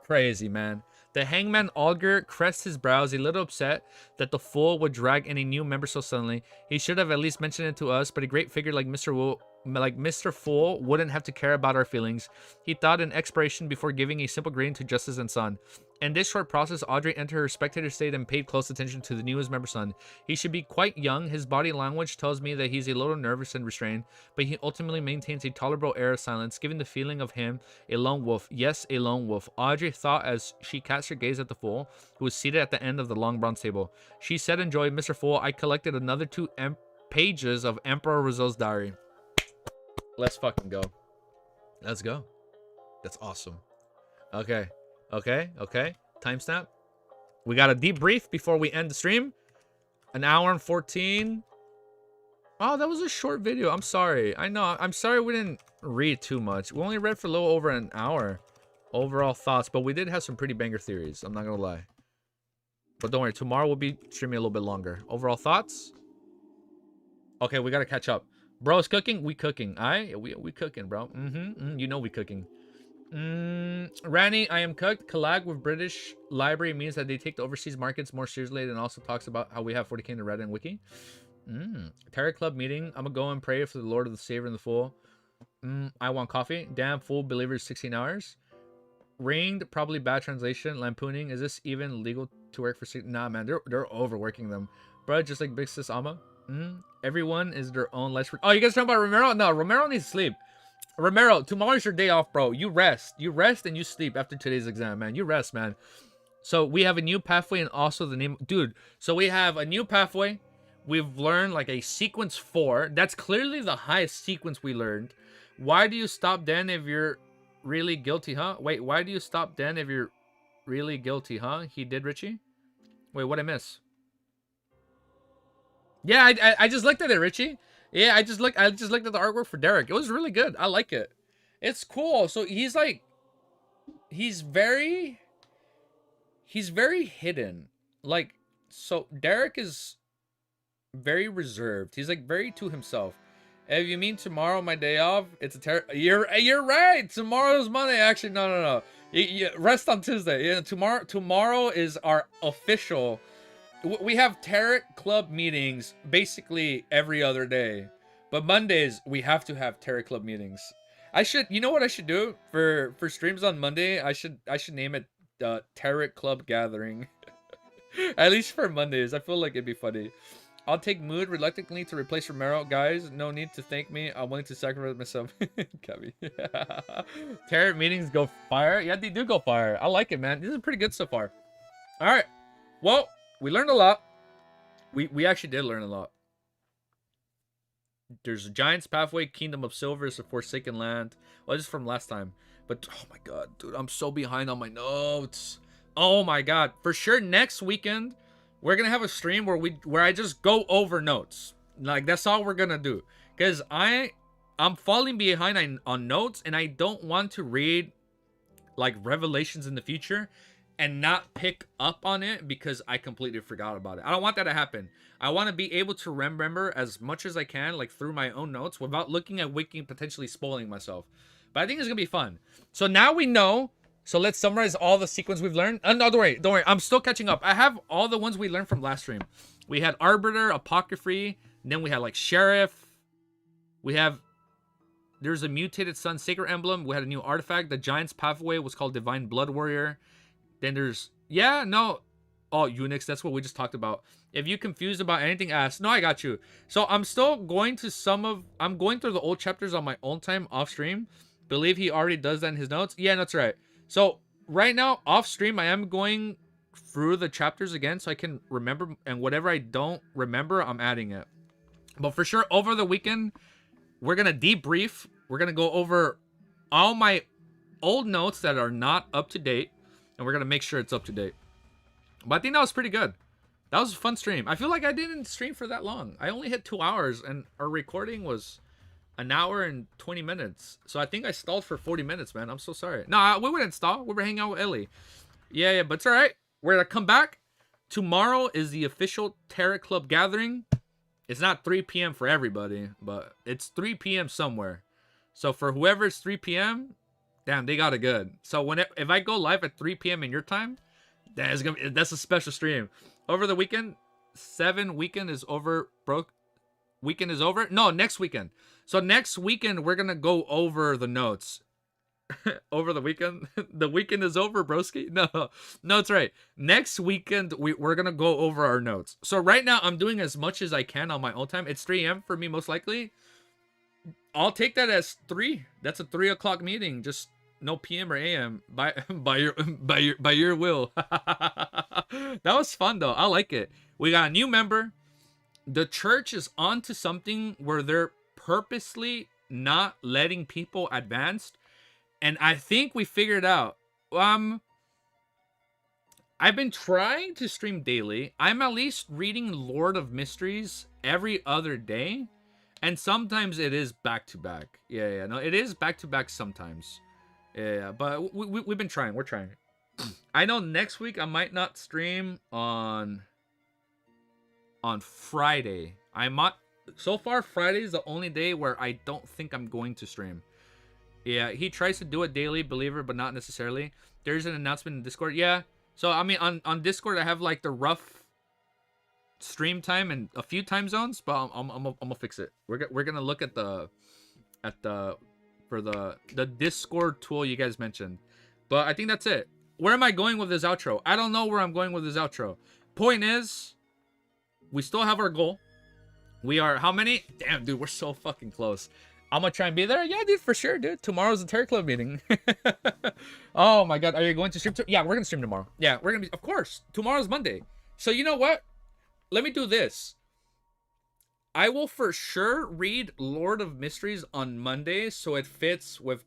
Speaker 1: Crazy, man. The hangman Augur crests his brows, a little upset that the fool would drag in a new member so suddenly. He should have at least mentioned it to us, but a great figure like Mr. Fool wouldn't have to care about our feelings. He thought in expiration before giving a simple greeting to Justice and Son. In this short process, Audrey entered her spectator state and paid close attention to the newest member Son. He should be quite young. His body language tells me that he's a little nervous and restrained, but he ultimately maintains a tolerable air of silence, giving the feeling of him a lone wolf. Yes, a lone wolf. Audrey thought as she cast her gaze at the fool, who was seated at the end of the long bronze table. She said in joy, Mr. Fool, I collected another 2 pages of Emperor Rizzo's diary. Let's fucking go. Let's go. That's awesome. Okay. Timestamp. We got a debrief before we end the stream. 1 hour and 14. Oh, that was a short video. I'm sorry. I know. I'm sorry we didn't read too much. We only read for a little over an hour. Overall thoughts. But we did have some pretty banger theories. I'm not going to lie. But don't worry. Tomorrow we'll be streaming a little bit longer. Overall thoughts. Okay, we got to catch up. Bro's cooking. We cooking. Alright? We cooking, bro. You know we cooking. Rani, I am cooked. Collab with British Library means that they take the overseas markets more seriously and also talks about how we have 40k in the Reddit and Wiki. Terror Club meeting. I'm gonna go and pray for the Lord of the Savior and the Fool. I want coffee. Damn, Fool believers 16 hours. Ringed, probably bad translation. Lampooning. Is this even legal to work for? Nah, man, they're overworking them, bro. Just like Big Sis Alma. Everyone is their own life. Oh, you guys talking about Romero? No, Romero needs sleep. Romero, tomorrow's your day off, bro. You rest. You rest and you sleep after today's exam, man. You rest, man. So we have a new pathway and also the name, dude. So we have a new pathway. We've learned like a sequence 4. That's clearly the highest sequence we learned. Why do you stop then if you're really guilty, huh? Wait, why do you stop then if you're really guilty, huh? He did, Richie? Wait, what'd I miss? Yeah, I just looked at it, Richie. Yeah, I just looked at the artwork for Derek. It was really good. I like it. It's cool. So he's like, he's very hidden. Like, so Derek is very reserved. He's like very to himself. If you mean tomorrow, my day off, it's a you're right. Tomorrow's Monday. Actually, no. You rest on Tuesday. Yeah, tomorrow is our official. We have Tarot Club meetings basically every other day, but Mondays we have to have Tarot Club meetings. You know what I should do for streams on Monday? I should name it Tarot Club Gathering. At least for Mondays. I feel like it'd be funny. I'll take Mood reluctantly to replace Romero. Guys, no need to thank me. I'm willing to sacrifice myself. Kevin. Tarot meetings go fire. Yeah, they do go fire. I like it, man. This is pretty good so far. All right. Well, we learned a lot. We actually did learn a lot. There's a Giant's Pathway, Kingdom of Silver is a Forsaken Land. Well, this is from last time. But, oh my god, dude, I'm so behind on my notes. Oh my god. For sure, next weekend, we're gonna have a stream where I just go over notes. Like, that's all we're gonna do. Because I'm falling behind on notes, and I don't want to read, like, revelations in the future and not pick up on it because I completely forgot about it. I don't want that to happen. I want to be able to remember as much as I can, like, through my own notes without looking at Wiki and potentially spoiling myself. But I think it's gonna be fun. So now we know. So let's summarize all the sequence we've learned. No, don't worry. I'm still catching up. I have all the ones we learned from last stream. We had Arbiter, Apocryphy, and then we had like Sheriff. There's a Mutated Sun Sacred Emblem. We had a new artifact. The Giant's Pathway was called Divine Blood Warrior. Then there's, oh, Unix. That's what we just talked about. If you're confused about anything, ask. No, I got you. So I'm still going to I'm going through the old chapters on my own time off stream. Believe he already does that in his notes. Yeah, that's right. So right now, off stream, I am going through the chapters again so I can remember, and whatever I don't remember, I'm adding it. But for sure, over the weekend, we're going to debrief. We're going to go over all my old notes that are not up to date, and we're going to make sure it's up to date. But I think that was pretty good. That was a fun stream. I feel like I didn't stream for that long. I only hit 2 hours, and our recording was 1 hour and 20 minutes. So I think I stalled for 40 minutes, man. I'm so sorry. No, we wouldn't stall. We were hanging out with Ellie. Yeah, but it's all right. We're going to come back. Tomorrow is the official Tarot Club gathering. It's not 3 p.m. for everybody, but it's 3 p.m. somewhere. So for whoever's 3 p.m., damn, they got it good. So if I go live at 3 p.m. in your time, that's a special stream. Over the weekend, 7 weekend is over, bro. Weekend is over? No, next weekend. So next weekend, we're going to go over the notes. Over the weekend? The weekend is over, broski? No, it's right. Next weekend, we're going to go over our notes. So right now, I'm doing as much as I can on my own time. It's 3 a.m. for me, most likely. I'll take that as 3. That's a 3 o'clock meeting. Just no PM or AM. By your will. That was fun, though. I like it. We got a new member. The church is onto something where they're purposely not letting people advance, and I think we figured out. I've been trying to stream daily. I'm at least reading Lord of Mysteries every other day, and sometimes it is back to back. No, it is back to back sometimes. But we've been trying. We're trying. I know next week I might not stream on Friday. So far, Friday is the only day where I don't think I'm going to stream. Yeah, he tries to do it daily, believer, but not necessarily. There's an announcement in Discord. Yeah. So I mean, on Discord, I have like the rough stream time in a few time zones, but I'm gonna fix it. We're gonna look at the for the Discord tool you guys mentioned. But I think that's it. Where am I going with this outro? I don't know where I'm going with this outro. Point is, we still have our goal. We are how many? Damn, dude, we're so fucking close. I'm gonna try and be there. Yeah, dude, for sure, dude. Tomorrow's the Terror Club meeting. Oh my god, are you going to stream? Yeah, we're gonna stream tomorrow. Yeah, we're gonna be. Of course, tomorrow's Monday. So you know what? Let me do this. I will for sure read Lord of Mysteries on Monday, so it fits with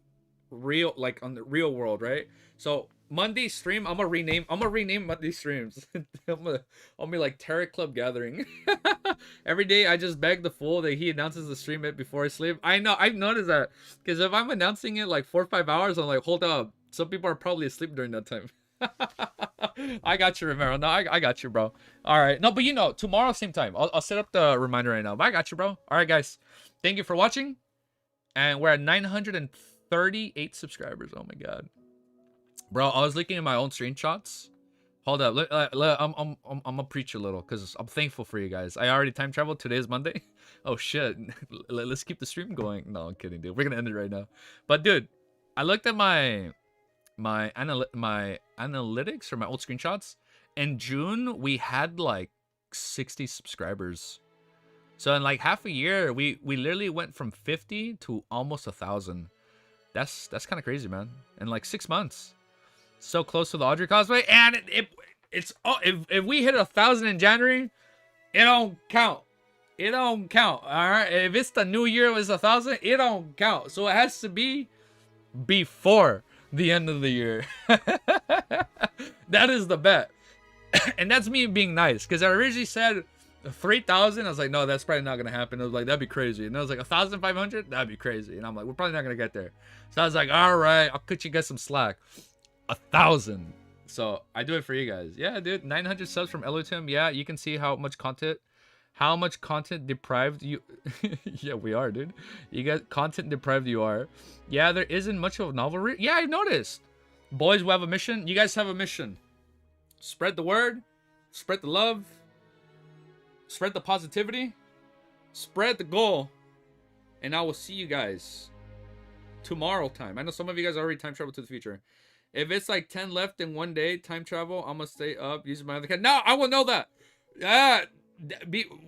Speaker 1: real, like on the real world, right? So Monday stream, I'm gonna rename Monday streams. I'm gonna be like Terror Club Gathering. Every day I just beg the fool that he announces the stream it before I sleep. I know, I've noticed that, because if I'm announcing it like 4 or 5 hours, I'm like, hold up, some people are probably asleep during that time. I got you, Romero. No, I got you, bro. All right. No, but you know, tomorrow, same time. I'll set up the reminder right now. But I got you, bro. All right, guys. Thank you for watching. And we're at 938 subscribers. Oh, my God. Bro, I was looking at my own screenshots. Hold up. I'm gonna preach a little because I'm thankful for you guys. I already time traveled. Today is Monday. Oh, shit. Let's keep the stream going. No, I'm kidding, dude. We're going to end it right now. But, dude, I looked at my analytics or my old screenshots. In June we had like 60 subscribers, so in like half a year we literally went from 50 to almost 1,000. That's kind of crazy, man. In like 6 months, so close to the Audrey cosplay. And it's if we hit 1,000 in January, it don't count. It don't count. All right, if it's the new year, it's 1,000, it don't count. So it has to be before the end of the year. That is the bet. And that's me being nice, because I originally said 3,000. I was like, no, that's probably not gonna happen. I was like, that'd be crazy. And I was like, 1,500, that'd be crazy. And I'm like, we're probably not gonna get there. So I was like, all right, I'll cut you guys some slack. 1,000. So I do it for you guys. Yeah, dude, 900 subs from Elutim. Yeah, you can see how much content deprived you. Yeah, we are, dude. You guys content deprived you are. Yeah, there isn't much of a novel. Yeah, I noticed. Boys, we have a mission. You guys have a mission. Spread the word, spread the love, spread the positivity, spread the goal, and I will see you guys tomorrow time. I know some of you guys already time travel to the future. If it's like 10 left in one day time travel, I'm gonna stay up using my other cat. No, I will know that.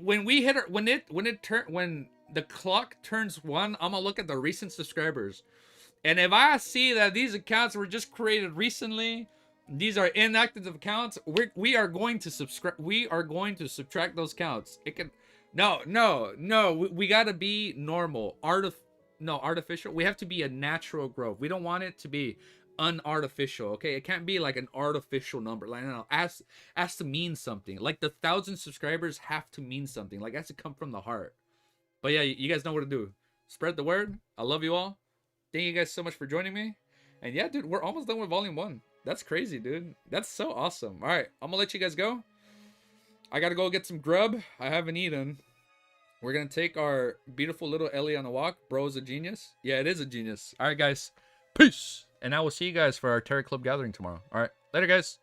Speaker 1: When we hit when the clock turns 1, I'm gonna look at the recent subscribers, and if I see that these accounts were just created recently, these are inactive accounts, we are going to subscribe. We are going to subtract those counts. It can no. We gotta be normal. Artificial. We have to be a natural growth. We don't want it to be unartificial. Okay, it can't be like an artificial number. Like, no, has to mean something. Like the 1,000 subscribers have to mean something. Like, it has to come from the heart. But yeah, you guys know what to do. Spread the word. I love you all. Thank you guys so much for joining me. And yeah, dude, we're almost done with volume 1. That's crazy, dude. That's so awesome. All right, I'm gonna let you guys go. I gotta go get some grub. I haven't eaten. We're gonna take our beautiful little Ellie on a walk. Bro is a genius. Yeah, it is a genius. All right, guys. Peace. And I will see you guys for our Terror Club gathering tomorrow. All right, later, guys.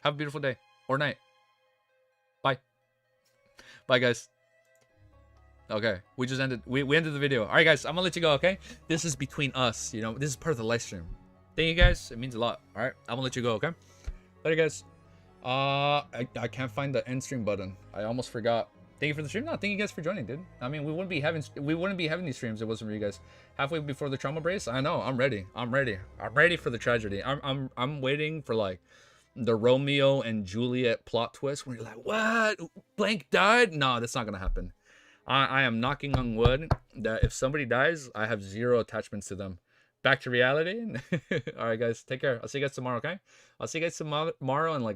Speaker 1: Have a beautiful day or night. Bye. Bye, guys. Okay, we just ended. We ended the video. All right, guys. I'm gonna let you go. Okay, this is between us. You know, this is part of the live stream. Thank you guys. It means a lot. All right, I'm gonna let you go. Okay, later, guys. I can't find the end stream button. I almost forgot. Thank you for the stream. No, thank you guys for joining, dude. I mean, we wouldn't be having these streams if it wasn't for you guys. Halfway before the trauma brace. I know. I'm ready. I'm ready for the tragedy. I'm waiting for like the Romeo and Juliet plot twist where you're like, what? Blank died? No, that's not gonna happen. I am knocking on wood that if somebody dies, I have 0 attachments to them. Back to reality. All right, guys. Take care. I'll see you guys tomorrow. Okay. I'll see you guys tomorrow and like.